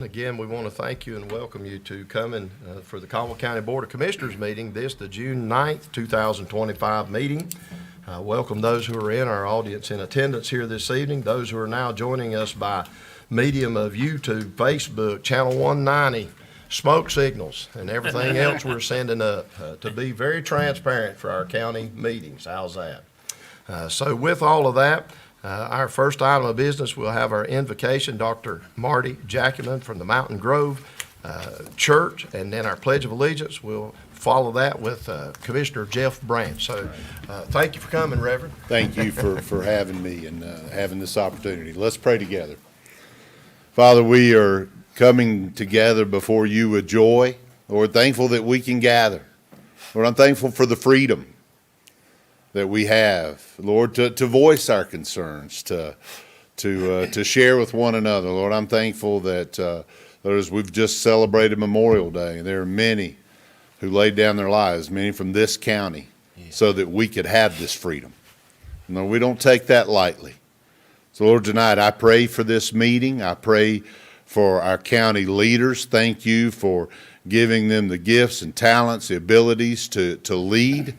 Again, we want to thank you and welcome you to coming for the Caldwell County Board of Commissioners meeting, the June 9th, 2025 meeting. Welcome those who are in our audience in attendance here this evening, those who are now joining us by medium of YouTube, Facebook, Channel 190, smoke signals, and everything else we're sending up to be very transparent for our county meetings. How's that? So with all of that, our first item of business, we'll have our invocation, Dr. Marty Jacquemin from the Mountain Grove Church, and then our Pledge of Allegiance. We'll follow that with Commissioner Jeff Branch. So thank you for coming, Reverend. Thank you for having me and having this opportunity. Let's pray together. Father, we are coming together before you with joy. Lord, thankful that we can gather. Lord, I'm thankful for the freedom that we have, Lord, to voice our concerns, to share with one another. Lord, I'm thankful that, Lord, as we've just celebrated Memorial Day, there are many who laid down their lives, many from this county, so that we could have this freedom. And Lord, we don't take that lightly. So, Lord, tonight I pray for this meeting. I pray for our county leaders. Thank you for giving them the gifts and talents, the abilities to lead.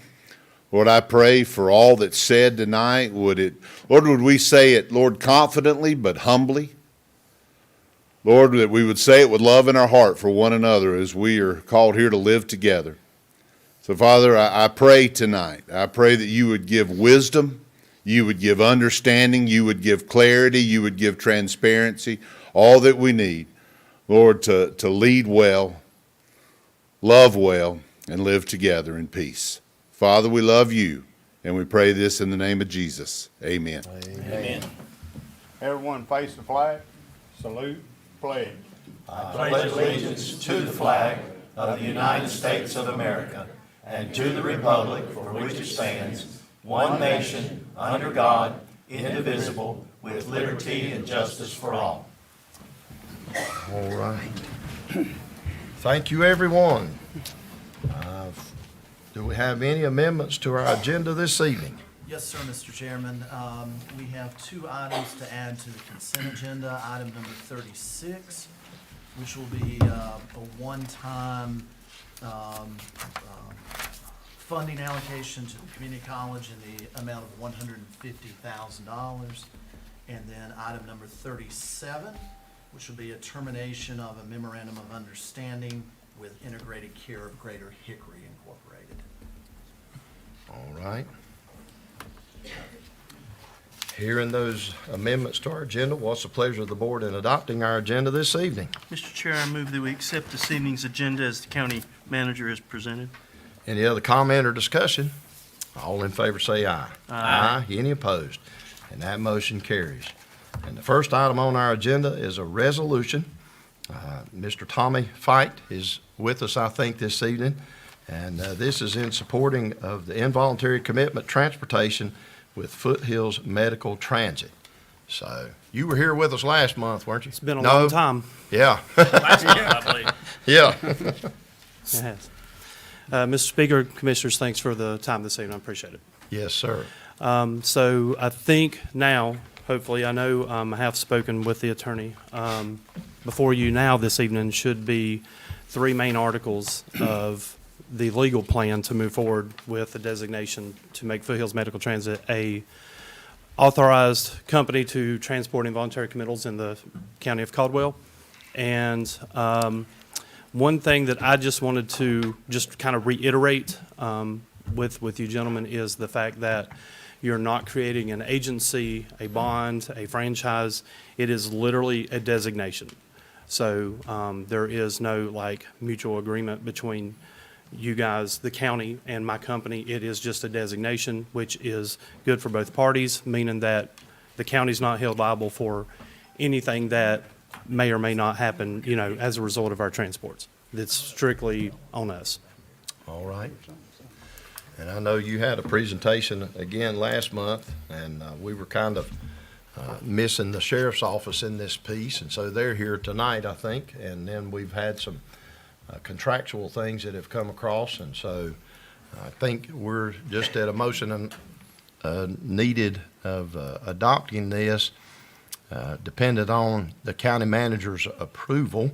Lord, I pray for all that's said tonight. Lord, would we say it, Lord, confidently but humbly? Lord, that we would say it with love in our heart for one another as we are called here to live together. So, Father, I pray tonight. I pray that you would give wisdom, you would give understanding, you would give clarity, you would give transparency, all that we need, Lord, to lead well, love well, and live together in peace. Father, we love you, and we pray this in the name of Jesus. Amen. Amen. Everyone face the flag. Salute. Pledge. I pledge allegiance to the flag of the United States of America and to the republic for which it stands, one nation, under God, indivisible, with liberty and justice for all. All right. Thank you, everyone. Do we have any amendments to our agenda this evening? Yes, sir, Mr. Chairman. We have two items to add to the consent agenda. Item number 36, which will be a one-time funding allocation to the community college in the amount of $150,000. And then item number 37, which will be a termination of a memorandum of understanding with Integrated Care of Greater Hickory Incorporated. All right. Hearing those amendments to our agenda, what's the pleasure of the board in adopting our agenda this evening? Mr. Chair, I move that we accept this evening's agenda as the county manager has presented. Any other comment or discussion? All in favor say aye. Aye. Any opposed? And that motion carries. And the first item on our agenda is a resolution. Mr. Tommy Fight is with us, I think, this evening. And this is in supporting of the involuntary commitment transportation with Foothills Medical Transit. So you were here with us last month, weren't you? It's been a long time. Yeah. Last month, I believe. Yeah. It has. Mr. Speaker, Commissioners, thanks for the time this evening. I appreciate it. Yes, sir. So I think now, hopefully, I know I have spoken with the attorney. Before you now this evening should be three main articles of the legal plan to move forward with the designation to make Foothills Medical Transit a authorized company to transport involuntary committals in the county of Caldwell. And one thing that I just wanted to just kind of reiterate with you gentlemen is the fact that you're not creating an agency, a bond, a franchise. It is literally a designation. So there is no like mutual agreement between you guys, the county, and my company. It is just a designation, which is good for both parties, meaning that the county's not held liable for anything that may or may not happen, you know, as a result of our transports. It's strictly on us. All right. And I know you had a presentation again last month, and we were kind of missing the sheriff's office in this piece, and so they're here tonight, I think, and then we've had some contractual things that have come across, and so I think we're just at a motion needed of adopting this dependent on the county manager's approval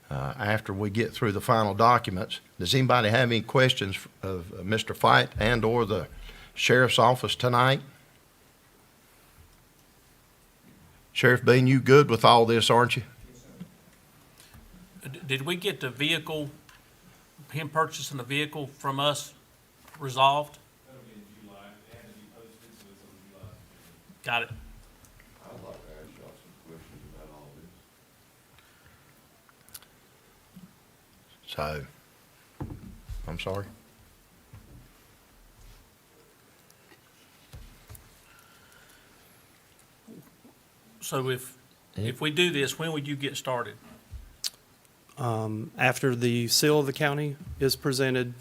after we get through the final documents. Does anybody have any questions of Mr. Fight and/or the sheriff's office tonight? Sheriff Bean, you good with all this, aren't you? Did we get the vehicle, him purchasing the vehicle from us resolved? That'll be in July. It had to be posted, so it's on July. Got it. I'd like to ask y'all some questions about all this. So, I'm sorry. So if we do this, when would you get started? After the seal of the county is presented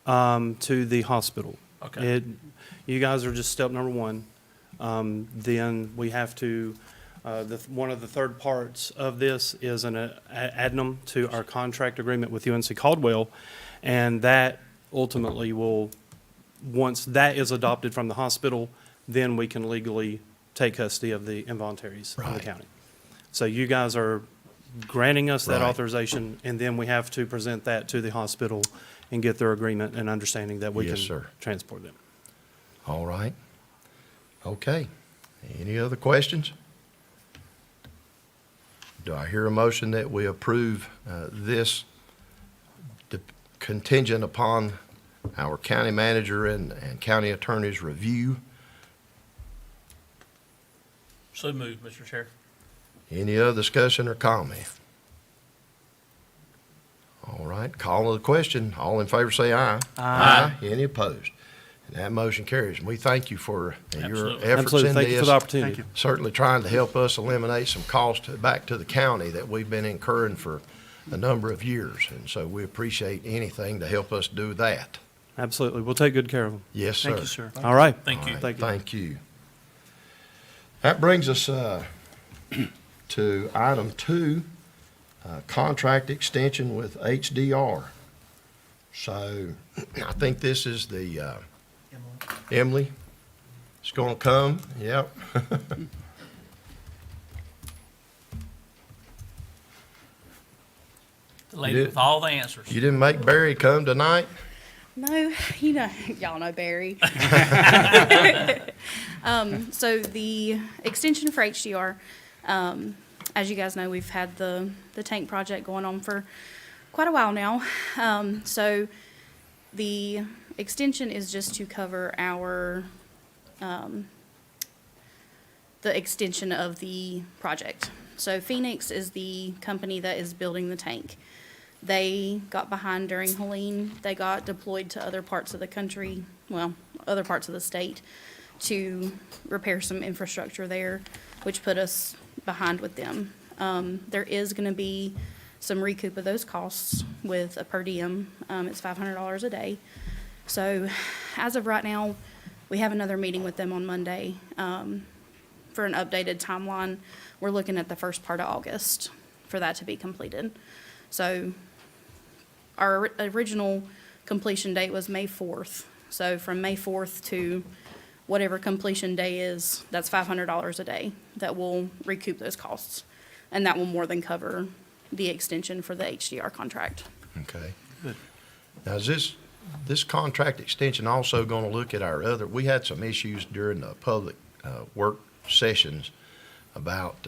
to the hospital. Okay. You guys are just step number one. Then we have to, one of the third parts of this is an addendum to our contract agreement with UNC Caldwell. And that ultimately will, once that is adopted from the hospital, then we can legally take custody of the involuntaries in the Right. county. So you guys are granting us that Right. authorization, and then we have to present that to the hospital and get their agreement and understanding that we Yes, can sir. transport them. All right. Okay. Any other questions? Do I hear a motion that we approve this contingent upon our county manager and county attorney's review? So moved, Mr. Chair. Any other discussion or comment? All right, call to the question. All in favor say aye. Aye. Any opposed? And that motion carries. And we thank you for your Absolutely. efforts Absolutely. in Thank you for the this. opportunity. Certainly trying to help us eliminate some cost back to the county that we've been incurring for a number of years. And so we appreciate anything to help us do that. Absolutely. We'll take good care of them. Yes, sir. Thank you, sir. All right. Thank you. All right, Thank you. Thank you. That brings us to item 2, contract extension with HDR. So I think this is the, Emily, it's going to come, yep. The lady did- with all the answers. You didn't make Barry come tonight? No, y'all know Barry. So the extension for HDR, as you guys know, we've had the tank project going on for quite a while now. So the extension is just to cover our, the extension of the project. So Phoenix is the company that is building the tank. They got behind during Helene. They got deployed to other parts of the country, well, other parts of the state, to repair some infrastructure there, which put us behind with them. There is going to be some recoup of those costs with a per diem. It's $500 a day. So as of right now, we have another meeting with them on Monday for an updated timeline. We're looking at the first part of August for that to be completed. So our original completion date was May 4th. So from May 4th to whatever completion day is, that's $500 a day that will recoup those costs. And that will more than cover the extension for the HDR contract. Okay. Now, is this contract extension also going to look at our other, we had some issues during the public work sessions about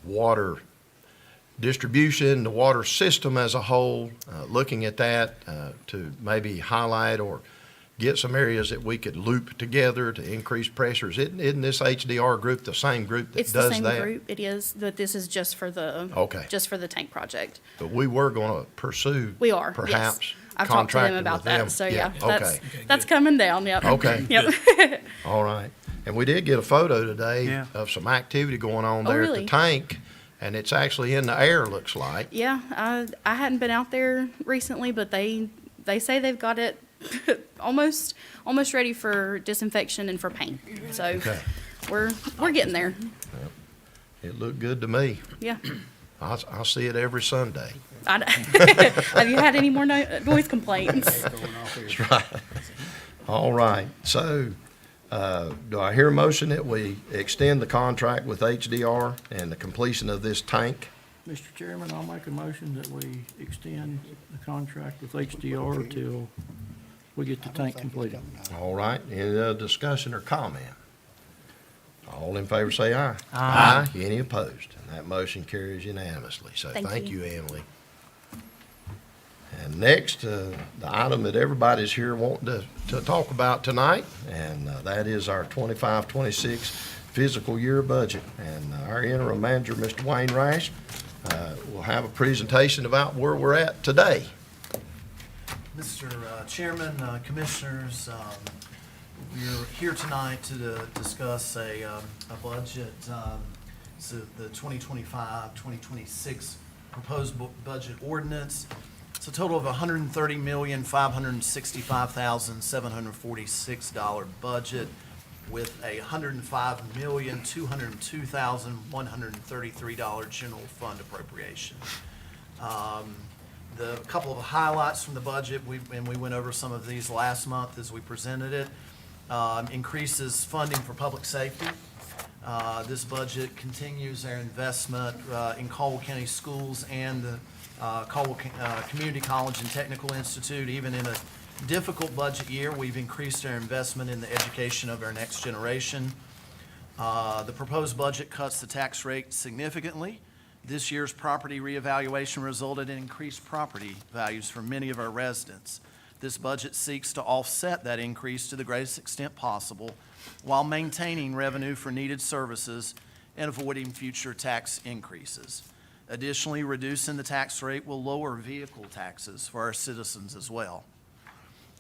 water distribution, the water system as a whole, looking at that to maybe highlight or get some areas that we could loop together to increase pressures. Isn't this HDR group the same group that It's the does same that? group, it is, but this is just for the, Okay. just for the tank project. But we were going to pursue. We are, yes. Perhaps I've talked to them contracting about with that, them. so yeah, Okay. that's coming down, yep. Okay. Yep. All right. And we did get a photo today Yeah. of some activity going on Oh, there at the really? tank, and it's actually in the air, looks like. Yeah, I hadn't been out there recently, but they say they've got it almost ready for disinfection and for paint. So Okay. we're getting there. It looked good to me. Yeah. I'll see it every Sunday. Have you had any more noise complaints? That's right. All right. So, Do I hear a motion that we extend the contract with HDR and the completion of this tank? Mr. Chairman, I'll make a motion that we extend the contract with HDR till we get the tank completed. All right, any other discussion or comment? All in favor say aye. Aye. Any opposed? And that motion carries unanimously, so Thank thank you. you, Emily. And next, the item that everybody's here wanting to talk about tonight, and that is our 25-26 fiscal year budget. And our interim manager, Mr. Wayne Rash, will have a presentation about where we're at today. Mr. Chairman, Commissioners, we're here tonight to discuss a budget. It's the 2025-2026 proposed budget ordinance. It's a total of $130,565,746 budget with a $105,202,133 general fund appropriation. The couple of highlights from the budget, we went over some of these last month as we presented it. Increases funding for public safety. This budget continues our investment in Caldwell County Schools and the Caldwell Community College and Technical Institute. Even in a difficult budget year, we've increased our investment in the education of our next generation. The proposed budget cuts the tax rate significantly. This year's property reevaluation resulted in increased property values for many of our residents. This budget seeks to offset that increase to the greatest extent possible while maintaining revenue for needed services and avoiding future tax increases. Additionally, reducing the tax rate will lower vehicle taxes for our citizens as well.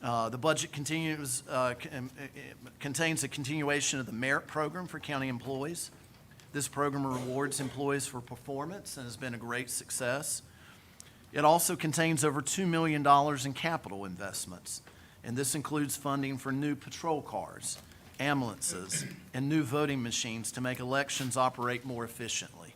The budget contains a continuation of the merit program for county employees. This program rewards employees for performance and has been a great success. It also contains over $2 million in capital investments, and this includes funding for new patrol cars, ambulances, and new voting machines to make elections operate more efficiently.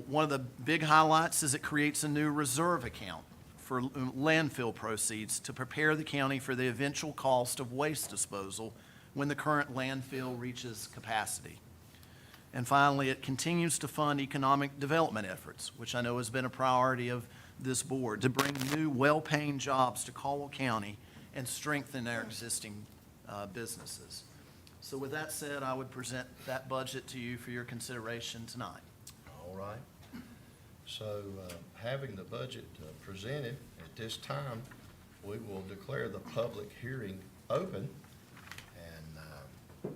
One of the big highlights is it creates a new reserve account for landfill proceeds to prepare the county for the eventual cost of waste disposal when the current landfill reaches capacity. And finally, it continues to fund economic development efforts, which I know has been a priority of this board, to bring new well-paying jobs to Caldwell County and strengthen our existing businesses. So with that said, I would present that budget to you for your consideration tonight. All right. So, having the budget presented at this time, we will declare the public hearing open. And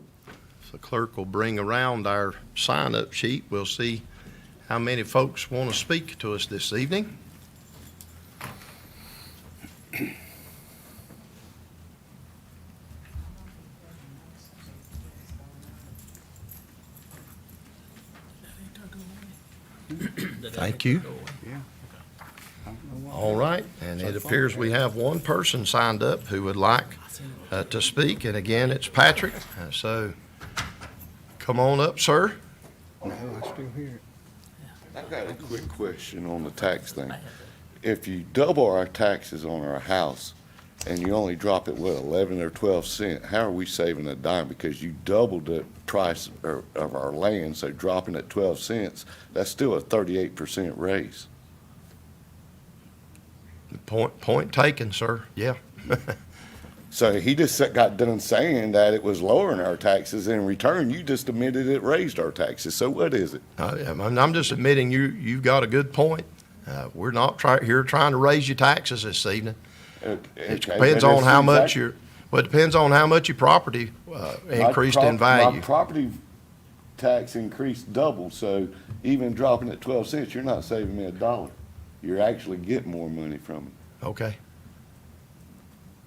the clerk will bring around our sign-up sheet. We'll see how many folks want to speak to us this evening. Thank you. All right, and it appears we have one person signed up who would like to speak, and again, it's Patrick. So, come on up, sir. No, I still hear it. I've got a quick question on the tax thing. If you double our taxes on our house and you only drop it, 11 or 12 cents, how are we saving a dime? Because you doubled the price of our land, so dropping it 12 cents, that's still a 38% raise. Point taken, sir. Yeah. So he just got done saying that it was lowering our taxes. In return, you just admitted it raised our taxes. So what is it? I'm just admitting you've got a good point. We're not here trying to raise your taxes this evening. It depends on how much it depends on how much your property increased in value. My property tax increased double, so even dropping it 12 cents, you're not saving me a dollar. You're actually getting more money from it. Okay.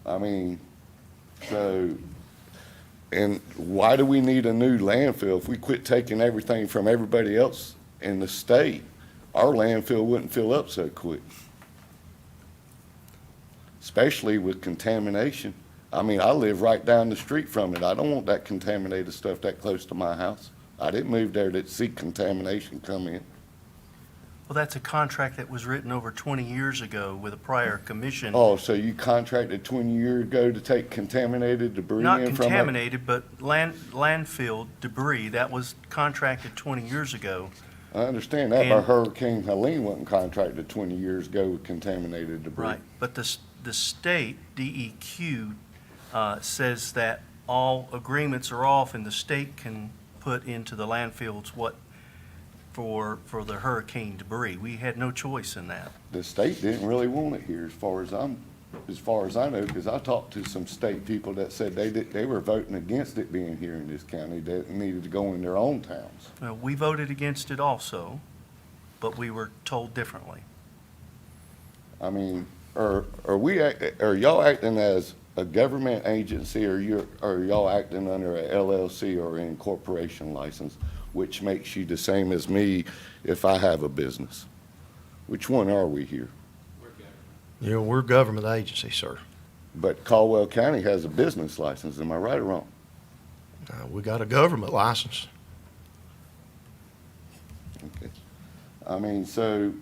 I mean, so, and why do we need a new landfill? If we quit taking everything from everybody else in the state, our landfill wouldn't fill up so quick. Especially with contamination. I mean, I live right down the street from it. I don't want that contaminated stuff that close to my house. I didn't move there to see contamination come in. Well, that's a contract that was written over 20 years ago with a prior commission. Oh, so you contracted 20 years ago to take contaminated debris Not in from a... contaminated, but landfill debris. That was contracted 20 years ago. I understand that, but And- Hurricane Helene wasn't contracted 20 years ago with contaminated debris. Right. But the state, DEQ, says that all agreements are off and the state can put into the landfills what for the hurricane debris. We had no choice in that. The state didn't really want it here, as far as I know, because I talked to some state people that said they were voting against it being here in this county, that it needed to go in their own towns. Well, we voted against it also, but we were told differently. I mean, are y'all acting as a government agency, or are y'all acting under a LLC or incorporation license, which makes you the same as me if I have a business? Which one are we here? You know, we're a government agency, sir. But Caldwell County has a business license, am I right or wrong? We got a government license. Okay. I mean, so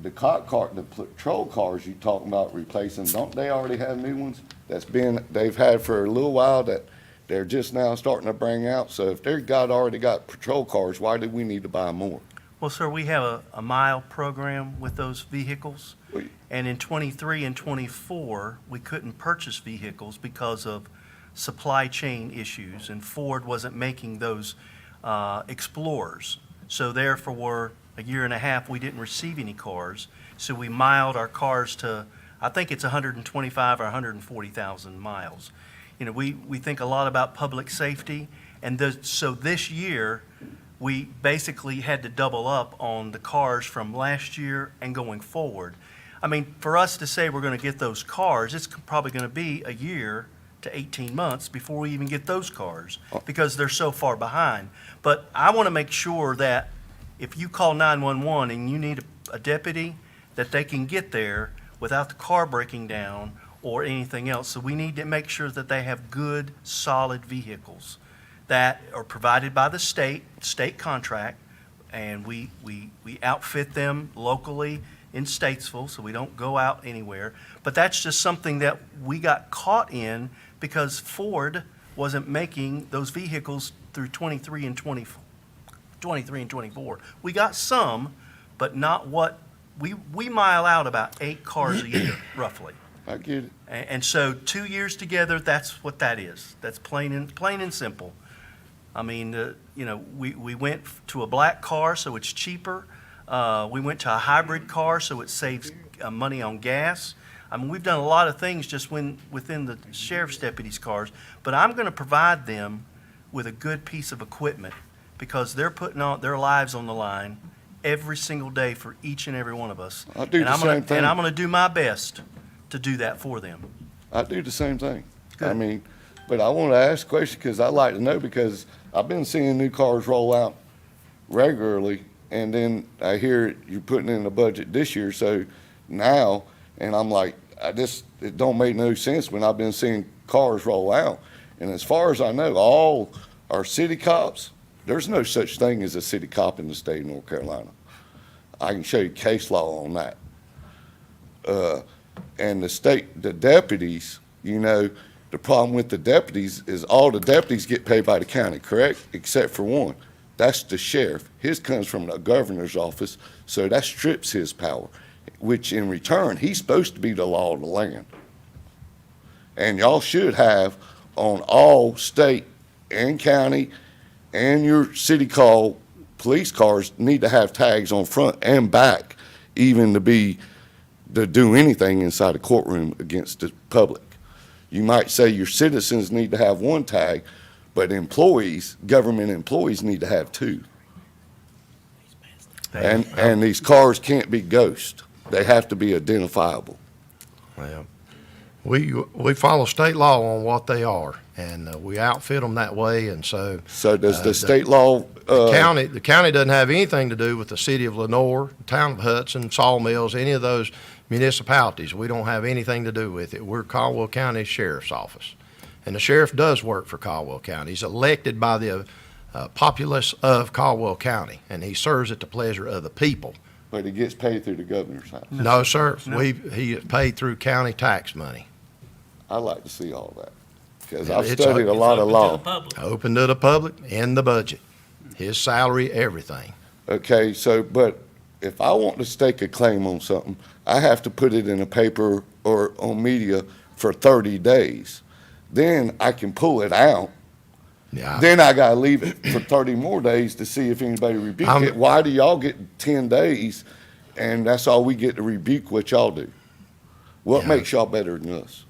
the cop car, the patrol cars you talking about replacing, don't they already have new ones? They've had for a little while that they're just now starting to bring out. So if they've already got patrol cars, why do we need to buy more? Well, sir, we have a mile program with those vehicles. Wait. And in '23 and '24, we couldn't purchase vehicles because of supply chain issues, and Ford wasn't making those Explorers. So therefore, a year and a half, we didn't receive any cars. So we miled our cars to, I think it's 125 or 140,000 miles. You know, we think a lot about public safety, and so this year, we basically had to double up on the cars from last year and going forward. I mean, for us to say we're going to get those cars, it's probably going to be a year to 18 months before we even get those cars, because they're so far behind. But I want to make sure that if you call 911 and you need a deputy, that they can get there without the car breaking down or anything else. So we need to make sure that they have good, solid vehicles that are provided by the state contract, and we outfit them locally in Statesville, so we don't go out anywhere. But that's just something that we got caught in because Ford wasn't making those vehicles through 23 and 24. We got some, but not what, we mile out about 8 cars a year, roughly. I get it. And so 2 years together, that's what that is. That's plain and simple. I mean, you know, we went to a black car, so it's cheaper. We went to a hybrid car, so it saves money on gas. I mean, we've done a lot of things just within the sheriff's deputies' cars, but I'm going to provide them with a good piece of equipment because they're putting their lives on the line every single day for each and every one of us. I do the same thing. And I'm going to do my best to do that for them. I do the same thing. Good. I mean, but I want to ask a question because I like to know, because I've been seeing new cars roll out regularly, and then I hear you're putting in a budget this year, so now, and I'm like, it don't make no sense when I've been seeing cars roll out. And as far as I know, all our city cops, there's no such thing as a city cop in the state of North Carolina. I can show you case law on that. And the deputies, you know, the problem with the deputies is all the deputies get paid by the county, correct? Except for one. That's the sheriff. His comes from the governor's office, so that strips his power, which in return, he's supposed to be the law of the land. And y'all should have on all state and county and your city call police cars need to have tags on front and back, even to do anything inside a courtroom against the public. You might say your citizens need to have one tag, but employees, government employees need to have 2. And these cars can't be ghost. They have to be identifiable. Well, we follow state law on what they are, and we outfit them that way, and so. So does the state law? The county doesn't have anything to do with the city of Lenoir, town of Hudson, Sawmills, any of those municipalities. We don't have anything to do with it. We're Caldwell County Sheriff's Office. And the sheriff does work for Caldwell County. He's elected by the populace of Caldwell County, and he serves at the pleasure of the people. But it gets paid through the governor's house. No, sir. No. He is paid through county tax money. I like to see all that, because Yeah, I've it's studied a open- lot of Open to law. the public. Open to the public in the budget. His salary, everything. Okay, so, but if I want to stake a claim on something, I have to put it in a paper or on media for 30 days. Then I can pull it out. Yeah. Then I gotta leave it for 30 more days to see if anybody rebuke I'm- it. Why do y'all get 10 days and that's all we get to rebuke what y'all do? What Yeah. makes y'all better than us?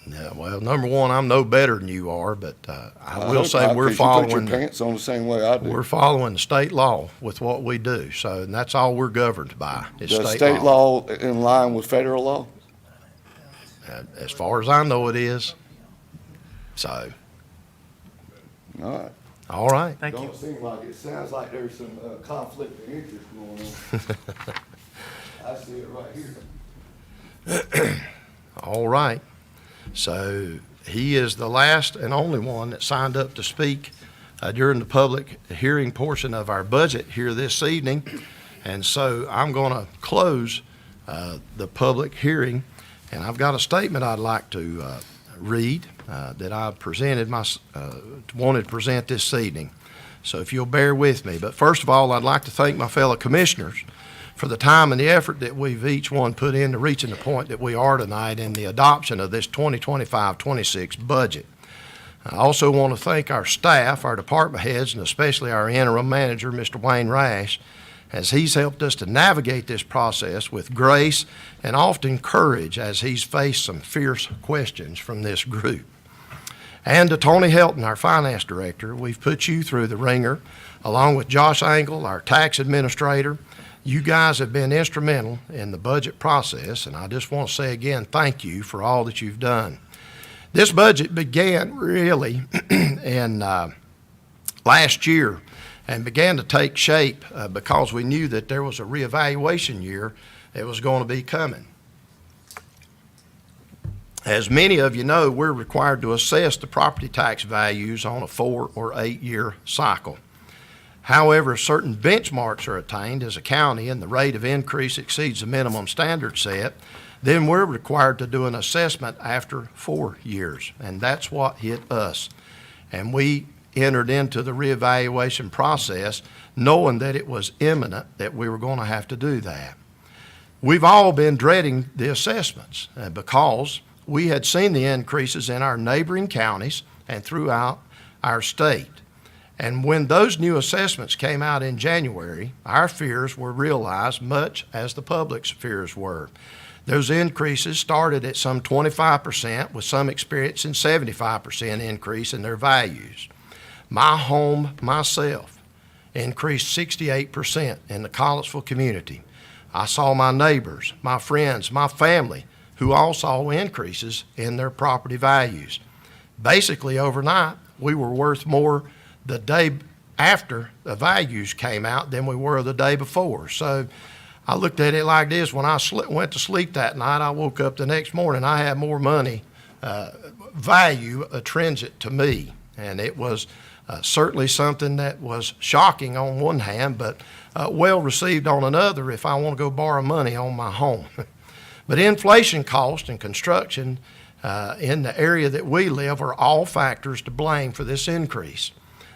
Yeah, well, number one, I'm no better than you are, but I will hope say not, we're 'cause you put your following, pants on the same way I do. we're following the state law with what we do. So, and that's all we're governed by, is Does state state law. law in line with federal law? As far as I know, it is. So, All right. all right. Thank you. Don't seem like it. Sounds like there's some conflict of interest going on. I see it right here. All right. So he is the last and only one that signed up to speak during the public hearing portion of our budget here this evening. And so I'm going to close the public hearing. And I've got a statement I'd like to read that I wanted to present this evening. So if you'll bear with me. But first of all, I'd like to thank my fellow commissioners for the time and the effort that we've each one put into reaching the point that we are tonight in the adoption of this 2025-26 budget. I also want to thank our staff, our department heads, and especially our interim manager, Mr. Wayne Rash, as he's helped us to navigate this process with grace and often courage as he's faced some fierce questions from this group. And to Tony Helton, our finance director, we've put you through the ringer, along with Josh Angle, our tax administrator. You guys have been instrumental in the budget process, and I just want to say again, thank you for all that you've done. This budget began really in last year and began to take shape because we knew that there was a reevaluation year that was going to be coming. As many of you know, we're required to assess the property tax values on a 4 or 8 year cycle. However, certain benchmarks are attained as a county and the rate of increase exceeds the minimum standard set, then we're required to do an assessment after 4 years, and that's what hit us. And we entered into the reevaluation process knowing that it was imminent that we were going to have to do that. We've all been dreading the assessments because we had seen the increases in our neighboring counties and throughout our state. And when those new assessments came out in January, our fears were realized much as the public's fears were. Those increases started at some 25%, with some experiencing 75% increase in their values. My home, myself, increased 68% in the Collinsville community. I saw my neighbors, my friends, my family, who all saw increases in their property values. Basically, overnight, we were worth more the day after the values came out than we were the day before. So I looked at it like this. When I went to sleep that night, I woke up the next morning, I had more money value intrinsic to me. And it was certainly something that was shocking on one hand, but well received on another if I want to go borrow money on my home. But inflation cost and construction in the area that we live are all factors to blame for this increase.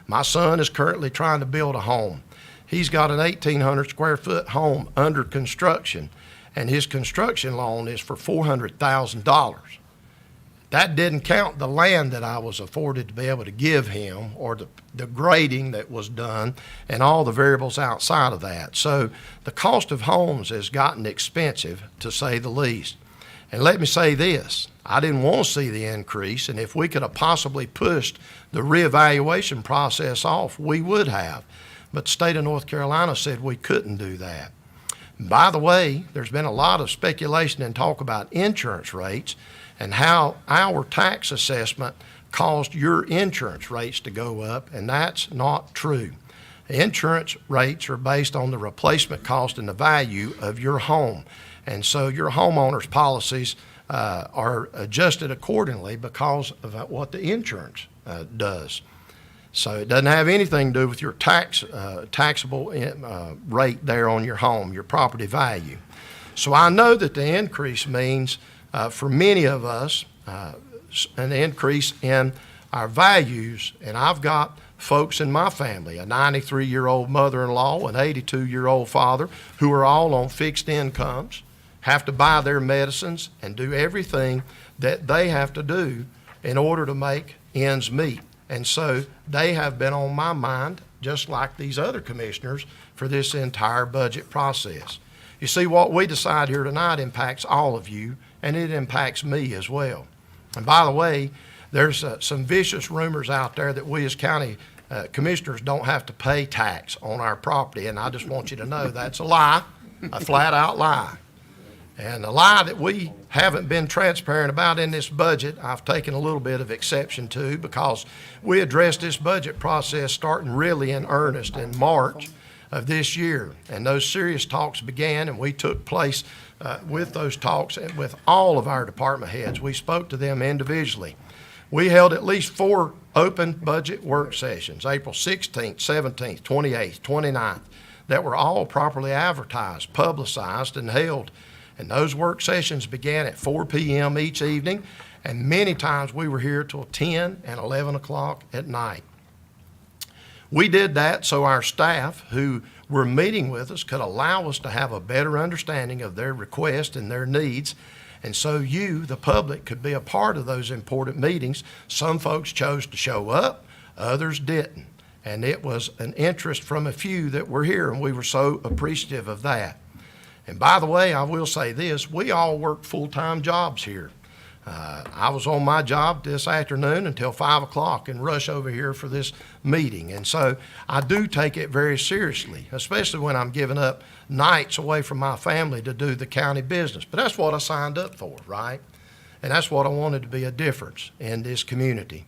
My son is currently trying to build a home. He's got an 1,800 square foot home under construction, and his construction loan is for $400,000. That didn't count the land that I was afforded to be able to give him, or the grading that was done, and all the variables outside of that. So the cost of homes has gotten expensive, to say the least. And let me say this, I didn't want to see the increase, and if we could have possibly pushed the reevaluation process off, we would have. But the state of North Carolina said we couldn't do that. By the way, there's been a lot of speculation and talk about insurance rates and how our tax assessment caused your insurance rates to go up, and that's not true. Insurance rates are based on the replacement cost and the value of your home. And so your homeowner's policies are adjusted accordingly because of what the insurance does. So it doesn't have anything to do with your taxable rate there on your home, your property value. So I know that the increase means, for many of us, an increase in our values. And I've got folks in my family, a 93-year-old mother-in-law, an 82-year-old father, who are all on fixed incomes, have to buy their medicines and do everything that they have to do in order to make ends meet. And so they have been on my mind, just like these other commissioners, for this entire budget process. You see, what we decide here tonight impacts all of you, and it impacts me as well. And by the way, there's some vicious rumors out there that we as county commissioners don't have to pay tax on our property, and I just want you to know that's a lie, a flat-out lie. And a lie that we haven't been transparent about in this budget, I've taken a little bit of exception to, because we addressed this budget process starting really in earnest in March of this year. And those serious talks began, and we took place with those talks with all of our department heads. We spoke to them individually. We held at least 4 open budget work sessions, April 16th, 17th, 28th, 29th, that were all properly advertised, publicized, and held. And those work sessions began at 4 p.m. each evening, and many times we were here till 10 and 11 o'clock at night. We did that so our staff who were meeting with us could allow us to have a better understanding of their requests and their needs, and so you, the public, could be a part of those important meetings. Some folks chose to show up, others didn't, and it was an interest from a few that were here, and we were so appreciative of that. And by the way, I will say this, we all work full-time jobs here. I was on my job this afternoon until 5 o'clock and rush over here for this meeting. And so I do take it very seriously, especially when I'm giving up nights away from my family to do the county business. But that's what I signed up for, right? And that's what I wanted to be a difference in this community.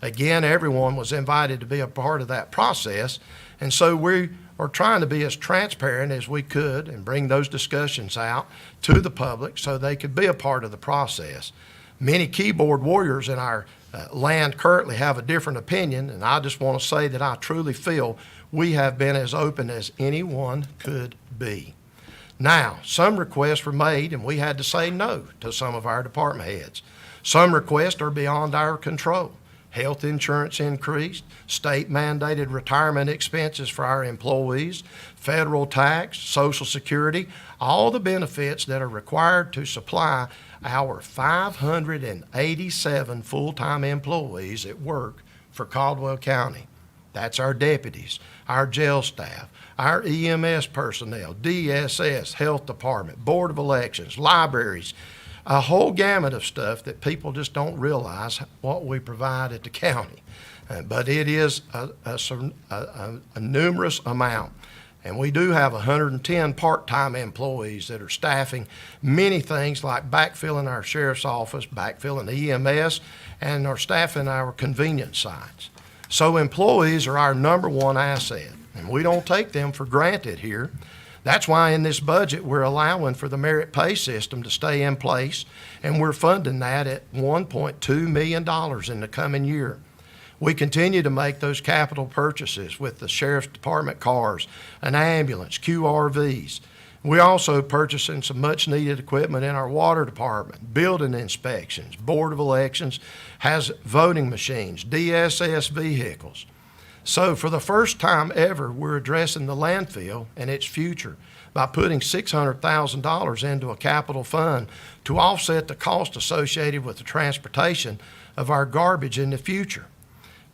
Again, everyone was invited to be a part of that process. And so we are trying to be as transparent as we could and bring those discussions out to the public so they could be a part of the process. Many keyboard warriors in our land currently have a different opinion, and I just want to say that I truly feel we have been as open as anyone could be. Now, some requests were made, and we had to say no to some of our department heads. Some requests are beyond our control. Health insurance increased, state mandated retirement expenses for our employees, federal tax, Social Security, all the benefits that are required to supply our 587 full-time employees that work for Caldwell County. That's our deputies, our jail staff, our EMS personnel, DSS, Health Department, Board of Elections, libraries, a whole gamut of stuff that people just don't realize what we provide at the county. But it is a numerous amount. And we do have 110 part-time employees that are staffing many things like backfilling our sheriff's office, backfilling EMS, and are staffing our convenience sites. So employees are our #1 asset, and we don't take them for granted here. That's why in this budget, we're allowing for the merit pay system to stay in place, and we're funding that at $1.2 million in the coming year. We continue to make those capital purchases with the Sheriff's Department cars, an ambulance, QRVs. We're also purchasing some much-needed equipment in our water department, building inspections, Board of Elections has voting machines, DSS vehicles. So for the first time ever, we're addressing the landfill and its future by putting $600,000 into a capital fund to offset the cost associated with the transportation of our garbage in the future.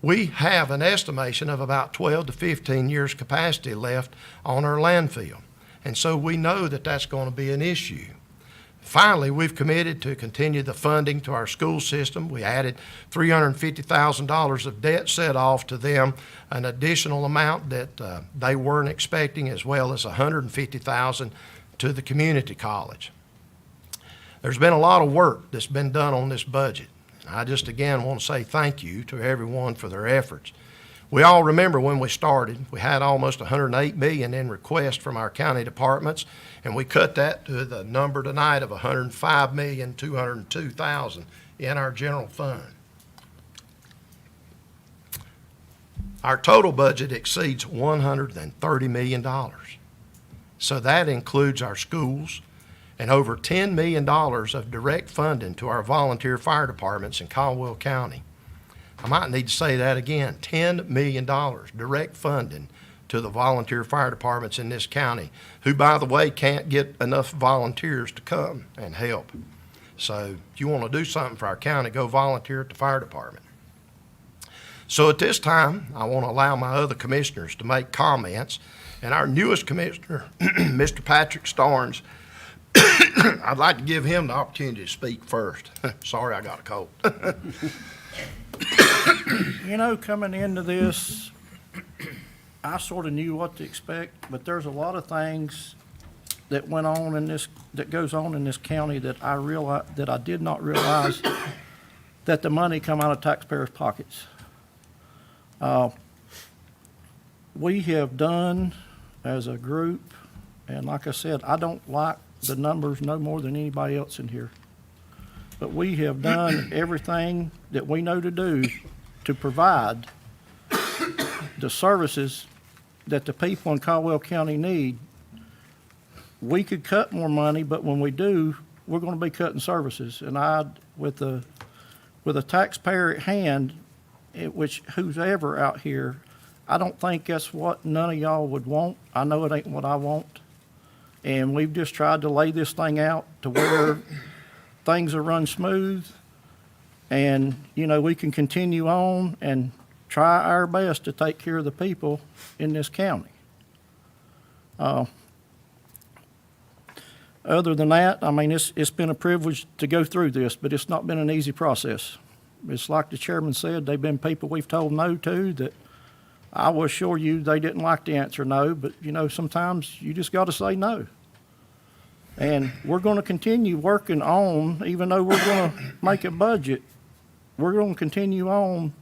We have an estimation of about 12 to 15 years capacity left on our landfill, and so we know that that's going to be an issue. Finally, we've committed to continue the funding to our school system. We added $350,000 of debt set off to them, an additional amount that they weren't expecting, as well as $150,000 to the community college. There's been a lot of work that's been done on this budget. I just again want to say thank you to everyone for their efforts. We all remember when we started, we had almost $108 million in requests from our county departments, and we cut that to the number tonight of $105,202,000 in our general fund. Our total budget exceeds $130 million. So that includes our schools and over $10 million of direct funding to our volunteer fire departments in Caldwell County. I might need to say that again, $10 million direct funding to the volunteer fire departments in this county, who, by the way, can't get enough volunteers to come and help. So if you want to do something for our county, go volunteer at the fire department. So at this time, I want to allow my other commissioners to make comments. And our newest commissioner, Mr. Patrick Starnes, I'd like to give him the opportunity to speak first. Sorry, I got a cold. You know, coming into this, I sort of knew what to expect, but there's a lot of things that went on in this, that goes on in this county that I did not realize that the money come out of taxpayers' pockets. We have done as a group, and like I said, I don't like the numbers no more than anybody else in here. But we have done everything that we know to do to provide the services that the people in Caldwell County need. We could cut more money, but when we do, we're gonna be cutting services. And with a taxpayer at hand, which who's ever out here, I don't think that's what none of y'all would want. I know it ain't what I want. And we've just tried to lay this thing out to where things are run smooth. And, you know, we can continue on and try our best to take care of the people in this county. Other than that, I mean, it's been a privilege to go through this, but it's not been an easy process. It's like the chairman said, they've been people we've told no to that I will assure you they didn't like the answer no, but, you know, sometimes you just got to say no. And we're going to continue working on, even though we're going to make a budget, we're going to continue on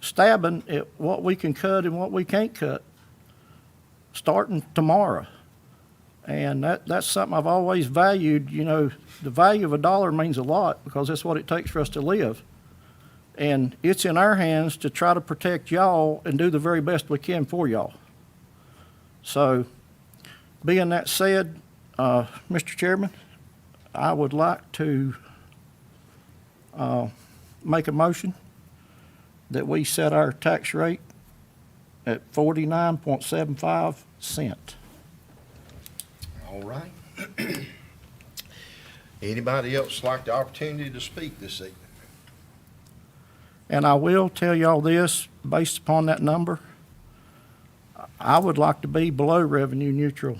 stabbing at what we can cut and what we can't cut, starting tomorrow. And that's something I've always valued. You know, the value of a dollar means a lot because that's what it takes for us to live. And it's in our hands to try to protect y'all and do the very best we can for y'all. So, being that said, Mr. Chairman, I would like to make a motion that we set our tax rate at 49.75 cents. All right. Anybody else like the opportunity to speak this evening? And I will tell y'all this, based upon that number, I would like to be below revenue neutral,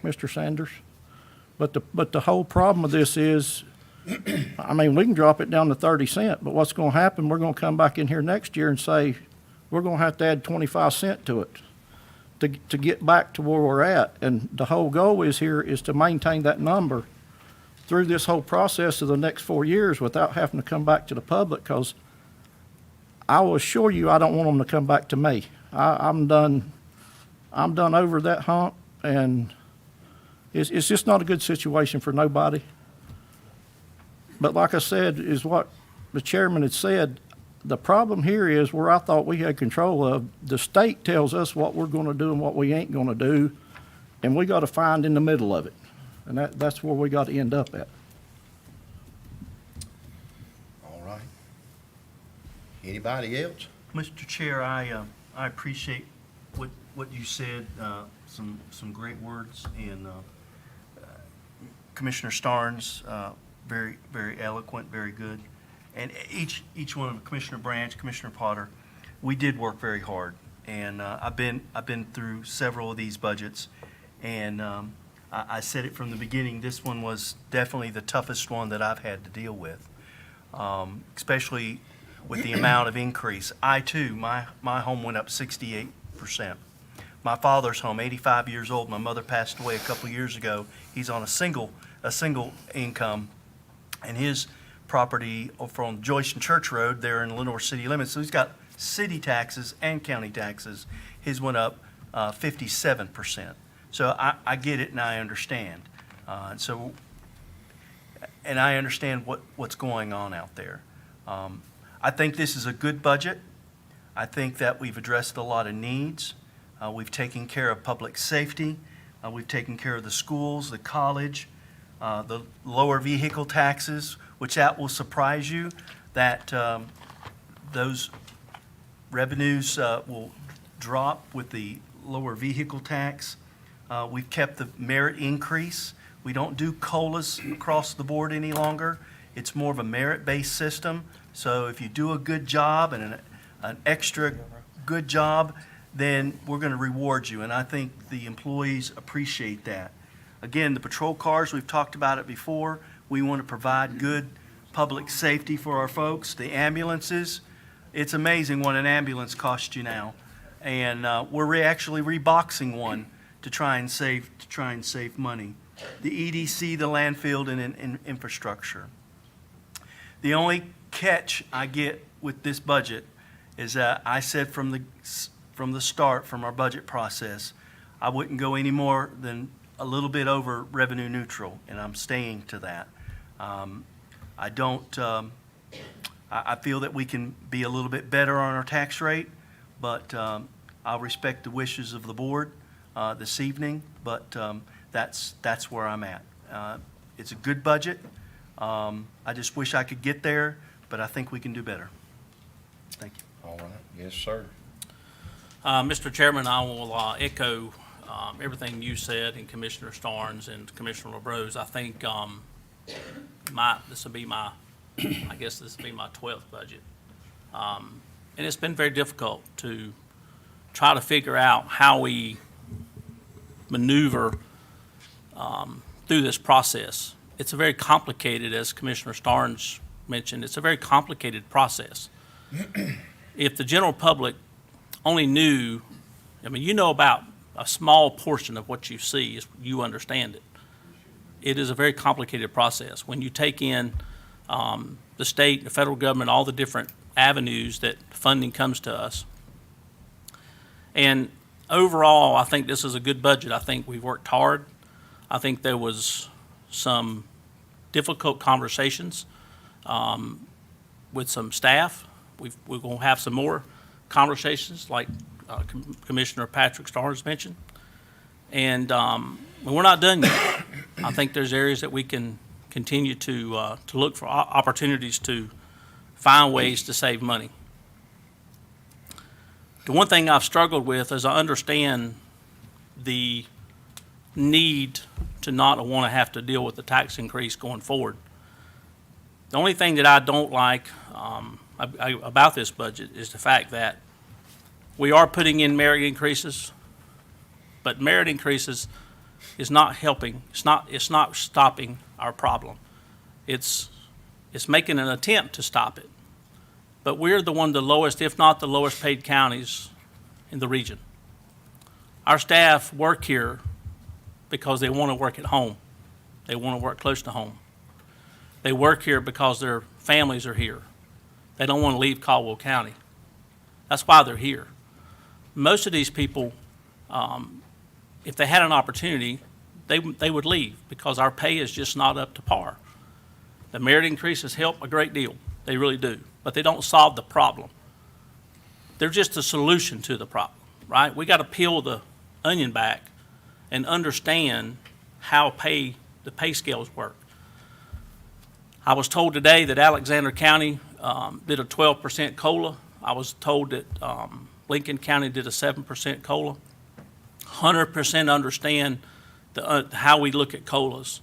Mr. Sanders. But the whole problem with this is, I mean, we can drop it down to 30 cents, but what's going to happen, we're going to come back in here next year and say, we're going to have to add 25 cents to it to get back to where we're at. And the whole goal is to maintain that number through this whole process of the next 4 years without having to come back to the public, because I will assure you, I don't want them to come back to me. I'm done over that hump, and it's just not a good situation for nobody. But like I said, is what the chairman had said, the problem here is where I thought we had control of, the state tells us what we're gonna do and what we ain't gonna do, and we gotta find in the middle of it. And that's where we gotta end up at. All right. Anybody else? Mr. Chair, I appreciate what you said, some great words, and Commissioner Starnes, very, very eloquent, very good. And each one of them, Commissioner Branch, Commissioner Potter, we did work very hard. And I've been through several of these budgets, and I said it from the beginning, this one was definitely the toughest one that I've had to deal with, especially with the amount of increase. I too, my home went up 68%. My father's home, 85 years old, my mother passed away a couple years ago. He's on a single income, and his property from Joyce and Church Road there in Lenoir city limits, so he's got city taxes and county taxes. His went up 57%. So I get it and I understand. And I understand what's going on out there. I think this is a good budget. I think that we've addressed a lot of needs. We've taken care of public safety. We've taken care of the schools, the college, the lower vehicle taxes, which that will surprise you, that those revenues will drop with the lower vehicle tax. We've kept the merit increase. We don't do COLAs across the board any longer. It's more of a merit-based system. So if you do a good job and an extra good job, then we're going to reward you. And I think the employees appreciate that. Again, the patrol cars, we've talked about it before. We want to provide good public safety for our folks. The ambulances, it's amazing what an ambulance costs you now. And we're actually reboxing one to try and save money. The EDC, the landfill, and infrastructure. The only catch I get with this budget is that I said from the start, from our budget process, I wouldn't go any more than a little bit over revenue neutral, and I'm staying to that. I feel that we can be a little bit better on our tax rate, but I'll respect the wishes of the board this evening, but that's where I'm at. It's a good budget. I just wish I could get there, but I think we can do better. Thank you. All right, yes, sir. Mr. Chairman, I will echo everything you said, and Commissioner Starnes and Commissioner LaBrose. I think this will be my 12th budget. And it's been very difficult to try to figure out how we maneuver through this process. It's a very complicated, as Commissioner Starnes mentioned, it's a very complicated process. If the general public only knew, you know about a small portion of what you see, you understand it. It is a very complicated process. When you take in the state, the federal government, all the different avenues that funding comes to us. And overall, I think this is a good budget. I think we've worked hard. I think there was some difficult conversations with some staff. We're going to have some more conversations, like Commissioner Patrick Starnes mentioned. And we're not done yet. I think there's areas that we can continue to look for opportunities to find ways to save money. The one thing I've struggled with is I understand the need to not want to have to deal with the tax increase going forward. The only thing that I don't like about this budget is the fact that we are putting in merit increases, but merit increases is not helping. It's not stopping our problem. It's making an attempt to stop it. But we're one of the lowest, if not the lowest paid counties in the region. Our staff work here because they want to work at home. They want to work close to home. They work here because their families are here. They don't want to leave Caldwell County. That's why they're here. Most of these people, if they had an opportunity, they would leave because our pay is just not up to par. The merit increases help a great deal. They really do. But they don't solve the problem. They're just a solution to the problem, right? We got to peel the onion back and understand how the pay scales work. I was told today that Alexander County did a 12% COLA. I was told that Lincoln County did a 7% COLA. 100% understand how we look at COLAs.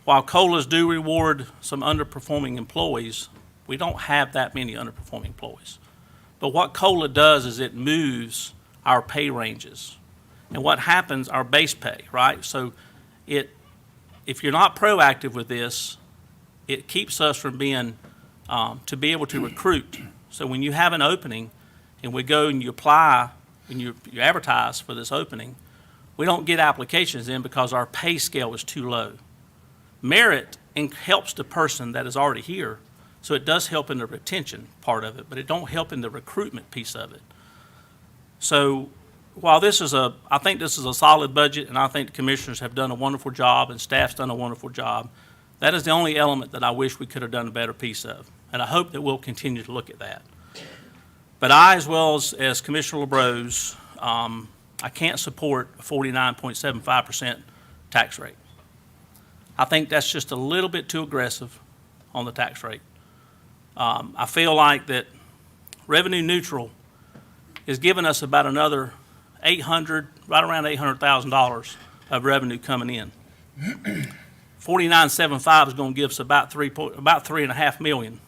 While COLAs do reward some underperforming employees, we don't have that many underperforming employees. But what COLA does is it moves our pay ranges. And what happens, our base pay, right? So if you're not proactive with this, it keeps us from being, to be able to recruit. So when you have an opening and we go and you apply and you advertise for this opening, we don't get applications in because our pay scale is too low. Merit helps the person that is already here, so it does help in the retention part of it, but it don't help in the recruitment piece of it. So while I think this is a solid budget, and I think the commissioners have done a wonderful job and staff's done a wonderful job, that is the only element that I wish we could have done a better piece of. And I hope that we'll continue to look at that. But I, as well as Commissioner LeBrose, I can't support a 49.75% tax rate. I think that's just a little bit too aggressive on the tax rate. I feel like that revenue neutral is giving us about another right around $800,000 of revenue coming in. 49.75 is going to give us about $3.5 million.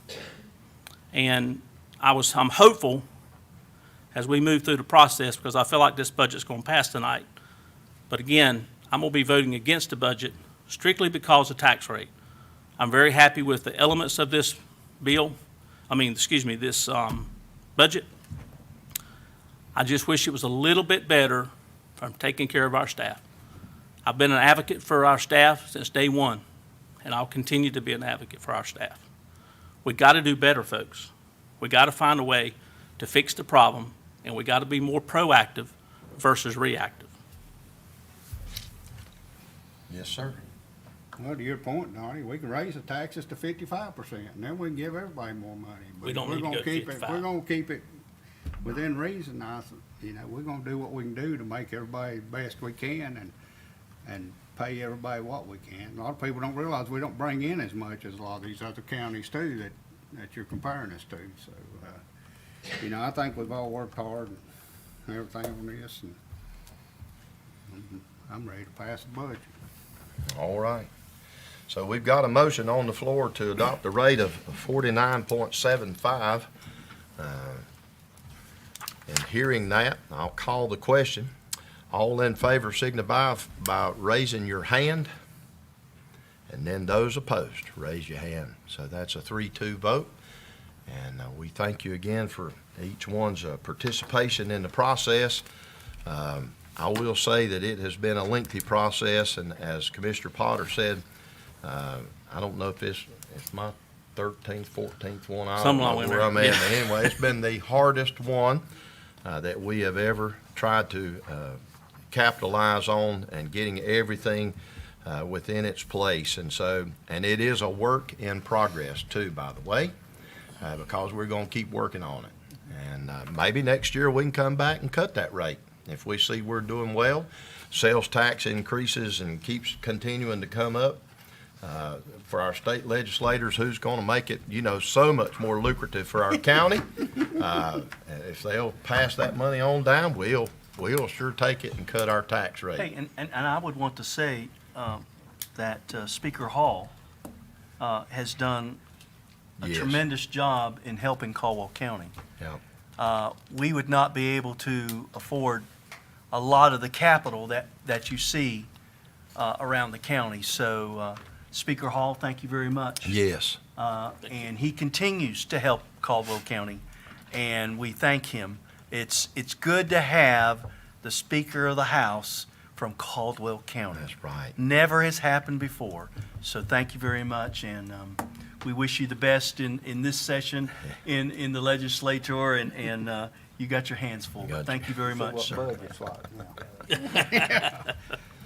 And I'm hopeful as we move through the process, because I feel like this budget's going to pass tonight. But again, I'm going to be voting against the budget strictly because of tax rate. I'm very happy with the elements of this this budget. I just wish it was a little bit better from taking care of our staff. I've been an advocate for our staff since day one, and I'll continue to be an advocate for our staff. We got to do better, folks. We got to find a way to fix the problem, and we got to be more proactive versus reactive. Yes, sir. Well, to your point, Donnie, we can raise the taxes to 55%, and then we can give everybody more money. But We don't we're need to gonna go to keep 55. We're gonna keep it within reason. We're gonna do what we can do to make everybody best we can and pay everybody what we can. A lot of people don't realize we don't bring in as much as a lot of these other counties too that you're comparing us to. So, I think we've all worked hard and everything on this, and I'm ready to pass the budget. All right. So we've got a motion on the floor to adopt a rate of 49.75. And hearing that, I'll call the question. All in favor signify by raising your hand. And then those opposed, raise your hand. So that's a 3-2 vote. And we thank you again for each one's participation in the process. I will say that it has been a lengthy process, and as Commissioner Potter said, I don't know if it's my 13th, 14th one. I don't Something know like where that. I'm at. Yeah. But anyway, it's been the hardest one that we have ever tried to capitalize on and getting everything within its place. And it is a work in progress too, by the way, because we're going to keep working on it. And maybe next year we can come back and cut that rate. If we see we're doing well, sales tax increases and keeps continuing to come up, for our state legislators, who's going to make it, so much more lucrative for our county. If they'll pass that money on down, we'll sure take it and cut our tax rate. Hey, and I would want to say that Speaker Hall has done a Yes. tremendous job in helping Caldwell County. Yeah. We would not be able to afford a lot of the capital that you see around the county. So Speaker Hall, thank you very much. Yes. And he continues to help Caldwell County, and we thank him. It's good to have the Speaker of the House from Caldwell County. That's right. Never has happened before. So thank you very much, and we wish you the best in this session in the legislature, and you got your hands full. Gotcha. Thank you very much, sir. Budget's like now.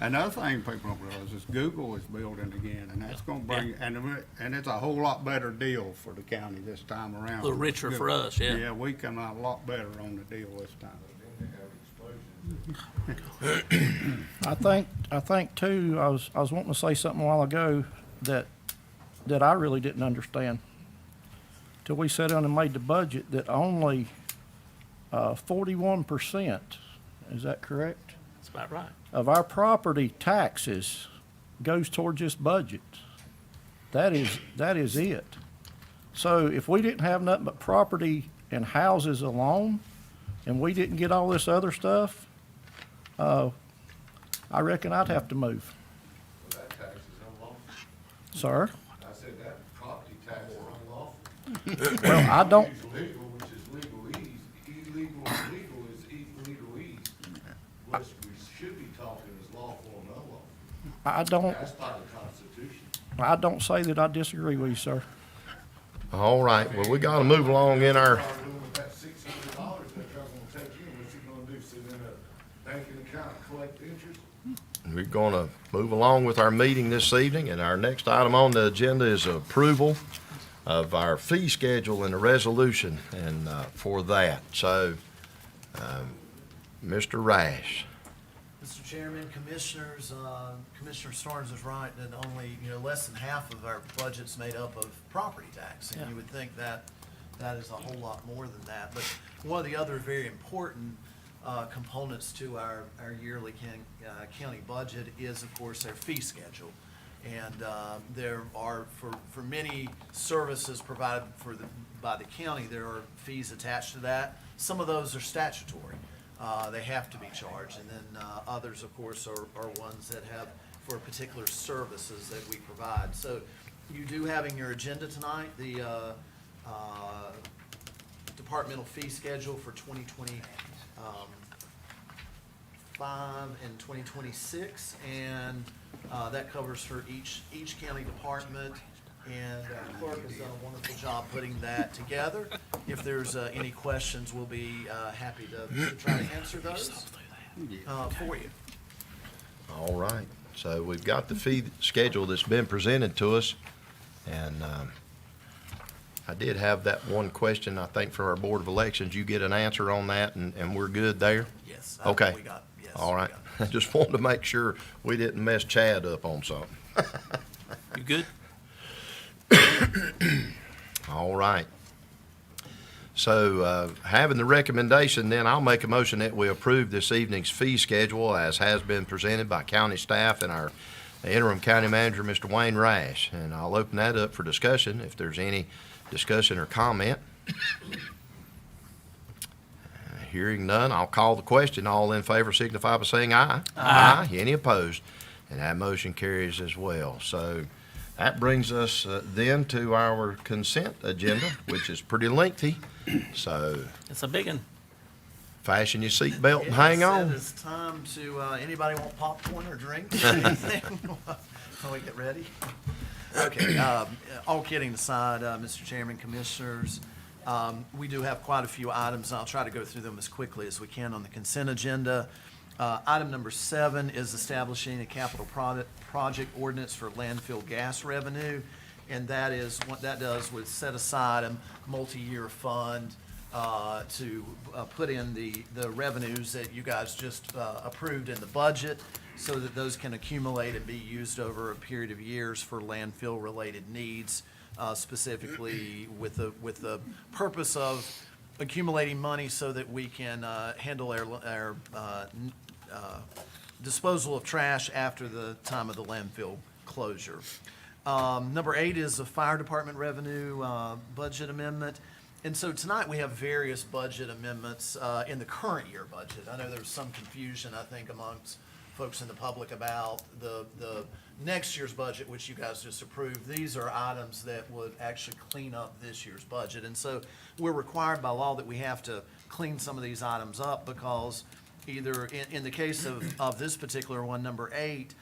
Another thing people don't realize is Google is building again, and that's gonna bring, and it's a whole lot better deal for the county this time around. A little richer for us, yeah. Yeah, we come out a lot better on the deal this time. I think too, I was wanting to say something a while ago that I really didn't understand. Till we sat down and made the budget, that only 41%, is that correct, That's about right. of our property taxes goes towards this budget. That is it. So if we didn't have nothing but property and houses alone, and we didn't get all this other stuff, I reckon I'd have to move. That tax is unlawful. Sir? I said that property tax is unlawful. Well, I don't, It's legal, which is legalese. Illegal and legal is legalese. What we should be talking is lawful and unlawful. I don't, That's by the Constitution. I don't say that I disagree with you, sir. All right. Well, we got to move along in our. What are doing with that $600 that y'all gonna take in? What you gonna do? Sit in a banking account and collect interest? We're going to move along with our meeting this evening, and our next item on the agenda is approval of our fee schedule and a resolution and, for that. So, Mr. Rash. Mr. Chairman, Commissioners, Commissioner Starnes is right that only, less than half of our budget's made up of property tax. And you would think that that is a whole lot more than that. But one of the other very important components to our yearly county budget is, of course, our fee schedule. And there are, for many services provided by the county, there are fees attached to that. Some of those are statutory. They have to be charged. And then others, of course, are ones that have for particular services that we provide. So you do have in your agenda tonight the departmental fee schedule for 2025 and 2026, and that covers for each county department. And our clerk has done a wonderful job putting that together. If there's any questions, we'll be happy to try to answer those for you. All right, so we've got the fee schedule that's been presented to us, and I did have that one question, I think, for our Board of Elections. You get an answer on that, and we're good there? Yes. Okay. Yes. All right. I just wanted to make sure we didn't mess Chad up on something. You good? All right. So, having the recommendation, then I'll make a motion that we approve this evening's fee schedule as has been presented by county staff and our interim county manager, Mr. Wayne Rash. And I'll open that up for discussion if there's any discussion or comment. Hearing none, I'll call the question. All in favor signify by saying aye. Aye. Any opposed? And that motion carries as well. So that brings us then to our consent agenda, which is pretty lengthy. So It's a big one. fasten your seatbelt and hang on. It's time to, anybody want popcorn or drinks or anything while we get ready? Okay, all kidding aside, Mr. Chairman, Commissioners, we do have quite a few items, and I'll try to go through them as quickly as we can on the consent agenda. Item number 7 is establishing a capital project ordinance for landfill gas revenue. And that is, what that does would set aside a multi-year fund to put in the revenues that you guys just approved in the budget, so that those can accumulate and be used over a period of years for landfill-related needs, specifically with the purpose of accumulating money so that we can handle our disposal of trash after the time of the landfill closure. Number 8 is a fire department revenue budget amendment. And so tonight we have various budget amendments in the current year budget. I know there was some confusion, I think, amongst folks in the public about the next year's budget, which you guys just approved. These are items that would actually clean up this year's budget. And so we're required by law that we have to clean some of these items up, because either, in the case of this particular one, number 8,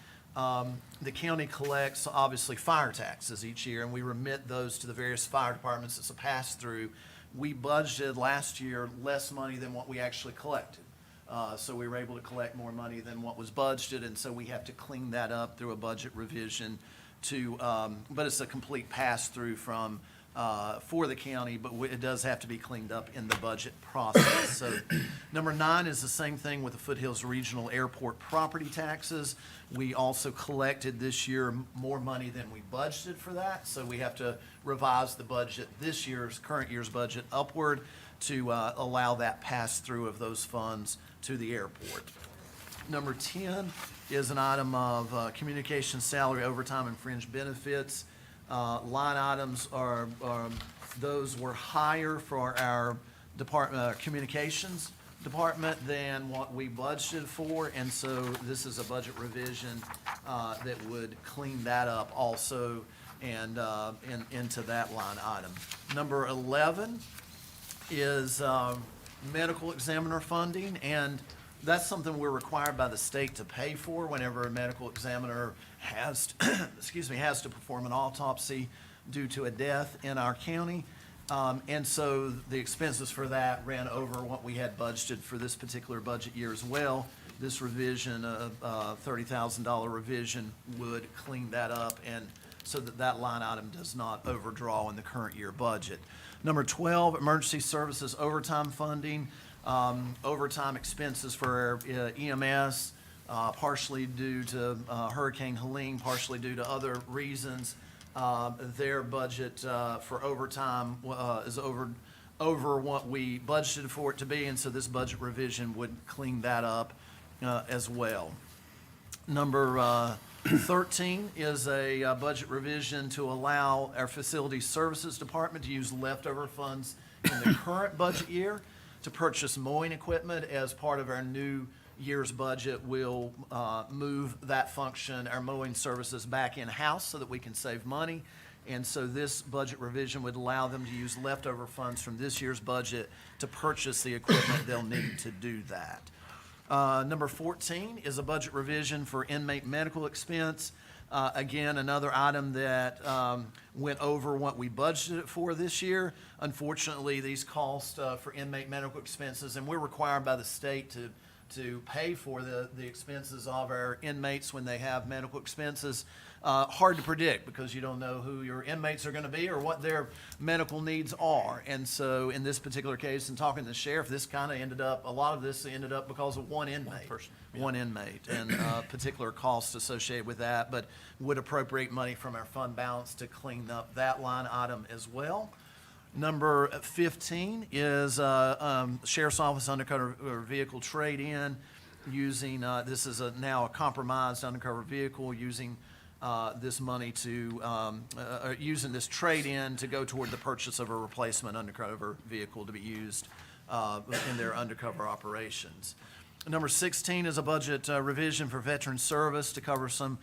the county collects, obviously, fire taxes each year, and we remit those to the various fire departments. It's a pass-through. We budgeted last year less money than what we actually collected. So we were able to collect more money than what was budgeted, and so we have to clean that up through a budget revision to, but it's a complete pass-through from, for the county, but it does have to be cleaned up in the budget process. So number 9 is the same thing with the Foothills Regional Airport property taxes. We also collected this year more money than we budgeted for that, so we have to revise the budget, this year's, current year's budget upward to allow that pass-through of those funds to the airport. Number 10 is an item of communication salary, overtime, and fringe benefits. Line items are, those were higher for our department, communications department than what we budgeted for, and so this is a budget revision that would clean that up also and into that line item. Number 11 is medical examiner funding, and that's something we're required by the state to pay for whenever a medical examiner has, has to perform an autopsy due to a death in our county. And so the expenses for that ran over what we had budgeted for this particular budget year as well. This revision, $30,000 revision, would clean that up and so that that line item does not overdraw in the current year budget. Number 12, emergency services overtime funding. Overtime expenses for our EMS, partially due to Hurricane Helene, partially due to other reasons. Their budget for overtime is over what we budgeted for it to be, and so this budget revision would clean that up as well. Number 13 is a budget revision to allow our Facility Services Department to use leftover funds in the current budget year to purchase mowing equipment. As part of our new year's budget, we'll move that function, our mowing services, back in-house so that we can save money. And so this budget revision would allow them to use leftover funds from this year's budget to purchase the equipment they'll need to do that. Number 14 is a budget revision for inmate medical expense. Again, another item that went over what we budgeted for this year. Unfortunately, these costs for inmate medical expenses, and we're required by the state to pay for the expenses of our inmates when they have medical expenses. Hard to predict because you don't know who your inmates are going to be or what their medical needs are. And so in this particular case, in talking to the sheriff, a lot of this ended up because of one inmate. One inmate, and particular costs associated with that, but would appropriate money from our fund balance to clean up that line item as well. Number 15 is Sheriff's Office undercover vehicle trade-in, using, this is now a compromised undercover vehicle, using this money to, using this trade-in to go toward the purchase of a replacement undercover vehicle to be used in their undercover operations. Number 16 is a budget revision for veteran service to cover some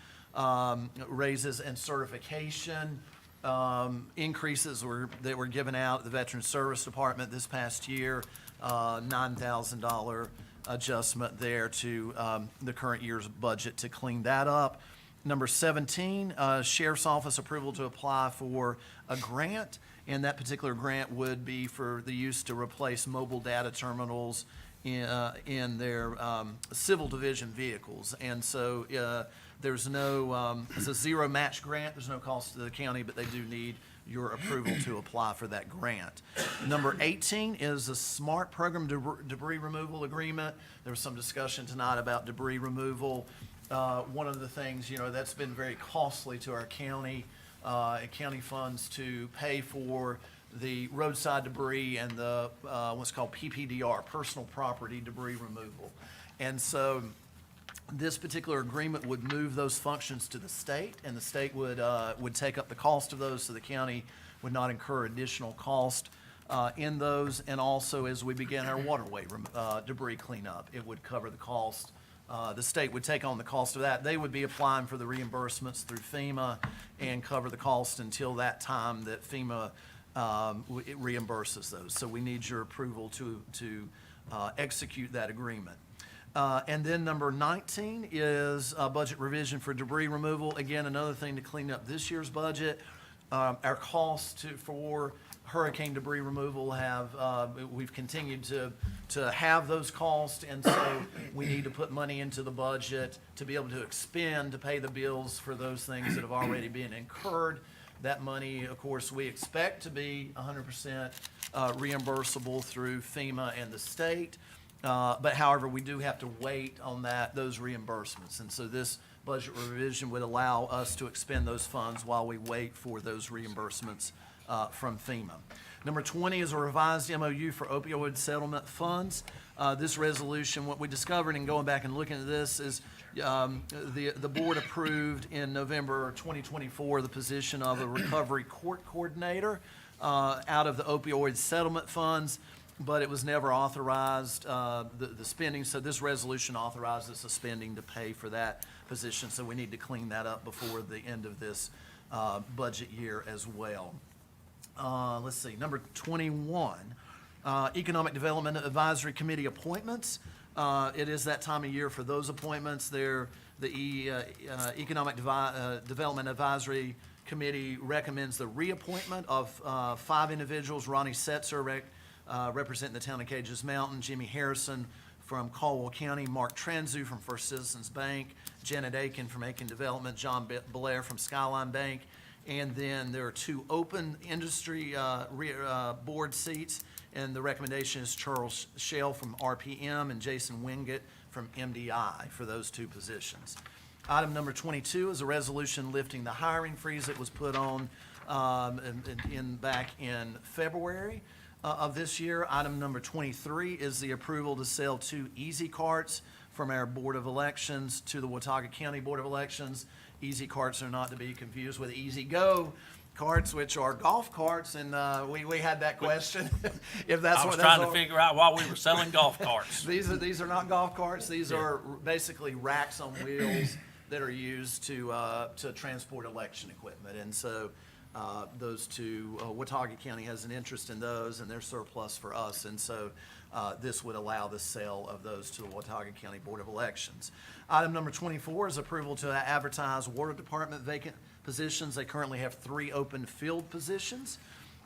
raises and certification increases that were given out at the Veteran Service Department this past year. $9,000 adjustment there to the current year's budget to clean that up. Number 17, Sheriff's Office approval to apply for a grant, and that particular grant would be for the use to replace mobile data terminals in their civil division vehicles. And so there's no, it's a zero match grant, there's no cost to the county, but they do need your approval to apply for that grant. Number 18 is a SMART program debris removal agreement. There was some discussion tonight about debris removal. One of the things, that's been very costly to our county, county funds to pay for the roadside debris and the what's called PPDR, personal property debris removal. And so this particular agreement would move those functions to the state, and the state would take up the cost of those, so the county would not incur additional cost in those. And also, as we begin our waterway debris cleanup, it would cover the cost. The state would take on the cost of that. They would be applying for the reimbursements through FEMA and cover the cost until that time that FEMA it reimburses those. So we need your approval to execute that agreement. And then number 19 is a budget revision for debris removal. Again, another thing to clean up this year's budget. Our costs for hurricane debris removal we've continued to have those costs, and so we need to put money into the budget to be able to expend, to pay the bills for those things that have already been incurred. That money, of course, we expect to be 100% reimbursable through FEMA and the state. But however, we do have to wait on those reimbursements. And so this budget revision would allow us to expend those funds while we wait for those reimbursements from FEMA. Number 20 is a revised MOU for opioid settlement funds. This resolution, what we discovered in going back and looking at this is the board approved in November 2024 the position of a recovery court coordinator out of the opioid settlement funds, but it was never authorized, the spending. So this resolution authorizes the spending to pay for that position. So we need to clean that up before the end of this budget year as well. Let's see, number 21, Economic Development Advisory Committee appointments. It is that time of year for those appointments. The Economic Development Advisory Committee recommends the reappointment of 5 individuals: Ronnie Setzer, representing the town of Cages Mountain; Jimmy Harrison from Caldwell County; Mark Tranzu from First Citizens Bank; Janet Aiken from Aiken Development; John Blair from Skyline Bank; And then there are 2 open industry board seats, and the recommendation is Charles Shell from RPM and Jason Wingate from MDI for those 2 positions. Item number 22 is a resolution lifting the hiring freeze that was put on back in February of this year. Item number 23 is the approval to sell 2 Easy Carts from our Board of Elections to the Watauga County Board of Elections. Easy Carts are not to be confused with Easy Go carts, which are golf carts, and we had that question. If that's I what was that's trying to all- figure out why we were selling golf carts. These are not golf carts. These are basically racks on wheels that are used to transport election equipment. And so those 2, Watauga County has an interest in those, and they're surplus for us. And so this would allow the sale of those to the Watauga County Board of Elections. Item number 24 is approval to advertise Water Department vacant positions. They currently have 3 open field positions.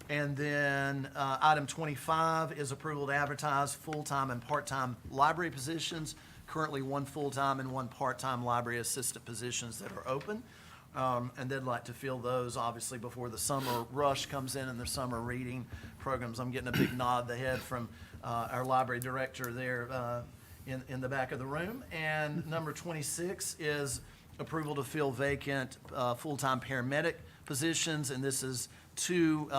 And then item 25 is approval to advertise full-time and part-time library positions. Currently 1 full-time and 1 part-time library assistant positions that are open. And they'd like to fill those, obviously, before the summer rush comes in and their summer reading programs. I'm getting a big nod of the head from our library director there in the back of the room. And number 26 is approval to fill vacant full-time paramedic positions, and this is 2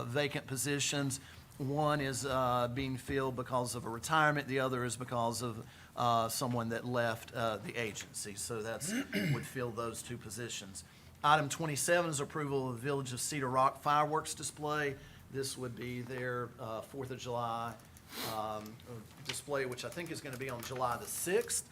vacant positions. One is being filled because of a retirement, the other is because of someone that left the agency. So that's, would fill those 2 positions. Item 27 is approval of the Village of Cedar Rock fireworks display. This would be their 4th of July display, which I think is going to be on July the 6th.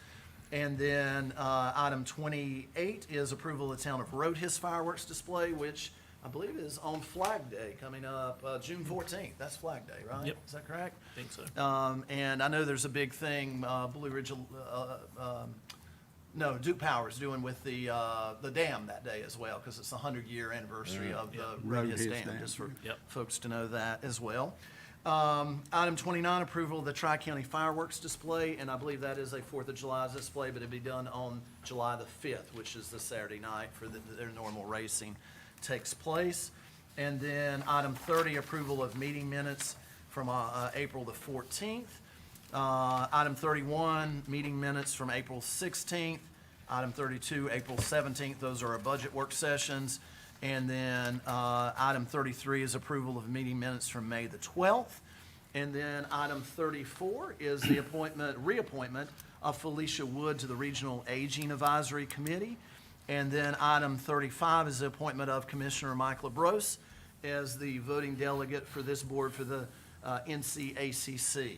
And then item 28 is approval of the Town of Roadhis fireworks display, which I believe is on Flag Day coming up, June 14th. That's Flag Day, right? Yep. Is that correct? I think so. And I know there's a big thing, Blue Ridge, Duke Power's doing with the dam that day as well, because it's the 100-year anniversary of the Roadhis Dam, just for Yep. folks to know that as well. Item 29, approval of the Tri-County fireworks display, and I believe that is a 4th of July display, but it'd be done on July the 5th, which is the Saturday night for their normal racing takes place. And then item 30, approval of meeting minutes from April the 14th. Item 31, meeting minutes from April 16th. Item 32, April 17th. Those are our budget work sessions. And then item 33 is approval of meeting minutes from May the 12th. And then item 34 is the reappointment of Felicia Wood to the Regional Aging Advisory Committee. And then item 35 is the appointment of Commissioner Mike LaBrose as the voting delegate for this board for the NCACC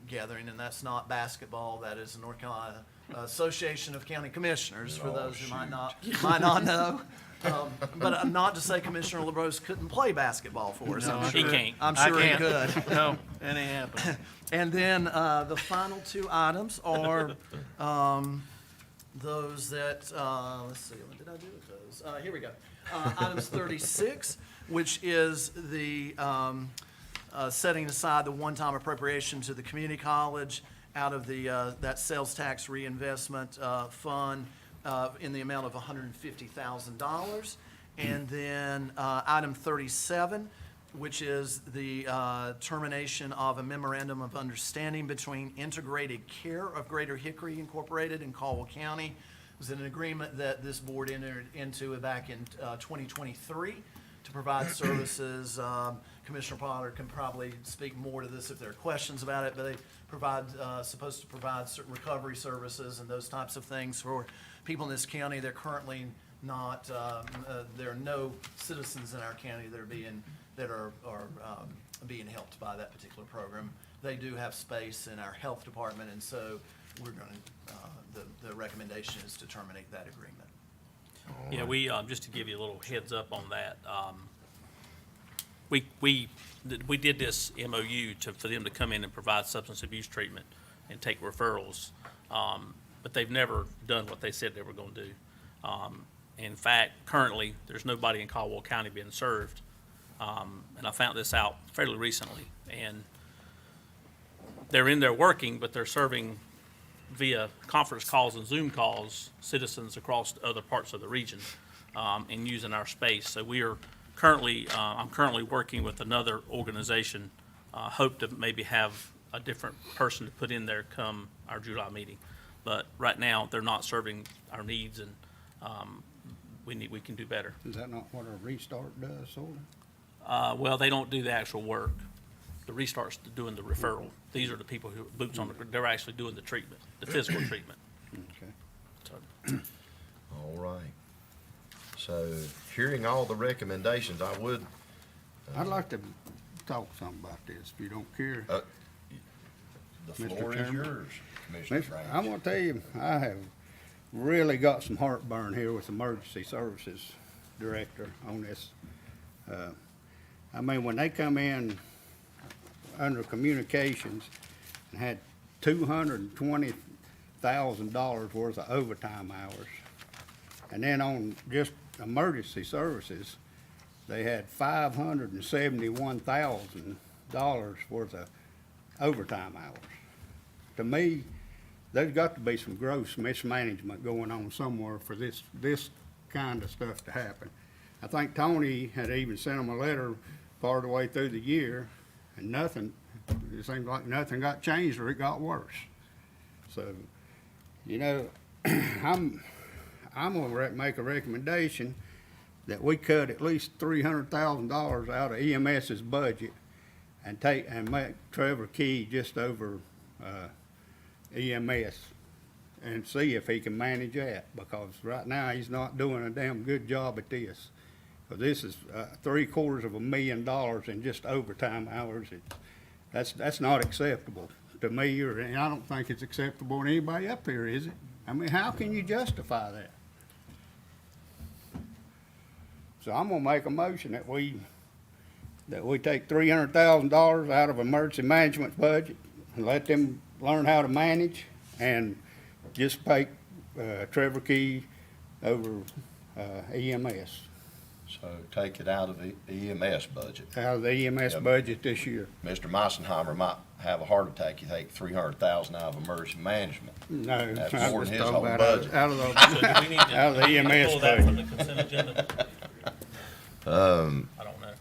gathering. And that's not basketball, that is the North Carolina Association of County Commissioners, for those who might not know. But not to say Commissioner LaBrose couldn't play basketball for us. I'm he sure- can't. I'm sure he I could. can't. No, it ain't happening. And then the final 2 items are those that, let's see, what did I do with those? Here we go. Items 36, which is the setting aside the one-time appropriation to the community college out of the that sales tax reinvestment fund in the amount of $150,000. And then item 37, which is the termination of a memorandum of understanding between Integrated Care of Greater Hickory Incorporated and Caldwell County. It was an agreement that this board entered into back in 2023 to provide services. Commissioner Potter can probably speak more to this if there are questions about it, but they supposed to provide recovery services and those types of things for people in this county. They're currently not, there are no citizens in our county that are being helped by that particular program. They do have space in our health department, and so we're going to, the recommendation is to terminate that agreement. Yeah, we, just to give you a little heads up on that, we did this MOU for them to come in and provide substance abuse treatment and take referrals, but they've never done what they said they were going to do. In fact, currently, there's nobody in Caldwell County being served, and I found this out fairly recently. And they're in there working, but they're serving via conference calls and Zoom calls citizens across other parts of the region. and using our space. So we are currently, I'm currently working with another organization, hope to maybe have a different person to put in there come our July meeting. But right now, they're not serving our needs, and we can do better. Is that not what a restart does, sort of? Well, they don't do the actual work. The Restart's doing the referral. These are the people who, boots on the, they're actually doing the treatment, the physical treatment. Okay. So, All right. So, hearing all the recommendations, I would, I'd like to talk something about this, if you don't care. the Mr. floor is Chairman? yours, Commissioner Mister, Branch. I'm gonna tell you, I have really got some heartburn here with Emergency Services Director on this. I mean, when they come in under communications and had $220,000 worth of overtime hours, and then on just emergency services, they had $571,000 worth of overtime hours. To me, there's got to be some gross mismanagement going on somewhere for this kind of stuff to happen. I think Tony had even sent them a letter part of the way through the year, and nothing, it seemed like nothing got changed or it got worse. So, you know, I'm gonna make a recommendation that we cut at least $300,000 out of EMS's budget and make Trevor Key just over, EMS and see if he can manage that, because right now he's not doing a damn good job at this. But this is, $750,000 in just overtime hours. That's not acceptable to me, and I don't think it's acceptable to anybody up here, is it? I mean, how can you justify that? So I'm gonna make a motion that we take $300,000 out of emergency management's budget and let them learn how to manage, and just pay, Trevor Key over, EMS, So take it out of the EMS budget. out of the EMS Yep. budget this year. Mr. Meisenheimer might have a heart attack. You take 300,000 out of emergency management. No, That's I'm more just than his talking whole about budget. out of so do we need the, to, out of the do we need to EMS pull that from budget. the consent agenda? I don't know.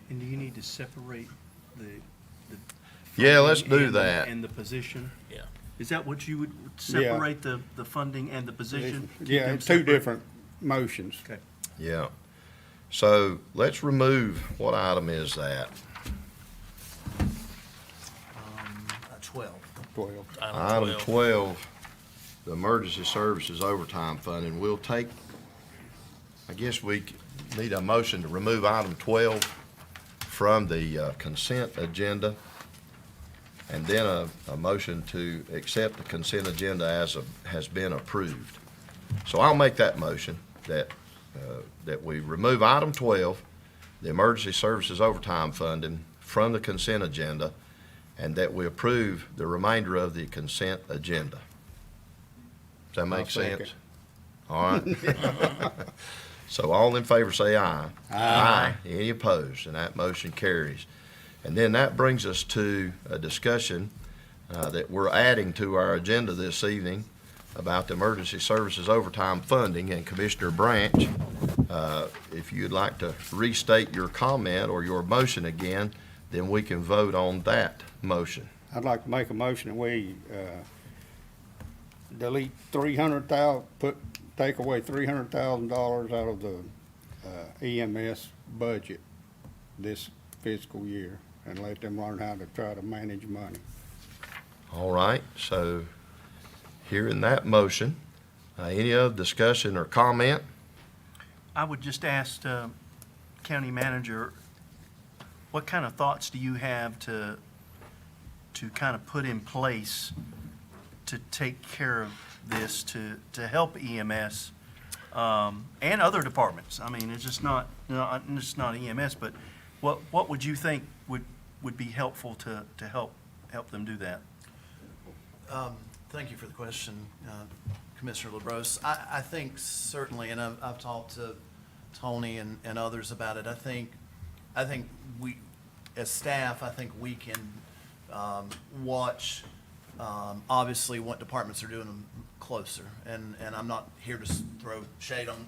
And do you need to separate the? Yeah, let's funding do and that. And the position? Yeah. Is that what you would, separate the funding and the position? Keep Yeah, them it's two separate? different motions. Okay. Yeah. So let's remove, what item is that? 12. 12. Item 12, the emergency services overtime funding. We'll take, I guess we need a motion to remove item 12 from the consent agenda, and then a motion to accept the consent agenda as has been approved. So I'll make that motion that we remove item 12, the emergency services overtime funding, from the consent agenda, and that we approve the remainder of the consent agenda. Does that make I'll second. sense? All right. So all in favor say aye. Aye. Any opposed? And that motion carries. And then that brings us to a discussion that we're adding to our agenda this evening about the emergency services overtime funding. And Commissioner Branch, if you'd like to restate your comment or your motion again, then we can vote on that motion. I'd like to make a motion that we, delete take away $300,000 out of the, EMS budget this fiscal year, and let them learn how to try to manage money. All right, so hearing that motion, any other discussion or comment? I would just ask, County Manager, what kind of thoughts do you have to kind of put in place to take care of this, to help EMS, and other departments? I mean, it's just not EMS, but what would you think would be helpful to help them do that? Thank you for the question, Commissioner LaBrose. I think certainly, and I've talked to Tony and others about it, I think we, as staff, I think we can watch, obviously, what departments are doing closer. And I'm not here to throw shade on,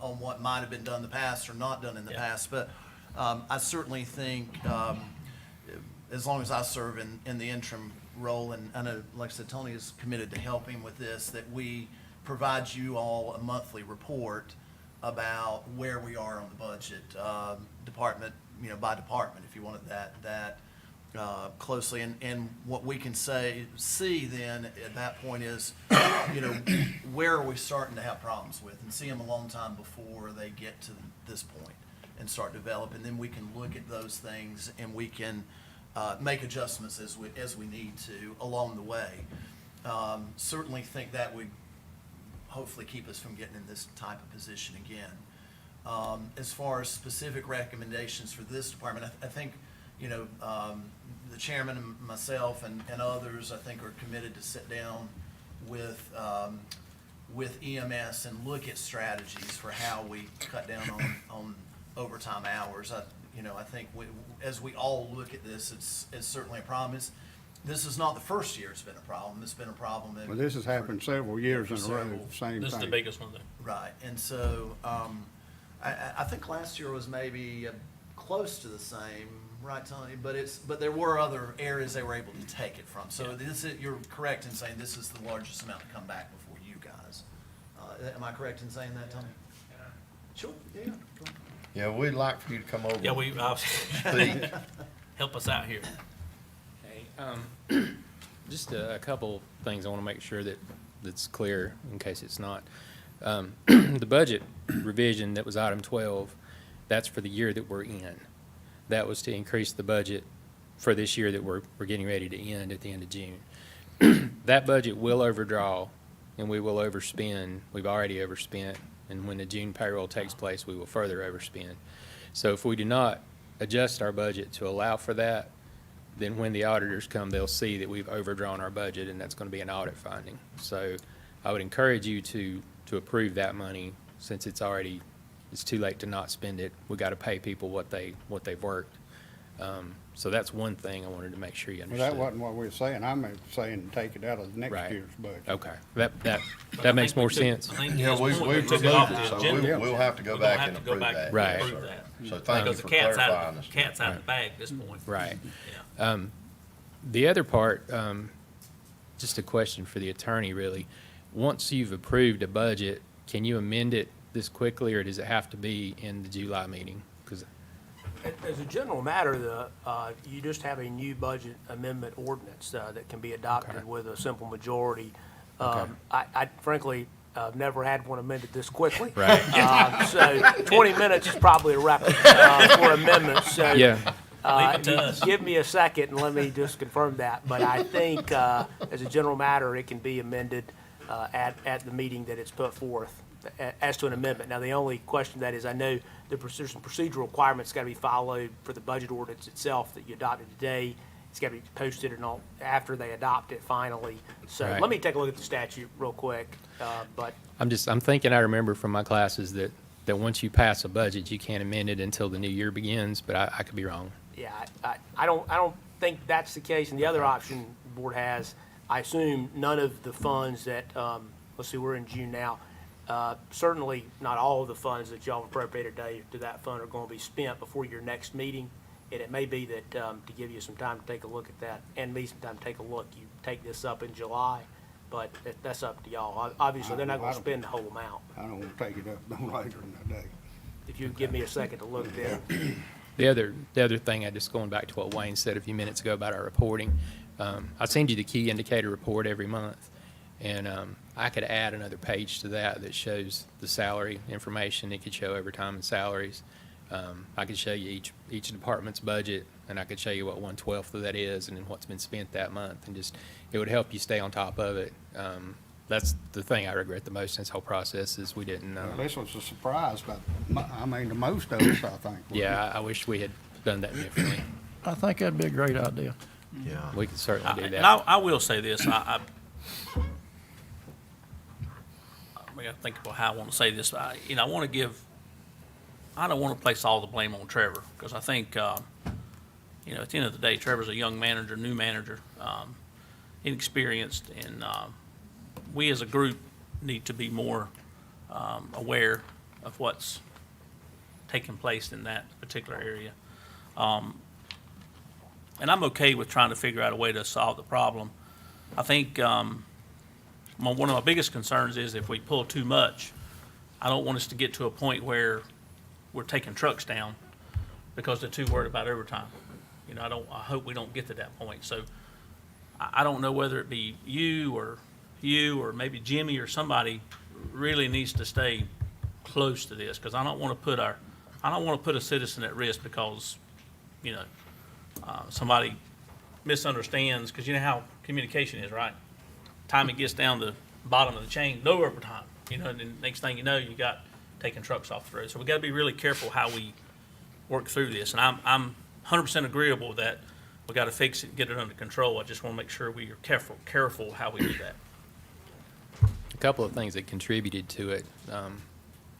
on what might have been done in the past or not done in the past, but I certainly think, as long as I serve in the interim role, and I know, like I said, Tony is committed to helping with this, that we provide you all a monthly report about where we are on the budget, department, by department, if you wanted that closely. And what we can see then at that point is, where are we starting to have problems with, and see them a long time before they get to this point and start developing. Then we can look at those things and we can make adjustments as we need to along the way. Certainly think that would hopefully keep us from getting in this type of position again. As far as specific recommendations for this department, I think, the chairman and myself and others, I think, are committed to sit down with EMS and look at strategies for how we cut down on overtime hours. I think as we all look at this, it's certainly a problem. This is not the first year it's been a problem. It's been a problem. Well, this has happened several years in a row, Several. same This is the thing. biggest one, though. Right, and so, I think last year was maybe close to the same, right, Tony? But there were other areas they were able to take it from. So you're correct in saying this is the largest amount to come back before you guys. Am I correct in saying that, Tony? Sure, yeah. Yeah, we'd like for you to come over. Yeah, we, Speak. help us out here. Hey, just a couple things I want to make sure that's clear in case it's not. The budget revision that was item 12, that's for the year that we're in. That was to increase the budget for this year that we're getting ready to end at the end of June. That budget will overdraw and we will overspend. We've already overspent, and when the June payroll takes place, we will further overspend. So if we do not adjust our budget to allow for that, then when the auditors come, they'll see that we've overdrawn our budget, and that's going to be an audit finding. So I would encourage you to approve that money, since it's too late to not spend it. We got to pay people what they've worked. So that's one thing I wanted to make sure you Well, understood. that wasn't what we were saying. I'm saying take it out of next Right. year's budget. Okay, But that I makes think we more took- sense. I think Yeah, his we've point, we removed took it off it, the so agenda. we'll have to go We're gonna back have and to go approve back that. and Right. approve Sir. that. So thank you Because for the cat's clarifying us. cat's out of the bag at this point. Right. Yeah. The other part, just a question for the attorney, really. Once you've approved a budget, can you amend it this quickly, or does it have to be in the July meeting? 'Cause As a general matter, you just have a new budget amendment ordinance that can be adopted Okay. with a simple majority. Okay. I frankly, never had one amended this quickly. Right. So 20 minutes is probably a record for amendments, so. Yeah. Leave it to us. Give me a second and let me just confirm that. But I think, as a general matter, it can be amended at the meeting that it's put forth as to an amendment. Now, the only question that is, I know there's some procedural requirements got to be followed for the budget ordinance itself that you adopted today. It's got to be posted and all after they adopt it finally. So Right. let me take a look at the statute real quick. But I'm thinking I remember from my classes that once you pass a budget, you can't amend it until the new year begins, but I could be wrong. yeah, I don't think that's the case. And the other option the board has, I assume none of the funds that, let's see, we're in June now. Certainly not all of the funds that y'all appropriated to that fund are going to be spent before your next meeting. And it may be that, to give you some time to take a look at that, and me some time to take a look, you take this up in July, but that's up to y'all. Obviously, they're not going to spend the whole amount. I don't want to take it up no later in the day. If you give me a second to look there. The other thing, just going back to what Wayne said a few minutes ago about our reporting, I send you the key indicator report every month, and I could add another page to that shows the salary information. It could show overtime and salaries. I could show you each department's budget, and I could show you what 1/12 of that is, and then what's been spent that month, and just it would help you stay on top of it. That's the thing I regret the most in this whole process is we didn't. Well, this was a surprise, but to most of us, I think. Yeah, I wish we had done that differently. I think that'd be a great idea. Yeah. We could certainly do And that. I will say this, I gotta think about how I want to say this. I want to I don't want to place all the blame on Trevor, because I think, at the end of the day, Trevor's a young manager, new manager, inexperienced, and we as a group need to be more aware of what's taking place in that particular area. And I'm okay with trying to figure out a way to solve the problem. I think one of my biggest concerns is if we pull too much, I don't want us to get to a point where we're taking trucks down because they're too worried about overtime. You know, I hope we don't get to that point. So I don't know whether it be you or maybe Jimmy or somebody really needs to stay close to this, because I don't want to put a citizen at risk because, you know, somebody misunderstands, because you know how communication is, right? Time it gets down the bottom of the chain, no overtime, you know, and then next thing you know, you got taking trucks off the road. So we got to be really careful how we work through this. And I'm 100% agreeable with that. We got to fix it and get it under control. I just want to make sure we are careful how we do that. A couple of things that contributed to it,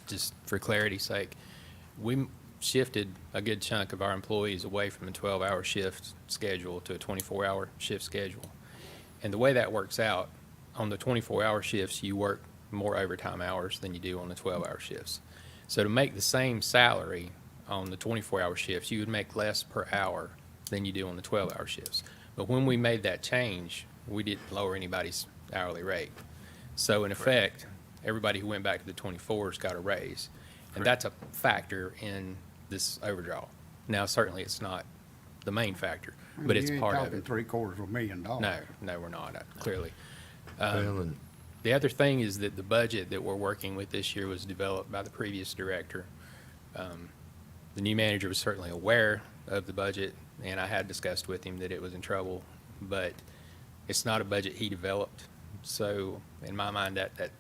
just for clarity's sake, we shifted a good chunk of our employees away from a 12-hour shift schedule to a 24-hour shift schedule. And the way that works out, on the 24-hour shifts, you work more overtime hours than you do on the 12-hour shifts. So to make the same salary on the 24-hour shifts, you would make less per hour than you do on the 12-hour shifts. But when we made that change, we didn't lower anybody's hourly rate. So in effect, everybody who went back to the 24s got a raise. And that's a factor in this overdraw. Now, certainly it's not the main factor, but it's part of it. $750,000. No, we're not, clearly. Well, and The other thing is that the budget that we're working with this year was developed by the previous director. The new manager was certainly aware of the budget, and I had discussed with him that it was in trouble, but it's not a budget he developed. So in my mind, that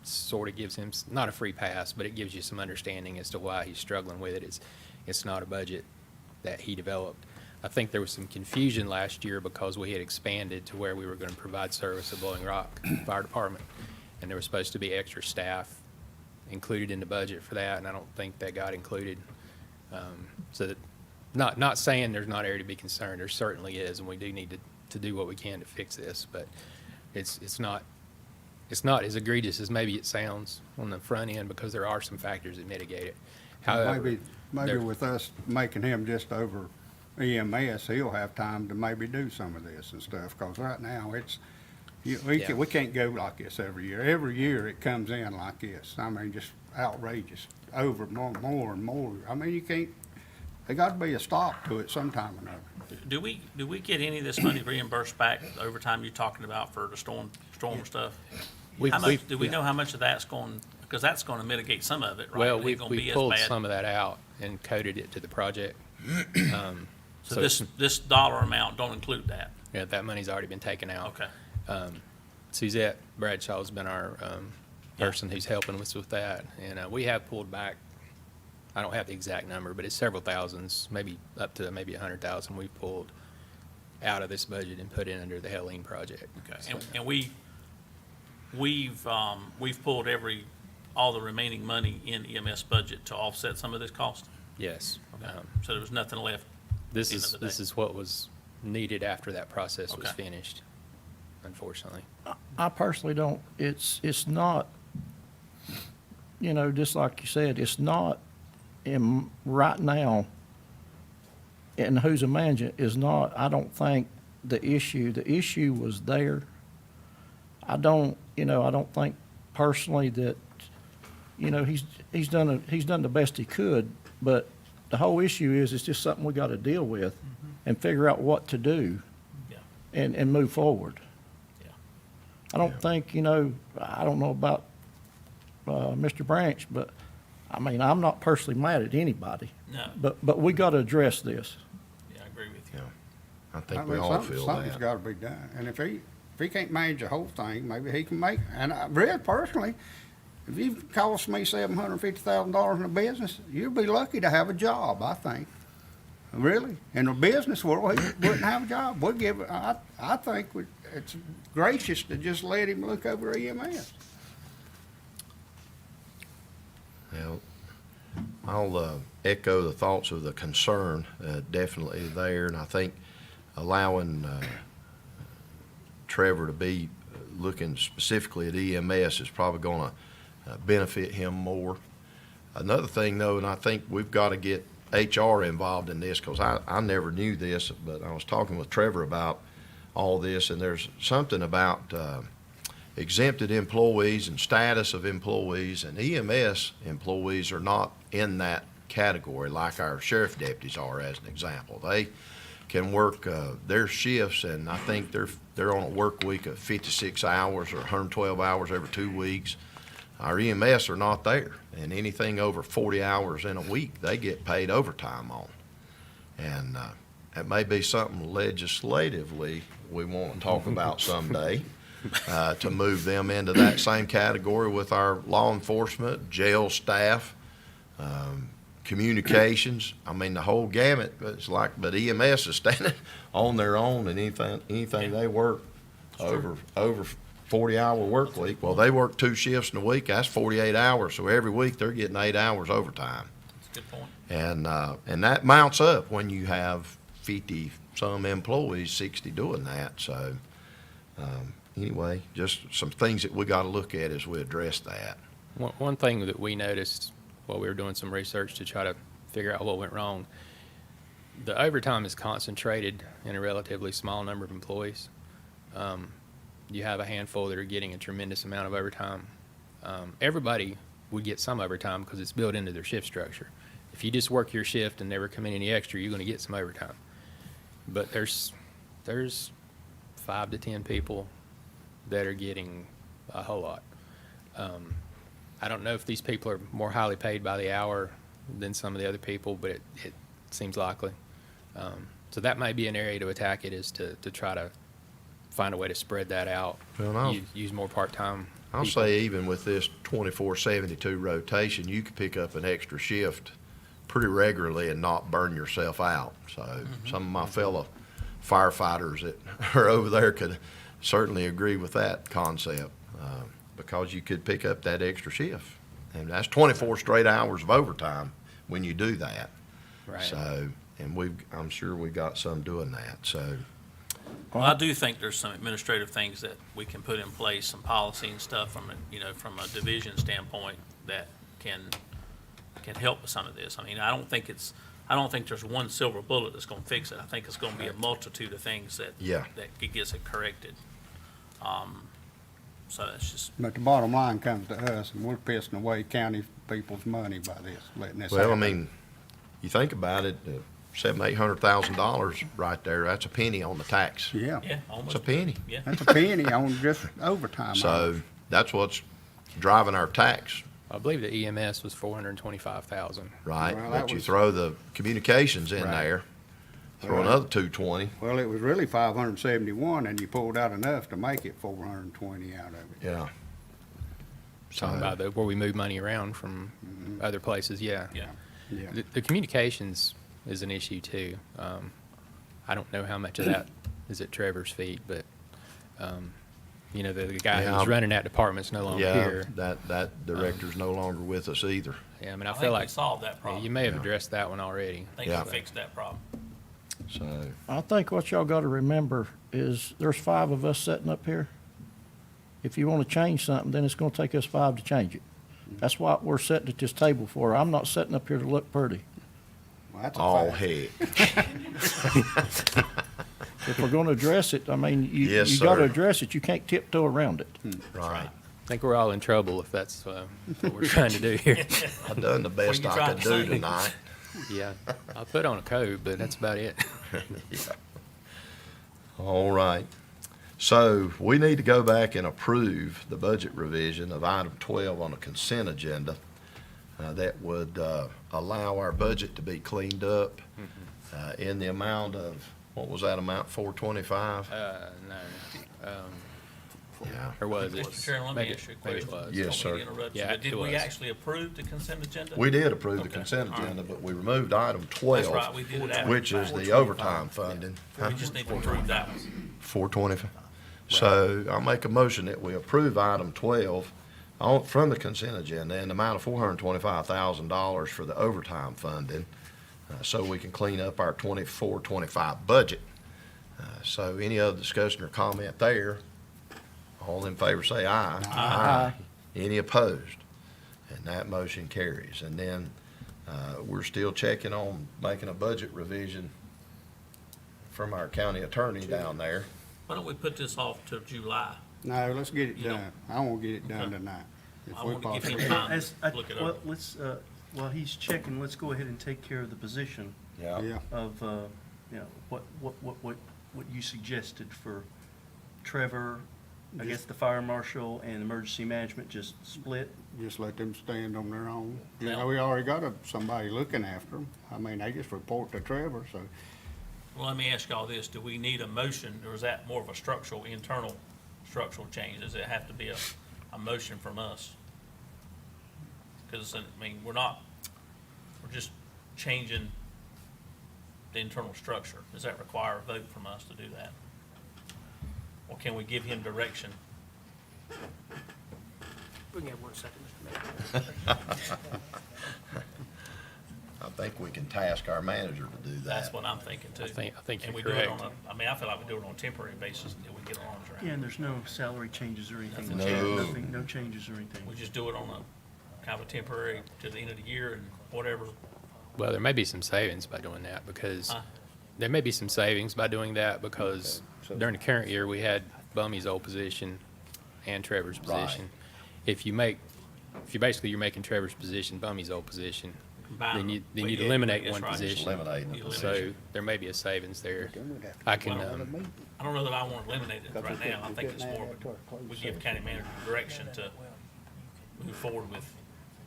sort of gives him, not a free pass, but it gives you some understanding as to why he's struggling with it. It's not a budget that he developed. I think there was some confusion last year because we had expanded to where we were going to provide service at Blowing Rock Fire Department, and there was supposed to be extra staff included in the budget for that, and I don't think that got included. So that, not saying there's not area to be concerned, there certainly is, and we do need to do what we can to fix this, but it's not as egregious as maybe it sounds on the front end, because there are some factors that mitigate it. However, Maybe with us making him just over EMS, he'll have time to maybe do some of this and stuff, because right now we can't go like this every year. Every year it comes in like this. I mean, just outrageous, over more and more. I mean, you can't, there got to be a stop to it sometime or another. Do we get any of this money reimbursed back over time you're talking about for the storm stuff? Do we know how much of that's going, because that's going to mitigate some of it, right? well, It ain't we gonna be as pulled bad. some of that out and coded it to the project. So this dollar amount don't include that? Yeah, that money's already been taken out. Okay. Suzette Bradshaw's been our person who's helping us with that, and we have pulled back. I don't have the exact number, but it's several thousands, maybe up to maybe 100,000 we've pulled out of this budget and put in under the Helene project. Okay, So, and we've pulled all the remaining money in EMS budget to offset some of this cost? yes. So there was nothing left? This end of is the day. this is what was needed after that process was Okay. finished, unfortunately. I personally don't, it's not, you know, just like you said, it's not right now, and who's a manager is not, I don't think the issue was there. I don't think personally that, you know, he's done the best he could, but the whole issue is, it's just something we got to deal with and figure out what to do Yeah. and move forward. Yeah. I don't think, you know, I don't know about Mr. Branch, but, I mean, I'm not personally mad at anybody. No. But we got to address this. Yeah, I agree with you. I think I we mean, all feel something's that. got to be done. And if he can't manage the whole thing, maybe he can make, and really personally, if you cost me $750,000 in a business, you'd be lucky to have a job, I think. Really. In the business world, he wouldn't have a job. We'd give, I think it's gracious to just let him look over EMS. Well, I'll echo the thoughts of the concern, definitely there, and I think allowing Trevor to be looking specifically at EMS is probably gonna benefit him more. Another thing though, and I think we've got to get HR involved in this, because I never knew this, but I was talking with Trevor about all this, and there's something about exempted employees and status of employees, and EMS employees are not in that category like our sheriff deputies are, as an example. They can work their shifts, and I think they're on a work week of 56 hours or 112 hours every 2 weeks. Our EMS are not there, and anything over 40 hours in a week, they get paid overtime on. And it may be something legislatively we want to talk about someday, to move them into that same category with our law enforcement, jail staff, communications. I mean, the whole gamut. It's like, but EMS is standing on their own, and anything they work over 40-hour work week. Well, they work 2 shifts in a week. That's 48 hours. So every week they're getting 8 hours overtime. That's a good point. And that mounts up when you have 50 some employees, 60 doing that. So anyway, just some things that we got to look at as we address that. One thing that we noticed while we were doing some research to try to figure out what went wrong, the overtime is concentrated in a relatively small number of employees. You have a handful that are getting a tremendous amount of overtime. Everybody would get some overtime because it's built into their shift structure. If you just work your shift and never come in any extra, you're going to get some overtime. But there's 5 to 10 people that are getting a whole lot. I don't know if these people are more highly paid by the hour than some of the other people, but it seems likely. So that might be an area to attack it, is to try to find a way to spread that out, Well, use more part-time I'll people. say even with this 24/72 rotation, you could pick up an extra shift pretty regularly and not burn yourself out. So some of my fellow firefighters that are over there could certainly agree with that concept, because you could pick up that extra shift. And that's 24 straight hours of overtime when you do that. Right. So, and I'm sure we got some doing that, so. Well, I do think there's some administrative things that we can put in place, some policy and stuff from a division standpoint that can help with some of this. I mean, I don't think there's one silver bullet that's gonna fix it. I think it's gonna be a multitude of things that gets it corrected. So that's just, But the bottom line comes to us, and we're pissing away county people's money by this, letting this Well, I happen. mean, you think about it, $700,000-800,000 right there, that's a penny on the tax. Yeah, yeah, It's almost. a penny. Yeah. that's a penny on just overtime. So that's what's driving our tax, I believe the EMS was 425,000. right? Well, that But you was- throw the communications in Right. there, throw Right. another 220, Well, it was really 571, and you pulled out enough to make it 420 out of it. yeah. Talking about where we move money around from other places, yeah. Yeah. Yeah. The communications is an issue too. I don't know how much of that is at Trevor's feet, but, the guy Yeah, who's running that department's no longer Yeah, here. that director's no longer with us either. Yeah, I mean, I I feel think we like solved that yeah, problem. you may have addressed that one already. I think Yeah. we fixed that problem. So, I think what y'all gotta remember is there's 5 of us sitting up here. If you wanna change something, then it's gonna take us 5 to change it. That's what we're sitting at this table for. I'm not sitting up here to look pretty. Well, that's a oh, fact. heck. If we're gonna address it, I mean, Yes, you gotta sir. address it. You can't tiptoe around it. Right. I think we're all in trouble if that's what we're trying to do here. I've done the best you I tried could to do say? tonight. Yeah, I'll put on a code, but that's about it. Yeah. All right. So we need to go back and approve the budget revision of item 12 on the consent agenda. That would allow our budget to be cleaned up in the amount of, what was that amount, 425? No, Yeah. or was it? Mr. Chairman, let me ask you a Maybe it question. was. Yes, Don't mean sir. to interrupt you, Yeah, but did it we was. actually approve the consent agenda? We did approve the Okay, consent all right. agenda, but we removed item 12. That's right, we did it after. Which is the overtime funding. We just need to approve that one. 425. So I'll make a motion that we approve item 12 from the consent agenda in the amount of $425,000 for the overtime funding, so we can clean up our 24-25 budget. So any other discussion or comment there All in favor say aye. Aye. Any opposed? And that motion carries. And then we're still checking on making a budget revision from our county attorney down there. Why don't we put this off till July? No, let's get it You don't- done. I want to get it done tonight. if I we want to give possibly him time As, to look it well, up. let's, while he's checking, let's go ahead and take care of the position Yeah. Yeah, of, you know, what you suggested for Trevor, I guess the fire marshal and emergency management just split. just let them stand on their own. You Yeah. know, we already got somebody looking after them. I mean, they just report to Trevor, so. Well, let me ask y'all this, do we need a motion, or is that more of a structural, internal structural change? Does it have to be a motion from us? Because, I mean, we're just changing the internal structure. Does that require a vote from us to do that? Or can we give him direction? We can have 1 second, Mr. Mayor. I think we can task our manager to do that. That's what I'm thinking too. I think And you're we do it on correct. I mean, I feel like we do it on a temporary basis until we get our arms around Yeah, it. and there's no salary changes or anything. No. No changes or anything. We just do it on a kind of a temporary to the end of the year and whatever. Well, there may be some savings by doing that because Huh? there may be some savings by doing that because during the current year, we had Bummy's old position and Trevor's position. If you're making Trevor's position Bummy's old position, Combine then them. you'd Yeah, eliminate that's one right. position. Eliminate You eliminate So it. there may be a savings there. I can, I don't know that I want to eliminate it right now. I think it's more of a, we give county manager direction to move forward with,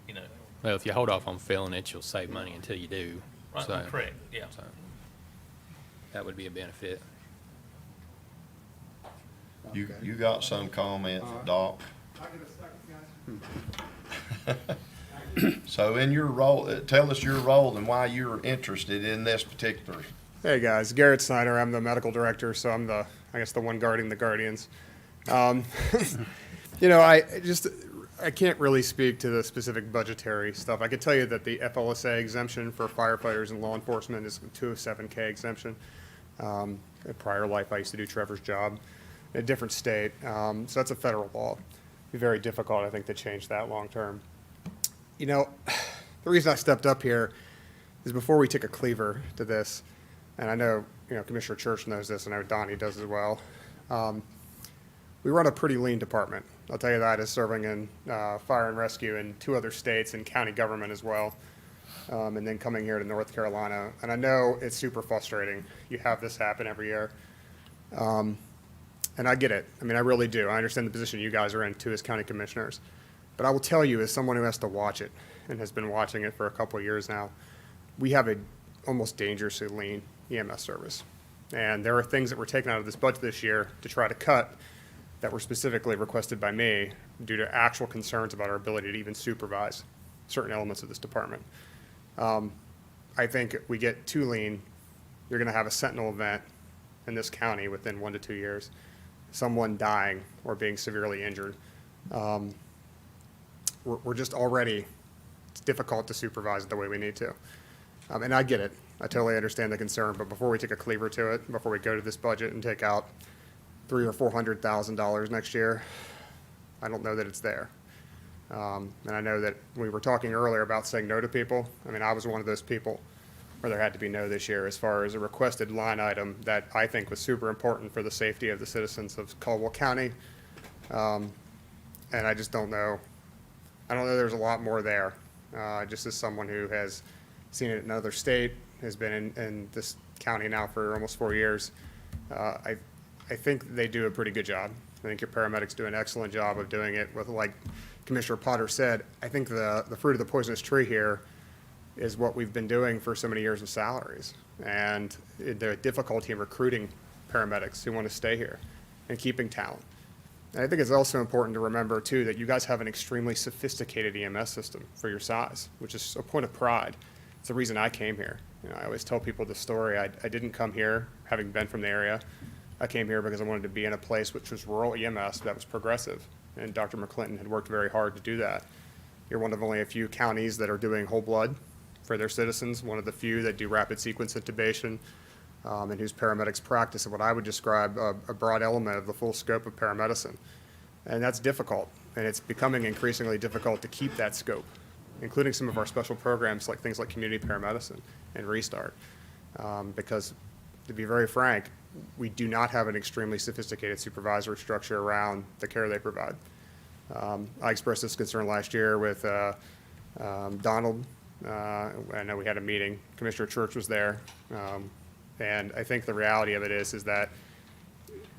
you know, well, if you hold off on filling it, you'll save money until you do. right, So- correct, yeah. so that would be a benefit. You got some comment, Doc? So in your role, tell us your role and why you're interested in this particular. Hey guys, Garrett Snyder. I'm the medical director, so I'm the one guarding the Guardians. You know, I can't really speak to the specific budgetary stuff. I can tell you that the FLSA exemption for firefighters and law enforcement is a 207K exemption. In prior life, I used to do Trevor's job in a different state, so that's a federal law. It'd be very difficult, I think, to change that long term. You know, the reason I stepped up here is before we took a cleaver to this, and I know, Commissioner Church knows this, and I know Donnie does as well. We run a pretty lean department. I'll tell you that, as serving in fire and rescue in 2 other states and county government as well, and then coming here to North Carolina. And I know it's super frustrating. You have this happen every year. And I get it. I mean, I really do. I understand the position you guys are in too as county commissioners. But I will tell you, as someone who has to watch it and has been watching it for a couple of years now, we have a almost dangerously lean EMS service. And there are things that were taken out of this budget this year to try to cut that were specifically requested by me due to actual concerns about our ability to even supervise certain elements of this department. I think if we get too lean, you're gonna have a sentinel event in this county within 1 to 2 years, someone dying or being severely injured. We're just already, it's difficult to supervise it the way we need to. And I get it. I totally understand the concern, but before we take a cleaver to it, before we go to this budget and take out $300,000 or $400,000 next year, I don't know that it's there. And I know that we were talking earlier about saying no to people. I mean, I was one of those people where there had to be no this year as far as a requested line item that I think was super important for the safety of the citizens of Caldwell County. And I just don't know. I don't know there's a lot more there. Just as someone who has seen it in another state, has been in this county now for almost 4 years, I think they do a pretty good job. I think your paramedics do an excellent job of doing it with, like Commissioner Potter said, I think the fruit of the poisonous tree here is what we've been doing for so many years with salaries and the difficulty in recruiting paramedics who want to stay here and keeping talent. And I think it's also important to remember, too, that you guys have an extremely sophisticated EMS system for your size, which is a point of pride. It's the reason I came here. I always tell people the story. I didn't come here having been from the area. I came here because I wanted to be in a place which was rural EMS that was progressive, and Dr. McClinton had worked very hard to do that. You're one of only a few counties that are doing whole blood for their citizens, one of the few that do rapid sequence intubation, and whose paramedics practice what I would describe a broad element of the full scope of paramedicine. And that's difficult, and it's becoming increasingly difficult to keep that scope, including some of our special programs like things like community paramedicine and Restart. Because to be very frank, we do not have an extremely sophisticated supervisory structure around the care they provide. I expressed this concern last year with Donald. I know we had a meeting. Commissioner Church was there. And I think the reality of it is that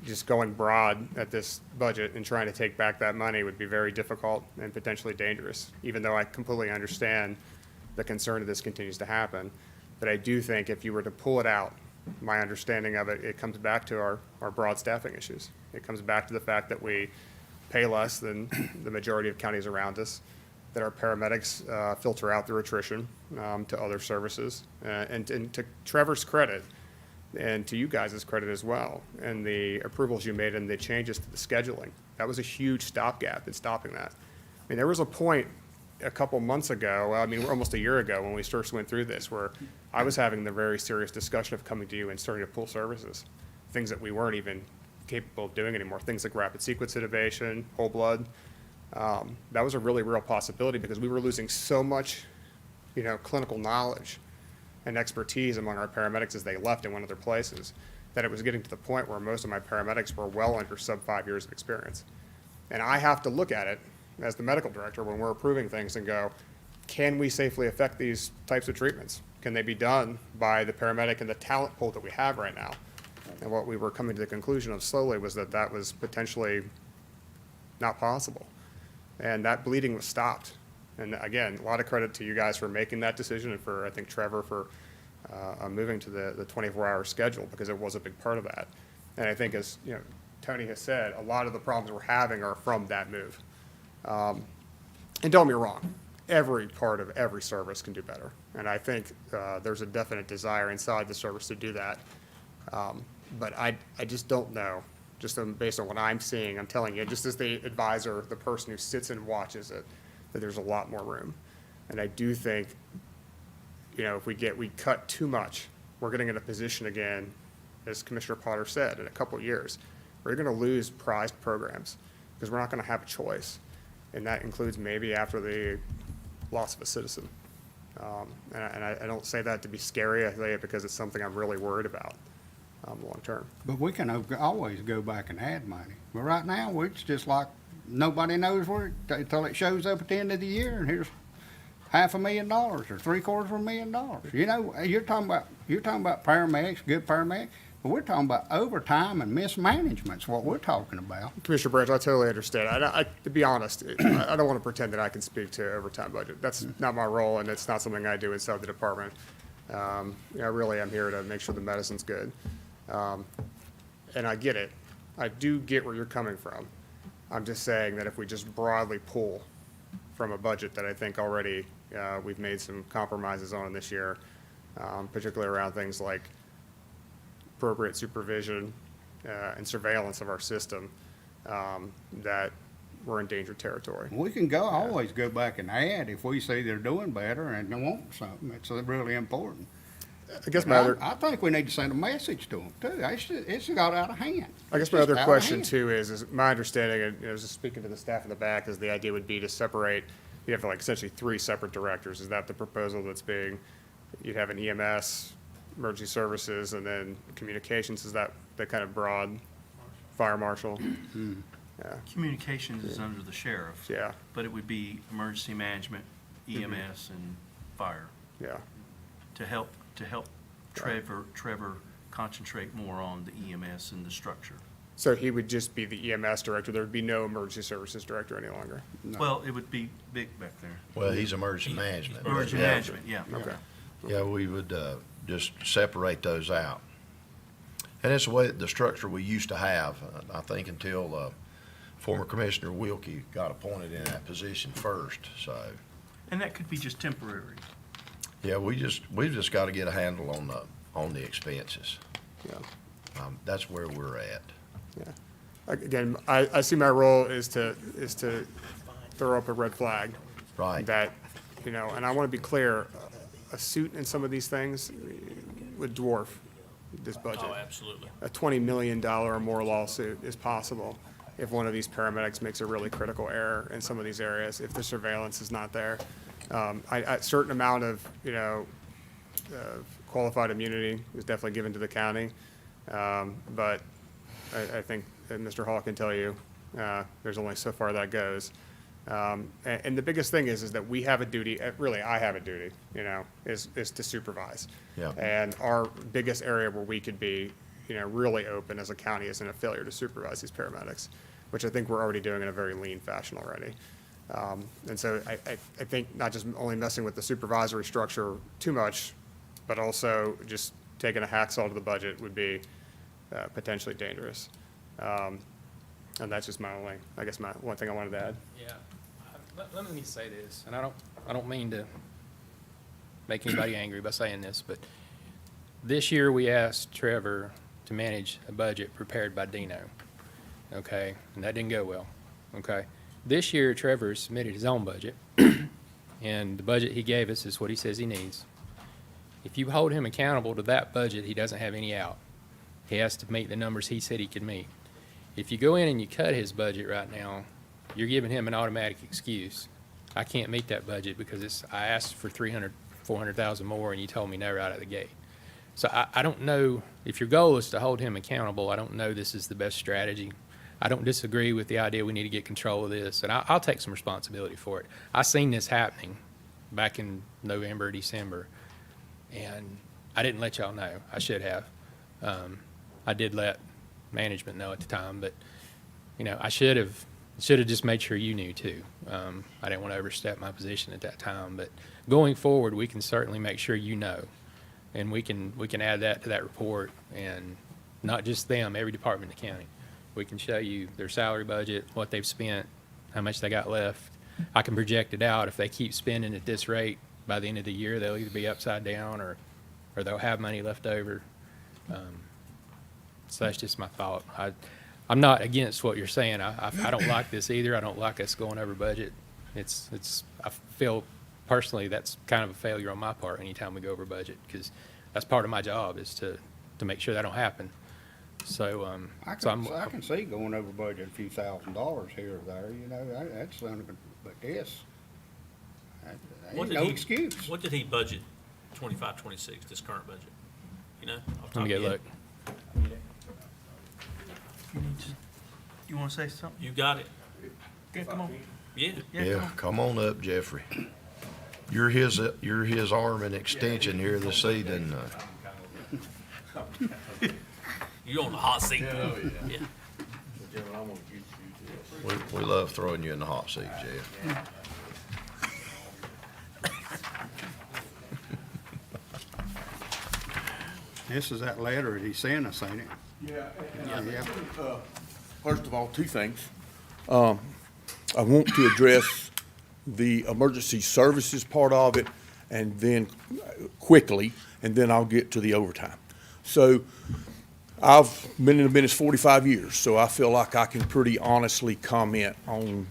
just going broad at this budget and trying to take back that money would be very difficult and potentially dangerous, even though I completely understand the concern that this continues to happen. But I do think if you were to pull it out, my understanding of it, it comes back to our broad staffing issues. It comes back to the fact that we pay less than the majority of counties around us, that our paramedics filter out through attrition to other services. And to Trevor's credit, and to you guys' credit as well, and the approvals you made and the changes to the scheduling, that was a huge stopgap in stopping that. I mean, there was a point a couple months ago, I mean, almost a year ago, when we first went through this, where I was having the very serious discussion of coming to you and starting to pull services, things that we weren't even capable of doing anymore, things like rapid sequence intubation, whole blood. That was a really real possibility because we were losing so much, clinical knowledge and expertise among our paramedics as they left and went other places, that it was getting to the point where most of my paramedics were well under sub 5 years of experience. And I have to look at it as the medical director when we're approving things and go, can we safely affect these types of treatments? Can they be done by the paramedic and the talent pool that we have right now? And what we were coming to the conclusion of slowly was that that was potentially not possible. And that bleeding was stopped. And again, a lot of credit to you guys for making that decision and for, I think, Trevor for moving to the 24-hour schedule, because it was a big part of that. And I think, as Tony has said, a lot of the problems we're having are from that move. And don't get me wrong, every part of every service can do better. And I think there's a definite desire inside the service to do that. But I just don't know, just based on what I'm seeing, I'm telling you, just as the advisor, the person who sits and watches it, that there's a lot more room. And I do think, if we cut too much, we're getting in a position again, as Commissioner Potter said, in a couple of years, we're going to lose prized programs because we're not going to have a choice. And that includes maybe after the loss of a citizen. And I don't say that to be scary, I say it because it's something I'm really worried about long term. But we can always go back and add money. But right now, it's just like nobody knows where, until it shows up at the end of the year, and here's $500,000 or $750,000. You're talking about paramedics, good paramedics, but we're talking about overtime and mismanagement's what we're talking about. Commissioner Branch, I totally understand. To be honest, I don't want to pretend that I can speak to overtime budget. That's not my role, and it's not something I do inside the department. I really am here to make sure the medicine's good. And I get it. I do get where you're coming from. I'm just saying that if we just broadly pull from a budget that I think already we've made some compromises on this year, particularly around things like appropriate supervision and surveillance of our system, that we're in dangerous territory. We can always go back and add if we see they're doing better and they want something. It's really important. I guess I think we need to send a message to them too. It's got out of hand. I guess my other question too is my understanding, and I was just speaking to the staff in the back, is the idea would be to separate, you have essentially 3 separate directors. Is that the proposal that's being, you'd have an EMS, emergency services, and then communications? Is that the kind of broad fire marshal? Yeah. Communications is under the sheriff. Yeah. But it would be emergency management, EMS, and fire. Yeah. To help Trevor concentrate more on the EMS and the structure. So he would just be the EMS director. There would be no emergency services director any longer. No. Well, it would be Vic back there. Well, he's emergency management. Emergency management, yeah. Okay. Yeah, we would just separate those out. And it's the structure we used to have, I think, until former Commissioner Wilkie got appointed in that position first, so. And that could be just temporary. Yeah, we've just got to get a handle on the expenses. Yeah. That's where we're at. Yeah. Again, I see my role is to throw up a red flag. Right. That, and I want to be clear, a suit in some of these things would dwarf this budget. Oh, absolutely. A $20 million or more lawsuit is possible. if one of these paramedics makes a really critical error in some of these areas, if the surveillance is not there. A certain amount of, qualified immunity is definitely given to the county. But I think that Mr. Hall can tell you, there's only so far that goes. And the biggest thing is that we have a duty, really, I have a duty, is to supervise. Yeah. And our biggest area where we could be, really open as a county is in a failure to supervise these paramedics, which I think we're already doing in a very lean fashion already. And so I think not just only messing with the supervisory structure too much, but also just taking a hacksaw to the budget would be potentially dangerous. And that's just my one thing I wanted to add. Yeah, let me say this, and I don't mean to make anybody angry by saying this, but this year we asked Trevor to manage a budget prepared by Dino, okay? And that didn't go well, okay? This year Trevor submitted his own budget, and the budget he gave us is what he says he needs. If you hold him accountable to that budget, he doesn't have any out. He has to meet the numbers he said he could meet. If you go in and you cut his budget right now, you're giving him an automatic excuse. I can't meet that budget because I asked for 400,000 more and you told me no right out of the gate. So I don't know, if your goal is to hold him accountable, I don't know this is the best strategy. I don't disagree with the idea we need to get control of this, and I'll take some responsibility for it. I seen this happening back in November, December, and I didn't let y'all know. I should have. I did let management know at the time, but I should have just made sure you knew too. I didn't want to overstep my position at that time, but going forward, we can certainly make sure you know, and we can add that to that report, and not just them, every department in the county. We can show you their salary budget, what they've spent, how much they got left. I can project it out. If they keep spending at this rate, by the end of the year, they'll either be upside down or they'll have money left over. So that's just my thought. I'm not against what you're saying. I don't like this either. I don't like us going over budget. I feel personally that's kind of a failure on my part anytime we go over budget, because that's part of my job is to make sure that don't happen. So, I can see going over budget a few $1,000s here or there, that's something, but this, ain't no excuse. What did he budget 25, 26, this current budget? Let me get a look. You want to say something? You got it. Okay, come on. Yeah. Yeah, come on up, Jeffrey. You're his arm and extension here this evening. You're on the hot seat. Yeah. We love throwing you in the hot seat, Jeff. This is that letter that he sent us, ain't it? Yeah. First of all, two things. I want to address the emergency services part of it, and then quickly, and then I'll get to the overtime. So I've been in the business 45 years, so I feel like I can pretty honestly comment on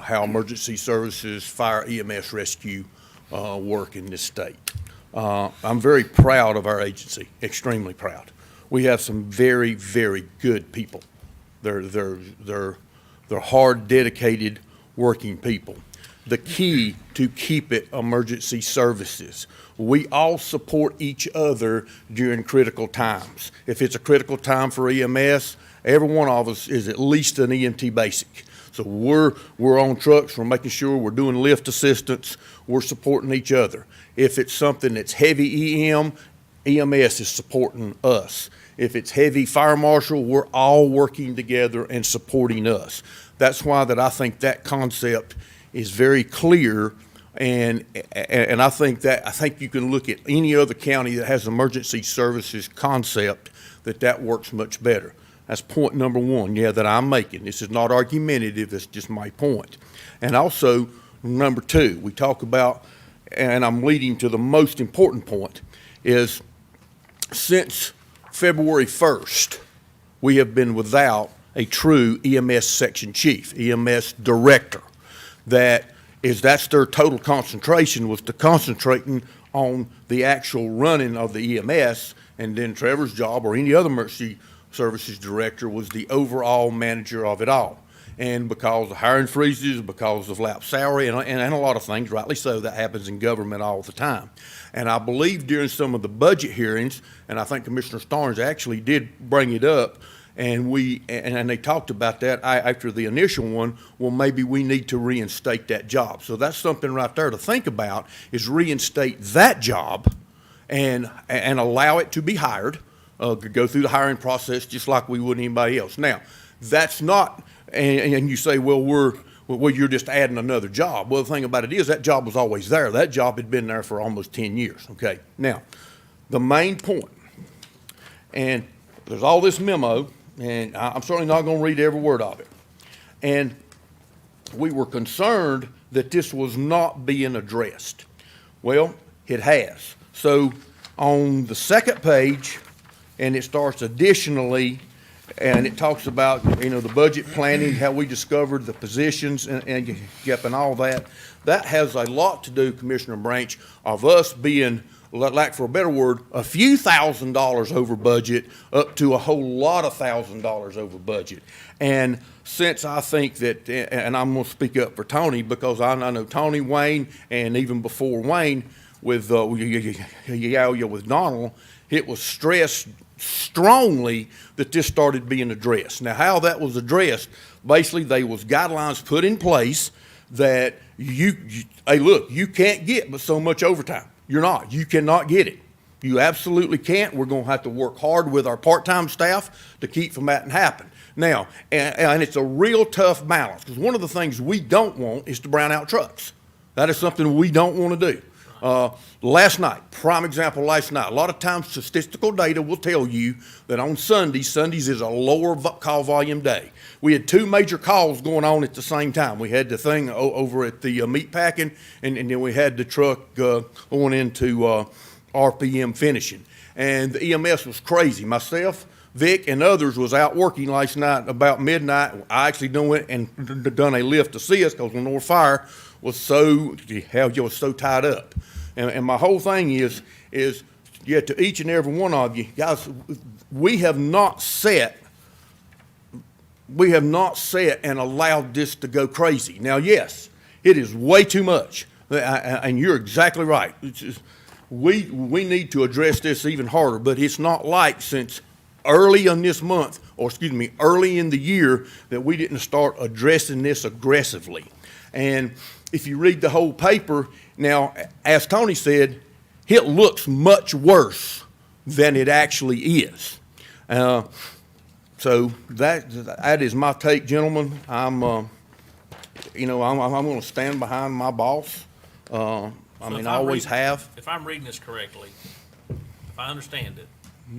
how emergency services, fire, EMS, rescue work in this state. I'm very proud of our agency, extremely proud. We have some very, very good people. They're hard, dedicated, working people. The key to keep it emergency services. We all support each other during critical times. If it's a critical time for EMS, every one of us is at least an EMT basic. So we're on trucks, we're making sure we're doing lift assistance, we're supporting each other. If it's something that's heavy EMS is supporting us. If it's heavy fire marshal, we're all working together and supporting us. That's why that I think that concept is very clear, and I think you can look at any other county that has emergency services concept that works much better. That's point number one, that I'm making. This is not argumentative, it's just my point. And also, number two, we talk about, and I'm leading to the most important point, is since February 1st, we have been without a true EMS section chief, EMS director. That's their total concentration, was to concentrating on the actual running of the EMS, and then Trevor's job or any other emergency Services Director was the overall manager of it all. And because of hiring freezes, because of lapsed salary, and a lot of things, rightly so, that happens in government all the time. And I believe during some of the budget hearings, and I think Commissioner Starnes actually did bring it up, and they talked about that after the initial one, well, maybe we need to reinstate that job. So that's something right there to think about, is reinstate that job and allow it to be hired, go through the hiring process just like we would anybody else. Now, that's not, and you say, well, you're just adding another job. Well, the thing about it is that job was always there. That job had been there for almost 10 years, okay? Now, the main point, and there's all this memo, and I'm certainly not going to read every word of it. And we were concerned that this was not being addressed. Well, it has. So on the second page, and it starts additionally, and it talks about, the budget planning, how we discovered the positions and all that. That has a lot to do, Commissioner Branch, of us being, lack for a better word, a few $1,000s over budget up to a whole lot of $1,000s over budget. And since I think that, and I'm going to speak up for Tony, because I know Tony, Wayne, and even before Wayne with Donald, it was stressed strongly that this started being addressed. Now, how that was addressed, basically there was guidelines put in place that hey, look, you can't get but so much overtime. You cannot get it. You absolutely can't. We're going to have to work hard with our part-time staff to keep from that happen. Now, and it's a real tough balance, because one of the things we don't want is to brown out trucks. That is something we don't want to do. Last night, prime example last night, a lot of times statistical data will tell you that on Sundays is a lower call volume day. We had two major calls going on at the same time. We had the thing over at the meat packing, and then we had the truck going into RPM finishing. And the EMS was crazy. Myself, Vic, and others was out working last night about midnight. I actually went and done a lift to see us, because the North Fire was so tied up. And my whole thing is to each and every one of you, guys, we have not sat and allowed this to go crazy. Now, yes, it is way too much, and you're exactly right. We need to address this even harder, but it's not like since early in this month, early in the year, that we didn't start addressing this aggressively. And if you read the whole paper, now, as Tony said, it looks much worse than it actually is. So that is my take, gentlemen. I'm going to stand behind my boss. I always have. If I'm reading this correctly, if I understand it,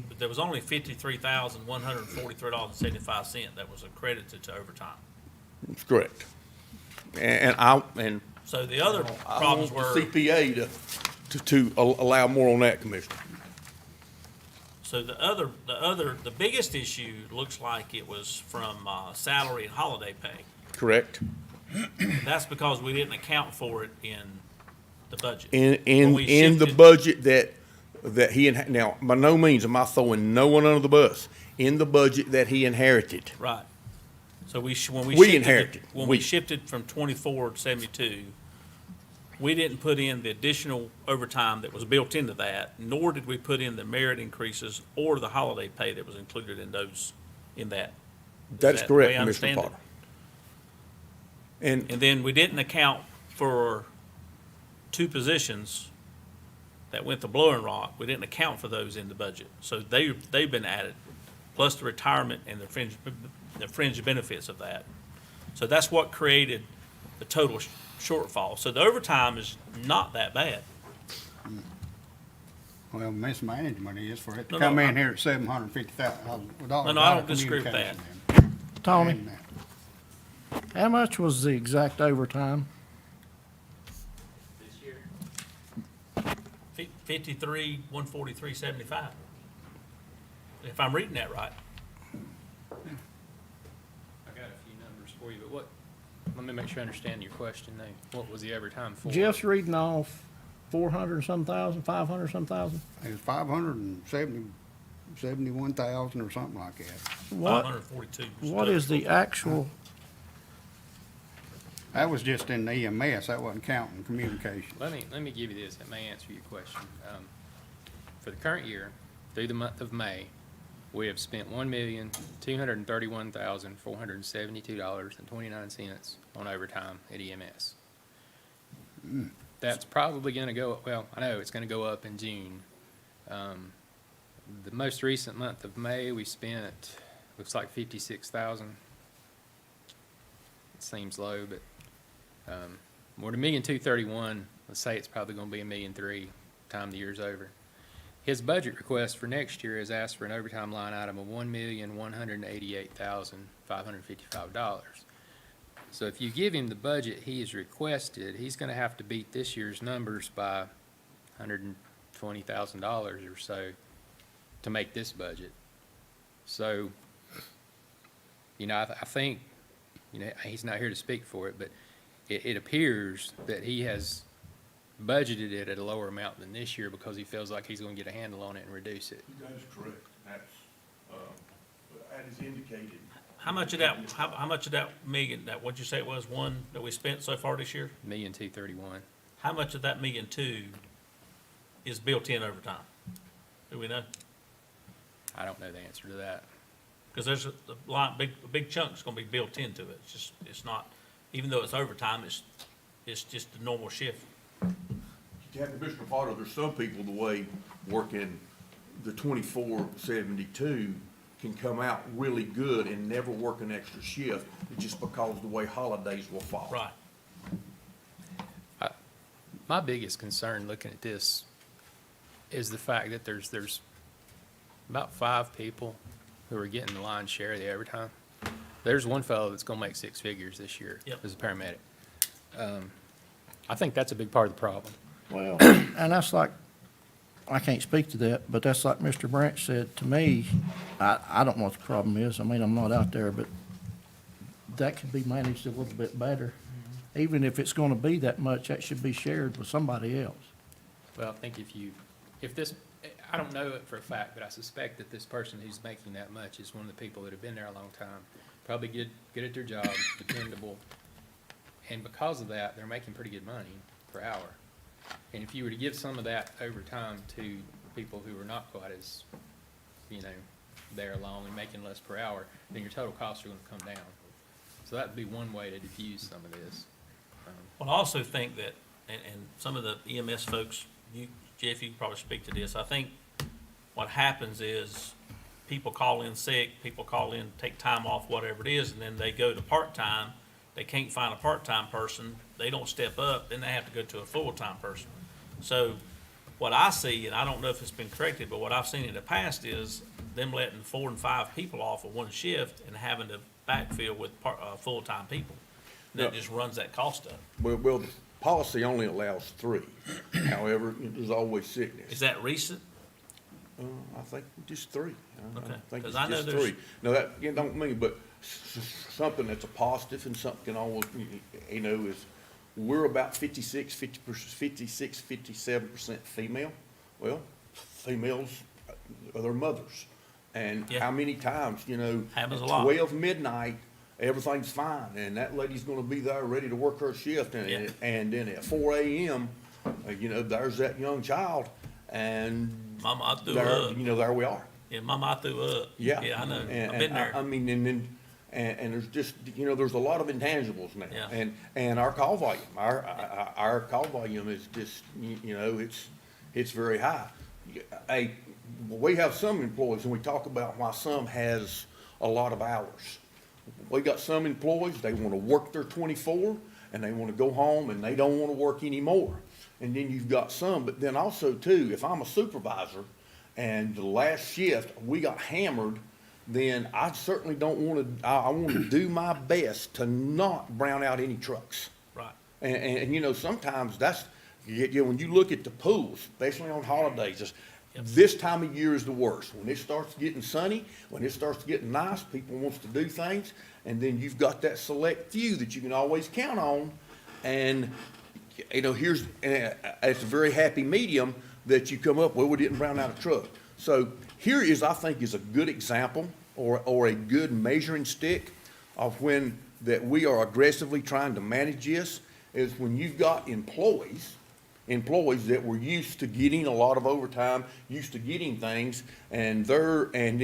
but there was only $53,143.75 that was accredited to overtime. That's correct. So the other problems were. CPA to allow more on that, Commissioner. So the biggest issue looks like it was from salary and holiday pay. Correct. That's because we didn't account for it in the budget. In the budget that he, now, by no means am I throwing no one under the bus, in the budget that he inherited. Right. So we shifted from 24 to 72, we didn't put in the additional overtime that was built into that, nor did we put in the merit increases or the holiday pay that was included in that. That's correct, Commissioner Potter. And then we didn't account for two positions that went to Blowing Rock. We didn't account for those in the budget. So they've been added, plus the retirement and the fringe benefits of that. So that's what created the total shortfall. So the overtime is not that bad. Well, mismanagement is for it to come in here at $750,000. No, I don't disagree with that. Tony, how much was the exact overtime? This year, 53,143.75. If I'm reading that right. I got a few numbers for you, but let me make sure I understand your question though. What was the overtime for? Jeff's reading off 400 some thousand, 500 some thousand? It was 570 71,000 or something like that. What, 542. what is the actual, That was just in the EMS, that wasn't counting communication. Let me give you this, that may answer your question. For the current year, through the month of May, we have spent $1,231,472.29 on overtime at EMS. That's probably gonna go, well, I know it's gonna go up in June. The most recent month of May, we spent, looks like 56,000. It seems low, but, we're at $1,231,000. Let's say it's probably gonna be $1,300,000 time the year's over. His budget request for next year has asked for an overtime line item of $1,188,555. So if you give him the budget he has requested, he's gonna have to beat this year's numbers by $120,000 or so to make this budget. So, I think, he's not here to speak for it, but it appears that he has budgeted it at a lower amount than this year because he feels like he's gonna get a handle on it and reduce it. That is correct. That is indicated. How much of that million, that, what'd you say it was, one that we spent so far this year? $1,231,000. How much of that $1.2 million is built in overtime? Do we know? I don't know the answer to that. Because there's a big chunk's gonna be built into it. It's not, even though it's overtime, it's just a normal shift. Mr. Potter, there's some people, the way working the 24/72 can come out really good and never work an extra shift just because of the way holidays will fall. Right. My biggest concern looking at this is the fact that there's about 5 people who are getting the lion's share of the overtime. There's one fellow that's gonna make 6 figures this year as a paramedic. I think that's a big part of the problem. well, and that's like, I can't speak to that, but that's like Mr. Branch said to me, I don't know what the problem is. I mean, I'm not out there, but that could be managed a little bit better. Even if it's gonna be that much, that should be shared with somebody else. Well, I think if this, I don't know it for a fact, but I suspect that this person who's making that much is one of the people that have been there a long time, probably good at their job, dependable. And because of that, they're making pretty good money per hour. And if you were to give some of that overtime to people who are not quite as, there long and making less per hour, then your total costs are gonna come down. So that'd be one way to diffuse some of this. Well, I also think that, and some of the EMS folks, Jeff, you can probably speak to this. I think what happens is people call in sick, people call in, take time off, whatever it is, and then they go to part-time. They can't find a part-time person. They don't step up, then they have to go to a full-time person. So what I see, and I don't know if it's been corrected, but what I've seen in the past is them letting 4 and 5 people off of one shift and having to backfill with full-time people. That just runs that cost up. Well, the policy only allows 3. However, there's always sickness. Is that recent? I think just 3. I Okay. think 'Cause it's I know just there's- 3. No, that, don't mean, but something that's a positive and something can always, is we're about 57% female. Well, females are their mothers. And Yeah. how many times, Happens a at lot. 12 midnight, everything's fine, and that lady's gonna be there ready to work her shift, Yeah. and then at 4 a.m., there's that young child, and Mama, I threw there, up. there we are. Yeah, Mama, I threw up. Yeah. Yeah, I know. And- I've been and there. I mean, and there's just, there's a lot of intangibles now. Yeah. And our call volume, our call volume is just, it's very high. We have some employees, and we talk about why some has a lot of hours. We got some employees, they wanna work their 24, and they wanna go home, and they don't wanna work anymore. And then you've got some, but then also too, if I'm a supervisor, and the last shift, we got hammered, then I certainly don't want to, I want to do my best to not brown out any trucks. Right. And sometimes that's, when you look at the pools, especially on holidays, this time of year is the worst. When it starts getting sunny, when it starts getting nice, people wants to do things, and then you've got that select few that you can always count on, and, it's a very happy medium that you come up, well, we didn't brown out a truck. So here is, I think, is a good example or a good measuring stick of when that we are aggressively trying to manage this, is when you've got employees that were used to getting a lot of overtime, used to getting things, and when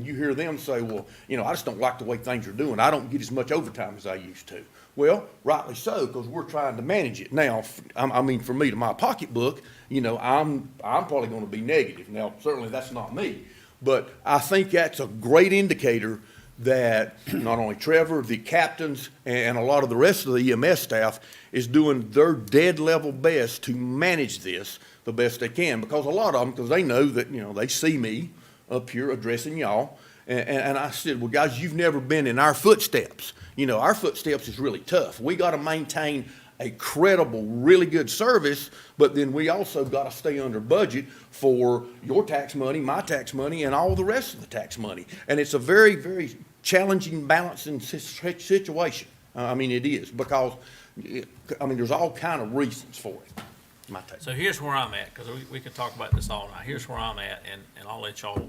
you hear them say, well, I just don't like the way things are doing. I don't get as much overtime as I used to. Well, rightly so, because we're trying to manage it. Now, I mean, for me, to my pocketbook, I'm probably gonna be negative. Now, certainly that's not me, but I think that's a great indicator that not only Trevor, the captains, and a lot of the rest of the EMS staff is doing their dead level best to manage this the best they can. Because a lot of them, because they know that, they see me up here addressing y'all. And I said, well, guys, you've never been in our footsteps. Our footsteps is really tough. We got to maintain a credible, really good service, but then we also got to stay under budget for your tax money, my tax money, and all the rest of the tax money. And it's a very, very challenging balancing situation. I mean, it is, because, there's all kind of reasons for it. My take. So here's where I'm at, because we can talk about this all night. Here's where I'm at, and I'll let y'all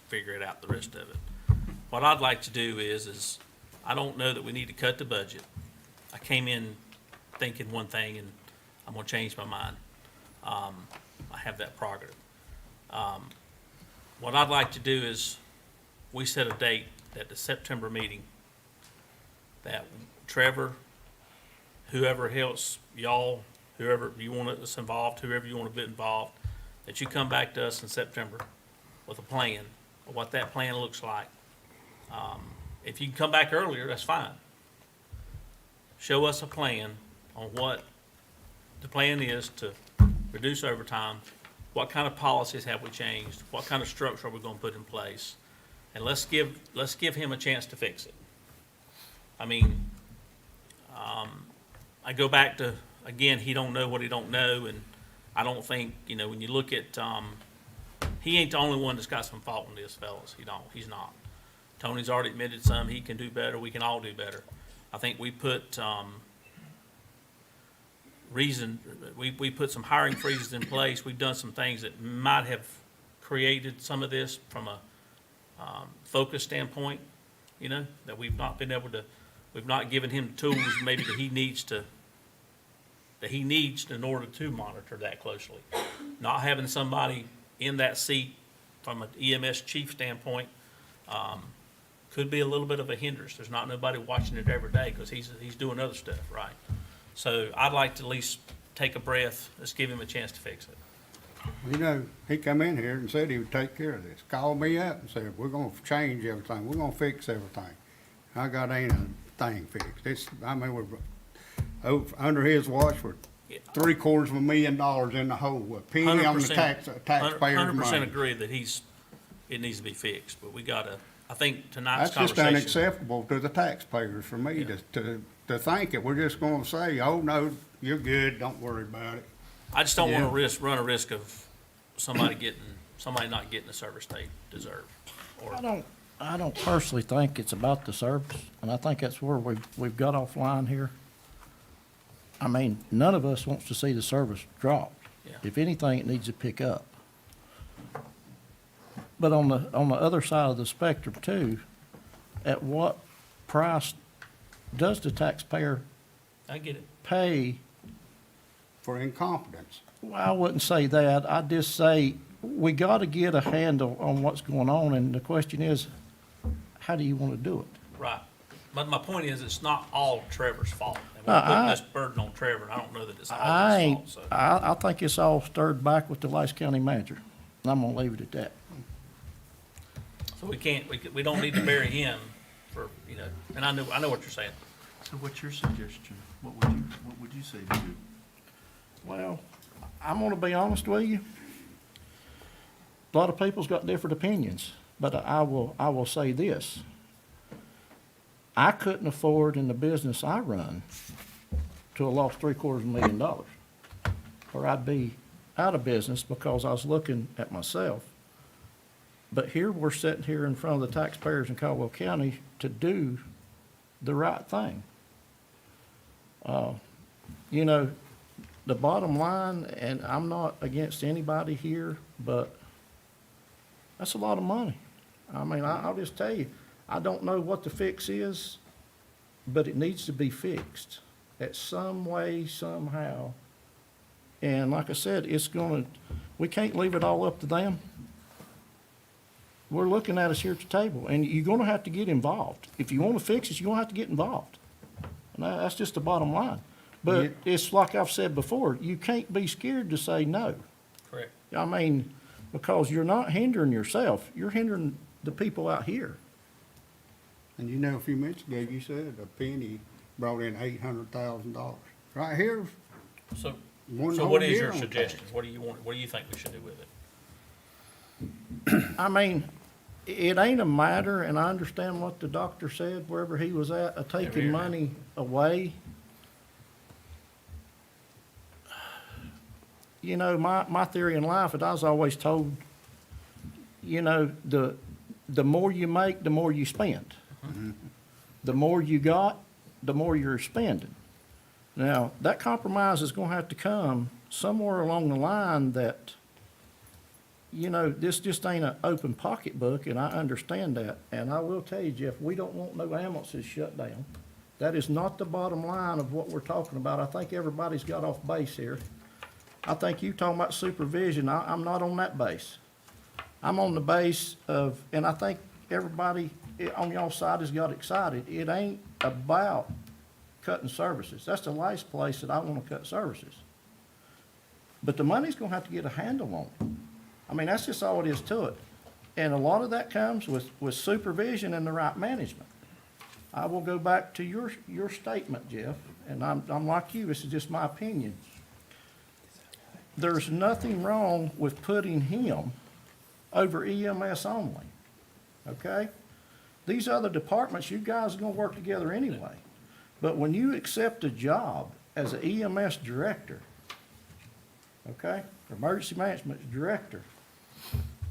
figure it out, the rest of it. What I'd like to do is I don't know that we need to cut the budget. I came in thinking one thing, and I'm gonna change my mind. I have that prerogative. What I'd like to do is, we set a date at the September meeting that Trevor, whoever else, y'all, whoever you want us involved, whoever you want to be involved, that you come back to us in September with a plan of what that plan looks like. If you can come back earlier, that's fine. Show us a plan on what the plan is to reduce overtime, what kind of policies have we changed, what kind of structure are we gonna put in place, and let's give him a chance to fix it. I mean, I go back to, again, he don't know what he don't know, and I don't think, when you look at, he ain't the only one that's got some fault in this, fellas. He's not. Tony's already admitted some, he can do better, we can all do better. I think we put, we put some hiring freezes in place. We've done some things that might have created some of this from a focus standpoint, that we've not been able to, we've not given him tools maybe that he needs in order to monitor that closely. Not having somebody in that seat from an EMS chief standpoint could be a little bit of a hindrance. There's not nobody watching it every day because he's doing other stuff, right? So I'd like to at least take a breath. Let's give him a chance to fix it. He come in here and said he would take care of this. Called me up and said, we're gonna change everything. We're gonna fix everything. I got ain't a thing fixed. We're under his watch, we're $750,000 in the hole, a penny on the taxpayer's money. 100% agree that it needs to be fixed, but we gotta, I think tonight's That's just conversation. unacceptable to the taxpayers for me to think that we're just gonna say, oh, no, you're good, don't worry about it. I just don't wanna run a risk of somebody not getting the service they deserve. Or I don't personally think it's about the service, and I think that's where we've got offline here. I mean, none of us wants to see the service drop. Yeah. If anything, it needs to pick up. But on the other side of the spectrum too, at what price does the taxpayer I get it. pay? For incompetence. Well, I wouldn't say that. I'd just say we got to get a handle on what's going on, and the question is, how do you want to do it? Right. But my point is, it's not all Trevor's fault. And we're putting this burden on Trevor, and I don't know that it's all his fault, so. I think it's all stirred back with the Lacey County manager, and I'm gonna leave it at that. So we don't need to bury him for, and I know what you're saying. So what's your suggestion? What would you say to do? Well, I'm gonna be honest with you. A lot of people's got different opinions, but I will say this. I couldn't afford in the business I run to have lost $750,000, or I'd be out of business because I was looking at myself. But here we're sitting here in front of the taxpayers in Caldwell County to do the right thing. The bottom line, and I'm not against anybody here, but That's a lot of money. I mean, I'll just tell you, I don't know what the fix is, but it needs to be fixed at some way, somehow. And like I said, we can't leave it all up to them. We're looking at us here at the table, and you're gonna have to get involved. If you wanna fix it, you're gonna have to get involved. And that's just the bottom line. But it's like I've said before, you can't be scared to say no. Correct. I mean, because you're not hindering yourself, you're hindering the people out here. And you know, a few minutes ago, you said a penny brought in $800,000. Right here, So, one so whole what is year your on suggestion? tax. What do you want, what do you think we should do with it? I mean, it ain't a matter, and I understand what the doctor said, wherever he was at, of taking money away. You know, my theory in life, is I was always told, you know, the more you make, the more you spend. The more you got, the more you're spending. Now, that compromise is gonna have to come somewhere along the line that, you know, this just ain't an open pocketbook, and I understand that. And I will tell you, Jeff, we don't want no ambulances shut down. That is not the bottom line of what we're talking about. I think everybody's got off base here. I think you talking about supervision, I'm not on that base. I'm on the base of, and I think everybody on y'all side has got excited. It ain't about cutting services. That's the last place that I wanna cut services. But the money's gonna have to get a handle on it. I mean, that's just all it is to it. And a lot of that comes with supervision and the right management. I will go back to your statement, Jeff, and I'm like you, this is just my opinion. There's nothing wrong with putting him over EMS only, okay? These other departments, you guys are gonna work together anyway. But when you accept a job as an EMS director, okay, emergency management director,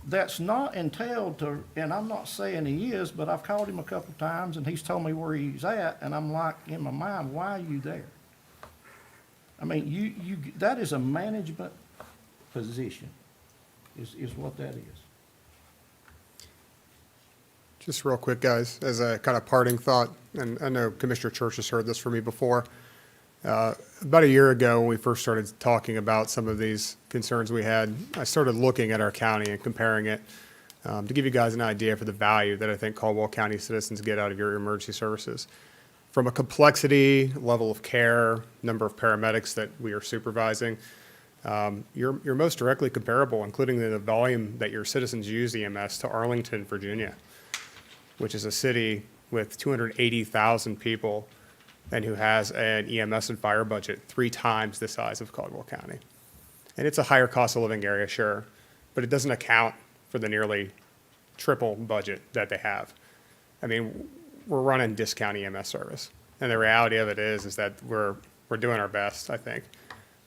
that's not entailed to, and I'm not saying he is, but I've called him a couple times and he's told me where he's at, and I'm like, in my mind, why are you there? I mean, that is a management position, is what that is. Just real quick, guys, as a kind of parting thought, and I know Commissioner Church has heard this from me before. About a year ago, when we first started talking about some of these concerns we had, I started looking at our county and comparing it to give you guys an idea for the value that I think Caldwell County citizens get out of your emergency services. From a complexity, level of care, number of paramedics that we are supervising, you're most directly comparable, including the volume that your citizens use EMS, to Arlington, Virginia, which is a city with 280,000 people and who has an EMS and fire budget 3 times the size of Caldwell County. And it's a higher cost of living area, sure, but it doesn't account for the nearly triple budget that they have. I mean, we're running discount EMS service. And the reality of it is that we're doing our best, I think.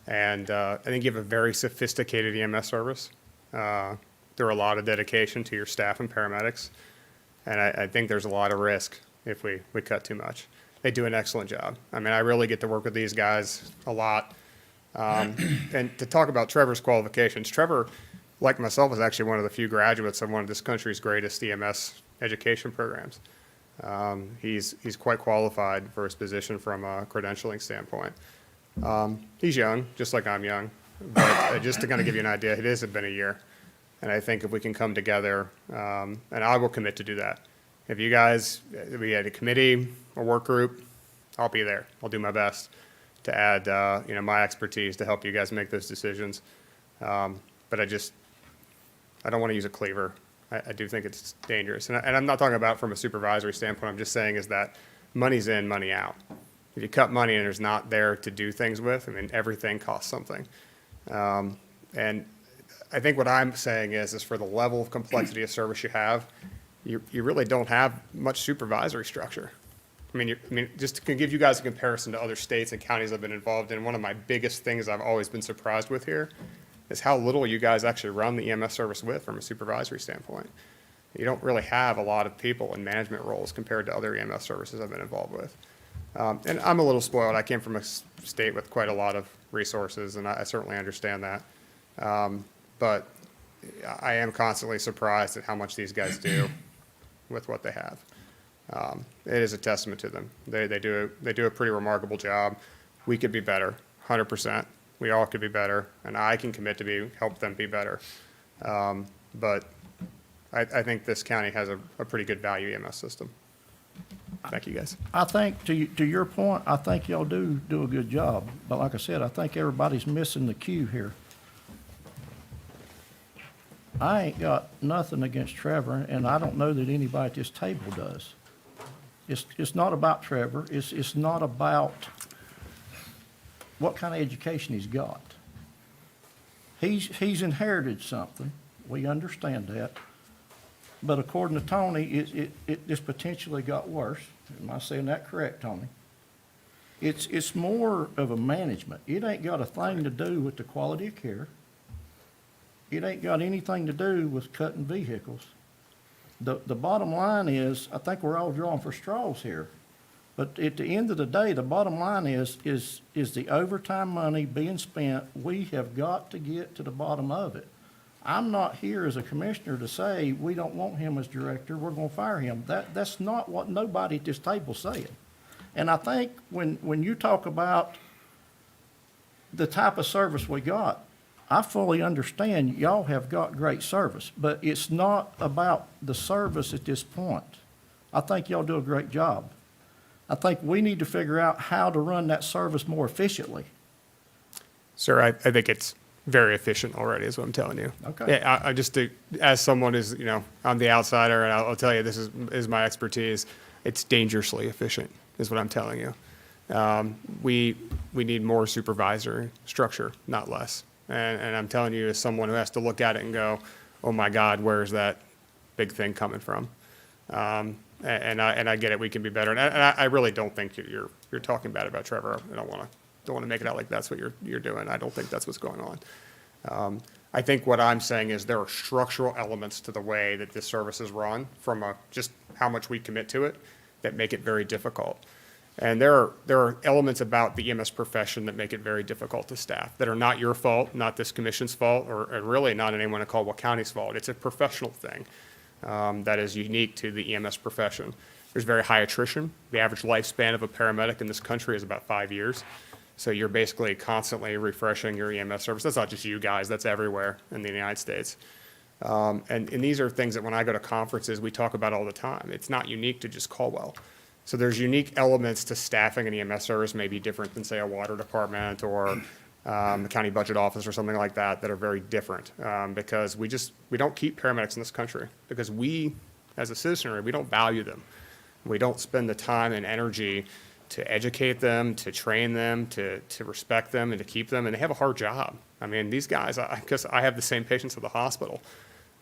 And I think you have a very sophisticated EMS service. There are a lot of dedication to your staff and paramedics. And I think there's a lot of risk if we cut too much. They do an excellent job. I mean, I really get to work with these guys a lot. And to talk about Trevor's qualifications, Trevor, like myself, is actually one of the few graduates of one of this country's greatest EMS education programs. He's quite qualified for his position from a credentialing standpoint. He's young, just like I'm young, but just to kind of give you an idea, it has been a year. And I think if we can come together, and I will commit to do that. If you guys, we had a committee, a work group, I'll be there. I'll do my best to add, my expertise to help you guys make those decisions. But I don't want to use a cleaver. I do think it's dangerous. And I'm not talking about from a supervisory standpoint. I'm just saying is that money's in, money out. If you cut money and there's not there to do things with, I mean, everything costs something. And I think what I'm saying is for the level of complexity of service you have, you really don't have much supervisory structure. I mean, just to give you guys a comparison to other states and counties I've been involved in, one of my biggest things I've always been surprised with here is how little you guys actually run the EMS service with from a supervisory standpoint. You don't really have a lot of people in management roles compared to other EMS services I've been involved with. And I'm a little spoiled. I came from a state with quite a lot of resources, and I certainly understand that. But I am constantly surprised at how much these guys do with what they have. It is a testament to them. They do a pretty remarkable job. We could be better, 100%. We all could be better, and I can commit to help them be better. But I think this county has a pretty good value EMS system. Thank you, guys. I think, to your point, I think y'all do a good job. But like I said, I think everybody's missing the cue here. I ain't got nothing against Trevor, and I don't know that anybody at this table does. It's not about Trevor. It's not about what kind of education he's got. He's inherited something. We understand that. But according to Tony, it just potentially got worse. Am I saying that correct, Tony? It's more of a management. It ain't got a thing to do with the quality of care. It ain't got anything to do with cutting vehicles. The bottom line is, I think we're all drawing for straws here. But at the end of the day, the bottom line is the overtime money being spent, we have got to get to the bottom of it. I'm not here as a commissioner to say, we don't want him as director, we're gonna fire him. That's not what nobody at this table's saying. And I think when you talk about the type of service we got, I fully understand y'all have got great service, but it's not about the service at this point. I think y'all do a great job. I think we need to figure out how to run that service more efficiently. Sir, I think it's very efficient already, is what I'm telling you. Okay. Yeah, I just, as someone who's, I'm the outsider, and I'll tell you, this is my expertise. It's dangerously efficient, is what I'm telling you. We need more supervisory structure, not less. And I'm telling you, as someone who has to look at it and go, oh my God, where's that big thing coming from? And I get it, we can be better. And I really don't think you're talking bad about Trevor. I don't want to make it out like that's what you're doing. I don't think that's what's going on. I think what I'm saying is there are structural elements to the way that this service is run from just how much we commit to it that make it very difficult. And there are elements about the EMS profession that make it very difficult to staff, that are not your fault, not this commission's fault, or really not anyone in Caldwell County's fault. It's a professional thing that is unique to the EMS profession. There's very high attrition. The average lifespan of a paramedic in this country is about 5 years. So you're basically constantly refreshing your EMS service. That's not just you guys, that's everywhere in the United States. And these are things that when I go to conferences, we talk about all the time. It's not unique to just Caldwell. So there's unique elements to staffing an EMS service, maybe different than, say, a water department or the county budget office or something like that are very different because we don't keep paramedics in this country because we, as a citizenry, we don't value them. We don't spend the time and energy to educate them, to train them, to respect them, and to keep them, and they have a hard job. I mean, these guys, because I have the same patients at the hospital.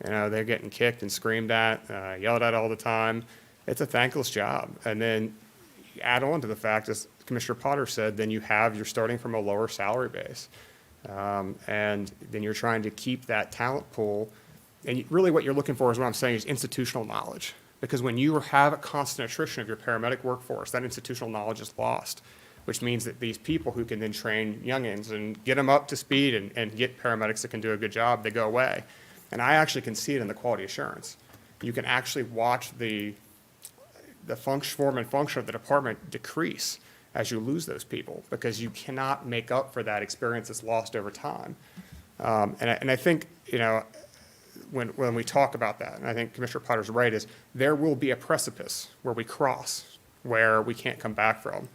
They're getting kicked and screamed at, yelled at all the time. It's a thankless job. And then you add on to the fact, as Commissioner Potter said, then you're starting from a lower salary base. And then you're trying to keep that talent pool. And really what you're looking for is what I'm saying is institutional knowledge. Because when you have a constant attrition of your paramedic workforce, that institutional knowledge is lost, which means that these people who can then train youngins and get them up to speed and get paramedics that can do a good job, they go away. And I actually can see it in the quality assurance. You can actually watch the form and function of the department decrease as you lose those people because you cannot make up for that experience that's lost over time. And I think, when we talk about that, and I think Commissioner Potter's right, is there will be a precipice where we cross, where we can't come back from.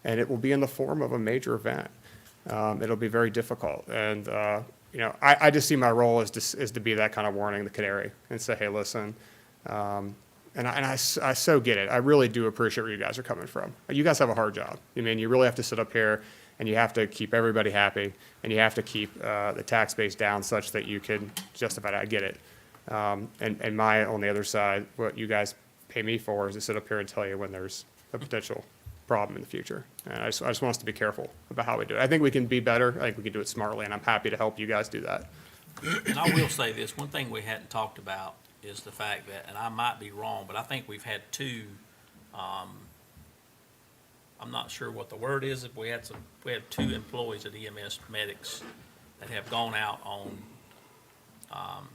And it will be in the form of a major event. It'll be very difficult. And, I just see my role as to be that kind of warning, the canary, and say, hey, listen, and I so get it. I really do appreciate where you guys are coming from. You guys have a hard job. I mean, you really have to sit up here and you have to keep everybody happy and you have to keep the tax base down such that you can justify that. I get it. And my, on the other side, what you guys pay me for is to sit up here and tell you when there's a potential problem in the future. And I just want us to be careful about how we do it. I think we can be better. I think we can do it smartly, and I'm happy to help you guys do that. And I will say this, one thing we hadn't talked about is the fact that, and I might be wrong, but I think we've had two, I'm not sure what the word is, if we have two employees at EMS medics that have gone out on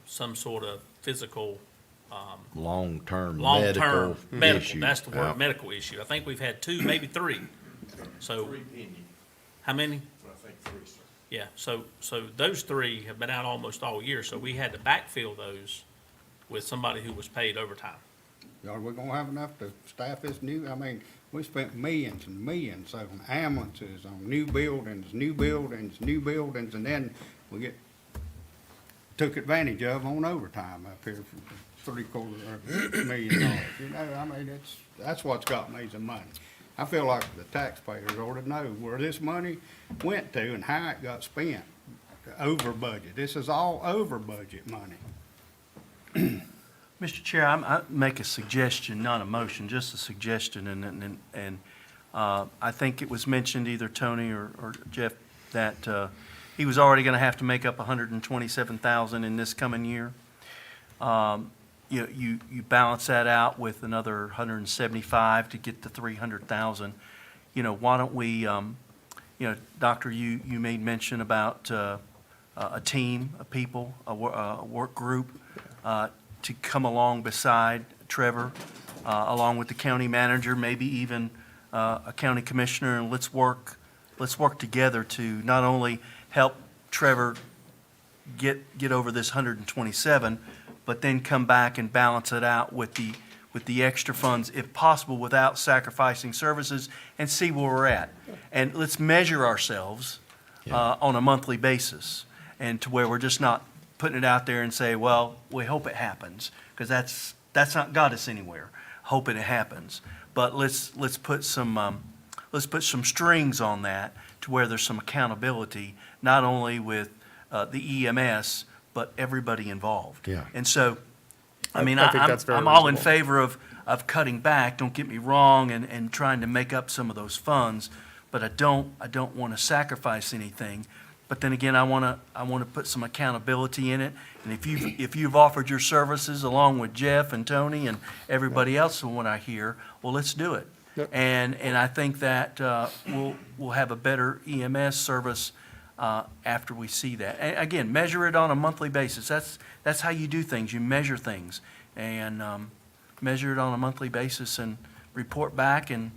some sort of physical, Long-term long-term medical, issue. that's the Yeah. word, medical issue. I think we've had two, maybe three. So, how many? I think 3, sir. Yeah, so those three have been out almost all year, so we had to backfill those with somebody who was paid overtime. Are we gonna have enough to staff this new, I mean, we spent millions and millions on ambulances, on new buildings, and then we took advantage of on overtime up here for $750,000. You know, I mean, that's what's got me some money. I feel like the taxpayers ought to know where this money went to and how it got spent over budget. This is all over budget money. Mr. Chair, I make a suggestion, not a motion, just a suggestion, and I think it was mentioned, either Tony or Jeff, that he was already gonna have to make up $127,000 in this coming year. You balance that out with another 175 to get to 300,000. You know, why don't we, Doctor, you made mention about a team of people, a work group, to come along beside Trevor, along with the county manager, maybe even a county commissioner, and let's work together to not only help Trevor get over this 127, but then come back and balance it out with the extra funds, if possible, without sacrificing services, and see where we're at. And let's measure ourselves on a monthly basis, and to where we're just not putting it out there and say, well, we hope it happens, because that's not got us anywhere, hoping it happens. But let's put some strings on that to where there's some accountability, not only with the EMS, but everybody involved. Yeah. And so, I mean, I think that's very I'm all in reasonable. favor of cutting back, don't get me wrong, and trying to make up some of those funds, but I don't want to sacrifice anything. But then again, I want to put some accountability in it. And if you've offered your services along with Jeff and Tony and everybody else from what I hear, well, let's do it. Yep. And I think that we'll have a better EMS service after we see that. And again, measure it on a monthly basis. That's how you do things. You measure things and measure it on a monthly basis and report back. And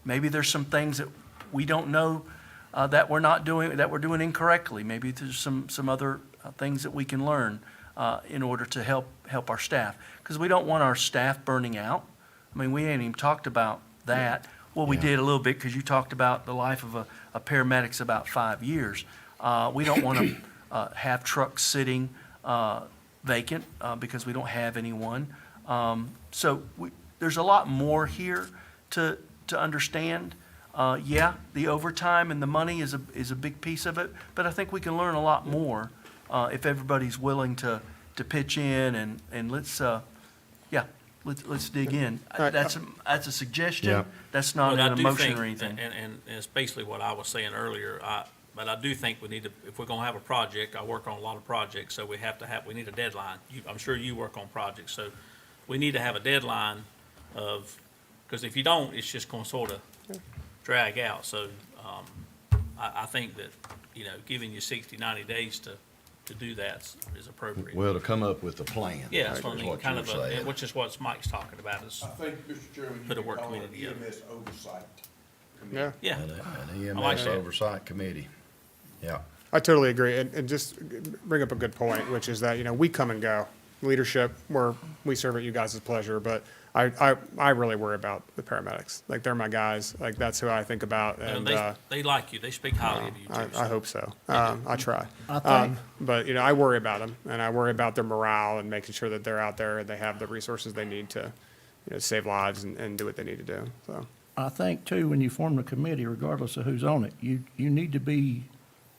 maybe there's some things that we don't know that we're doing incorrectly. Maybe there's some other things that we can learn in order to help our staff, because we don't want our staff burning out. I mean, we ain't even talked about that. Well, we did a little bit, because you talked about the life of a paramedic's about 5 years. We don't want to have trucks sitting vacant because we don't have anyone. So there's a lot more here to understand. The overtime and the money is a big piece of it, but I think we can learn a lot more if everybody's willing to pitch in, and let's dig in. That's a suggestion. Yeah. That's not But I an do emotion think- or anything. And it's basically what I was saying earlier, but I do think we need to, if we're gonna have a project, I work on a lot of projects, so we need a deadline. I'm sure you work on projects, so we need to have a deadline of, because if you don't, it's just gonna sort of drag out. So, I think that, giving you 60, 90 days to do that is appropriate. Well, to come up with a plan. Yeah, that's what I is mean, what kind you're of saying. which is what Mike's talking about, is, I think, Mr. Chairman, Put a you work could call it committee together. EMS oversight committee. Yeah, yeah. An I like EMS that. oversight committee. Yeah. I totally agree. And just bring up a good point, which is that, we come and go. Leadership, we serve at you guys' pleasure, but I really worry about the paramedics. Like, they're my guys. Like, that's who I think about. And And they like you, they speak highly of you too. I hope so. I try. I think- But, I worry about them, and I worry about their morale and making sure that they're out there and they have the resources they need to, save lives and do what they need to do, so. I think too, when you form a committee, regardless of who's on it, you need to be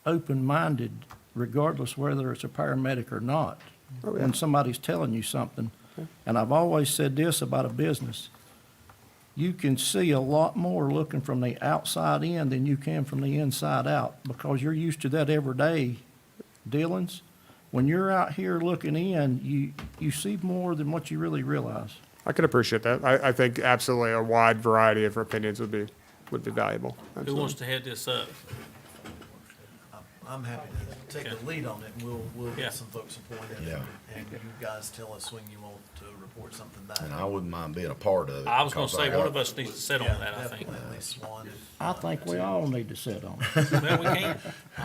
open-minded regardless whether it's a paramedic or not. Oh, yeah. When somebody's telling you something, and I've always said this about a business, you can see a lot more looking from the outside in than you can from the inside out, because you're used to that everyday dealings. When you're out here looking in, you see more than what you really realize. I can appreciate that. I think absolutely a wide variety of opinions would be valuable. Who Absolutely. wants to head this up? I'm happy to take the lead on it, and we'll Yeah. get some folks appointed. Yeah. And you guys tell us when you want to report something back. And I wouldn't mind being a part of it. I was gonna because say, got- one of us needs to sit on Yeah, that, I think. definitely, at least one. I think we all need to sit on it. Well, we can.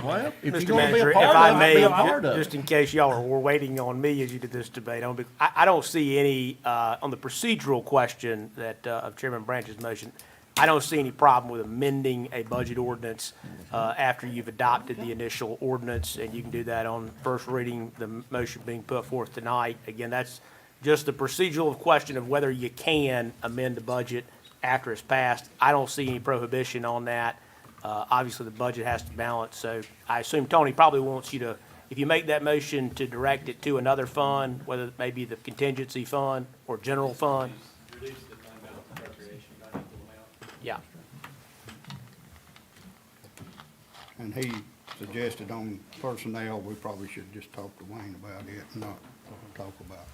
Well, if you're Mr. gonna be Manager, a if part I of it, may, be a part of just it. in case y'all were waiting on me as you did this debate, I don't see any, on the procedural question that, of Chairman Branch's motion, I don't see any problem with amending a budget ordinance after you've adopted the initial ordinance, and you can do that on first reading, the motion being put forth tonight. Again, that's just the procedural question of whether you can amend the budget after it's passed. I don't see any prohibition on that. Obviously, the budget has to balance, so I assume Tony probably wants you to, if you make that motion, to direct it to another fund, whether it may be the contingency fund or general fund. Reduce the fund balance appropriation by equal amount. Yeah. And he suggested on personnel, we probably should just talk to Wayne about it, not talk about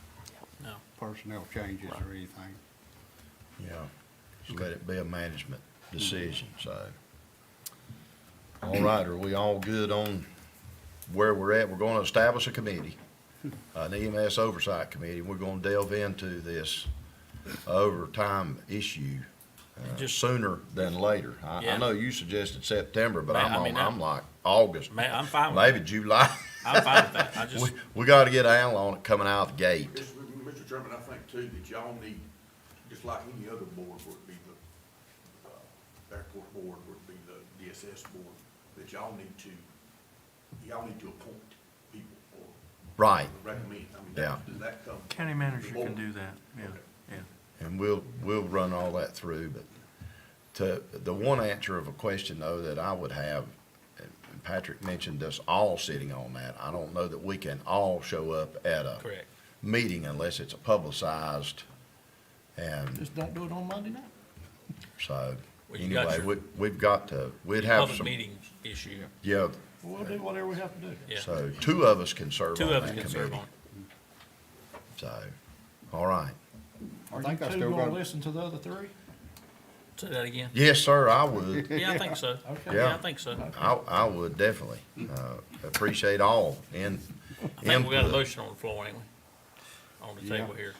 No. personnel changes or anything. Yeah, just let it be a management decision, so. All right, are we all good on where we're at? We're gonna establish a committee, an EMS oversight committee. We're gonna delve into this overtime issue Just- sooner than later. I Yeah. know you suggested September, but Man, I mean, I'm like August, Man, I'm fine with maybe that. July. I'm fine with that. I just, We gotta get Al on it coming out the gate. Mr. Chairman, I think too, that y'all need, just like any other board, whether it be the airport board, whether it be the DSS board, that y'all need to appoint people or Right, recommend. I mean, Yeah. does that come? County manager can do that, yeah. and we'll run all that through, but the one answer of a question though that I would have, and Patrick mentioned us all sitting on that, I don't know that we can all show up at a correct. meeting unless it's a publicized, and Just don't do it on Monday night. so, Well, you got anyway, your we've got to, we'd have Public some, meetings issue, yeah, We'll do whatever we have to do. yeah. so two of us can serve Two on of us that can serve committee. on it. So, all right. Are think I you two still gonna got- listen to the other three? Say that again. Yes, sir, I would. Yeah, I think so. Okay. Yeah, I think so. I would definitely, appreciate all in. I think we got a input. motion on the floor, anyway, on the Yeah. table here,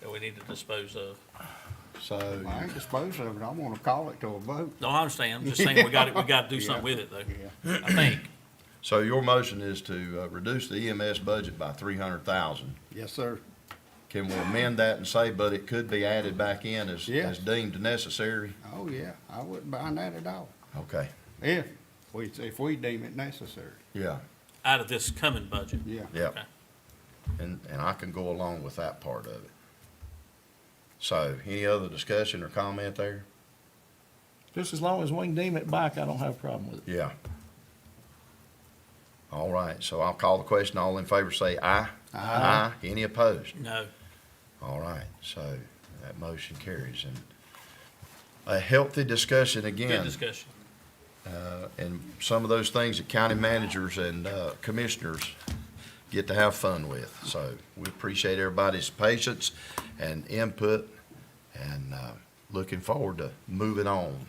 that we need to dispose of. So, I ain't disposed of it, I wanna call it to a vote. No, I understand. I'm just saying, we gotta do something with it, though. I think. so your motion is to reduce the EMS budget by 300,000. Yes, sir. Can we amend that and say, but it could be added back in as Yes. deemed necessary? Oh, yeah, I wouldn't mind that at all, Okay, if we deem it necessary, yeah, Out of this coming budget. yeah. yeah. Okay. And I can go along with that part of it. So, any other discussion or comment there? Just as long as we can deem it back, I don't have a problem with it. Yeah. All right, so I'll call the question. All in favor say aye. Aye. Any opposed? No, All right, so that motion carries. And a healthy discussion again. good discussion. And some of those things that county managers and commissioners get to have fun with. So we appreciate everybody's patience and input, and looking forward to moving on.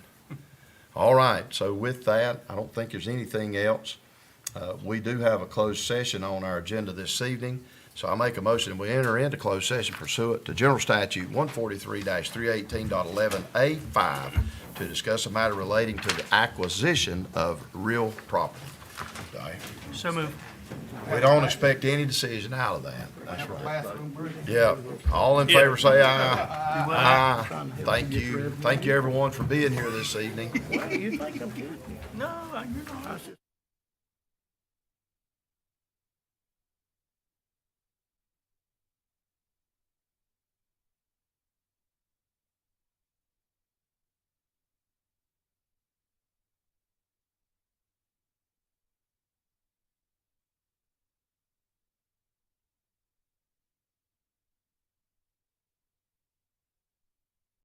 All right, so with that, I don't think there's anything else. We do have a closed session on our agenda this evening, so I make a motion we enter into closed session pursuant to General Statute 143-318.11A5 to discuss a matter relating to the acquisition of real property. Okay? So moved. We don't expect any decision out of that. That's right. Yeah, all in favor say aye. Aye. Thank you. Thank you, everyone, for being here this evening. You think I'm kidding? No, you're not.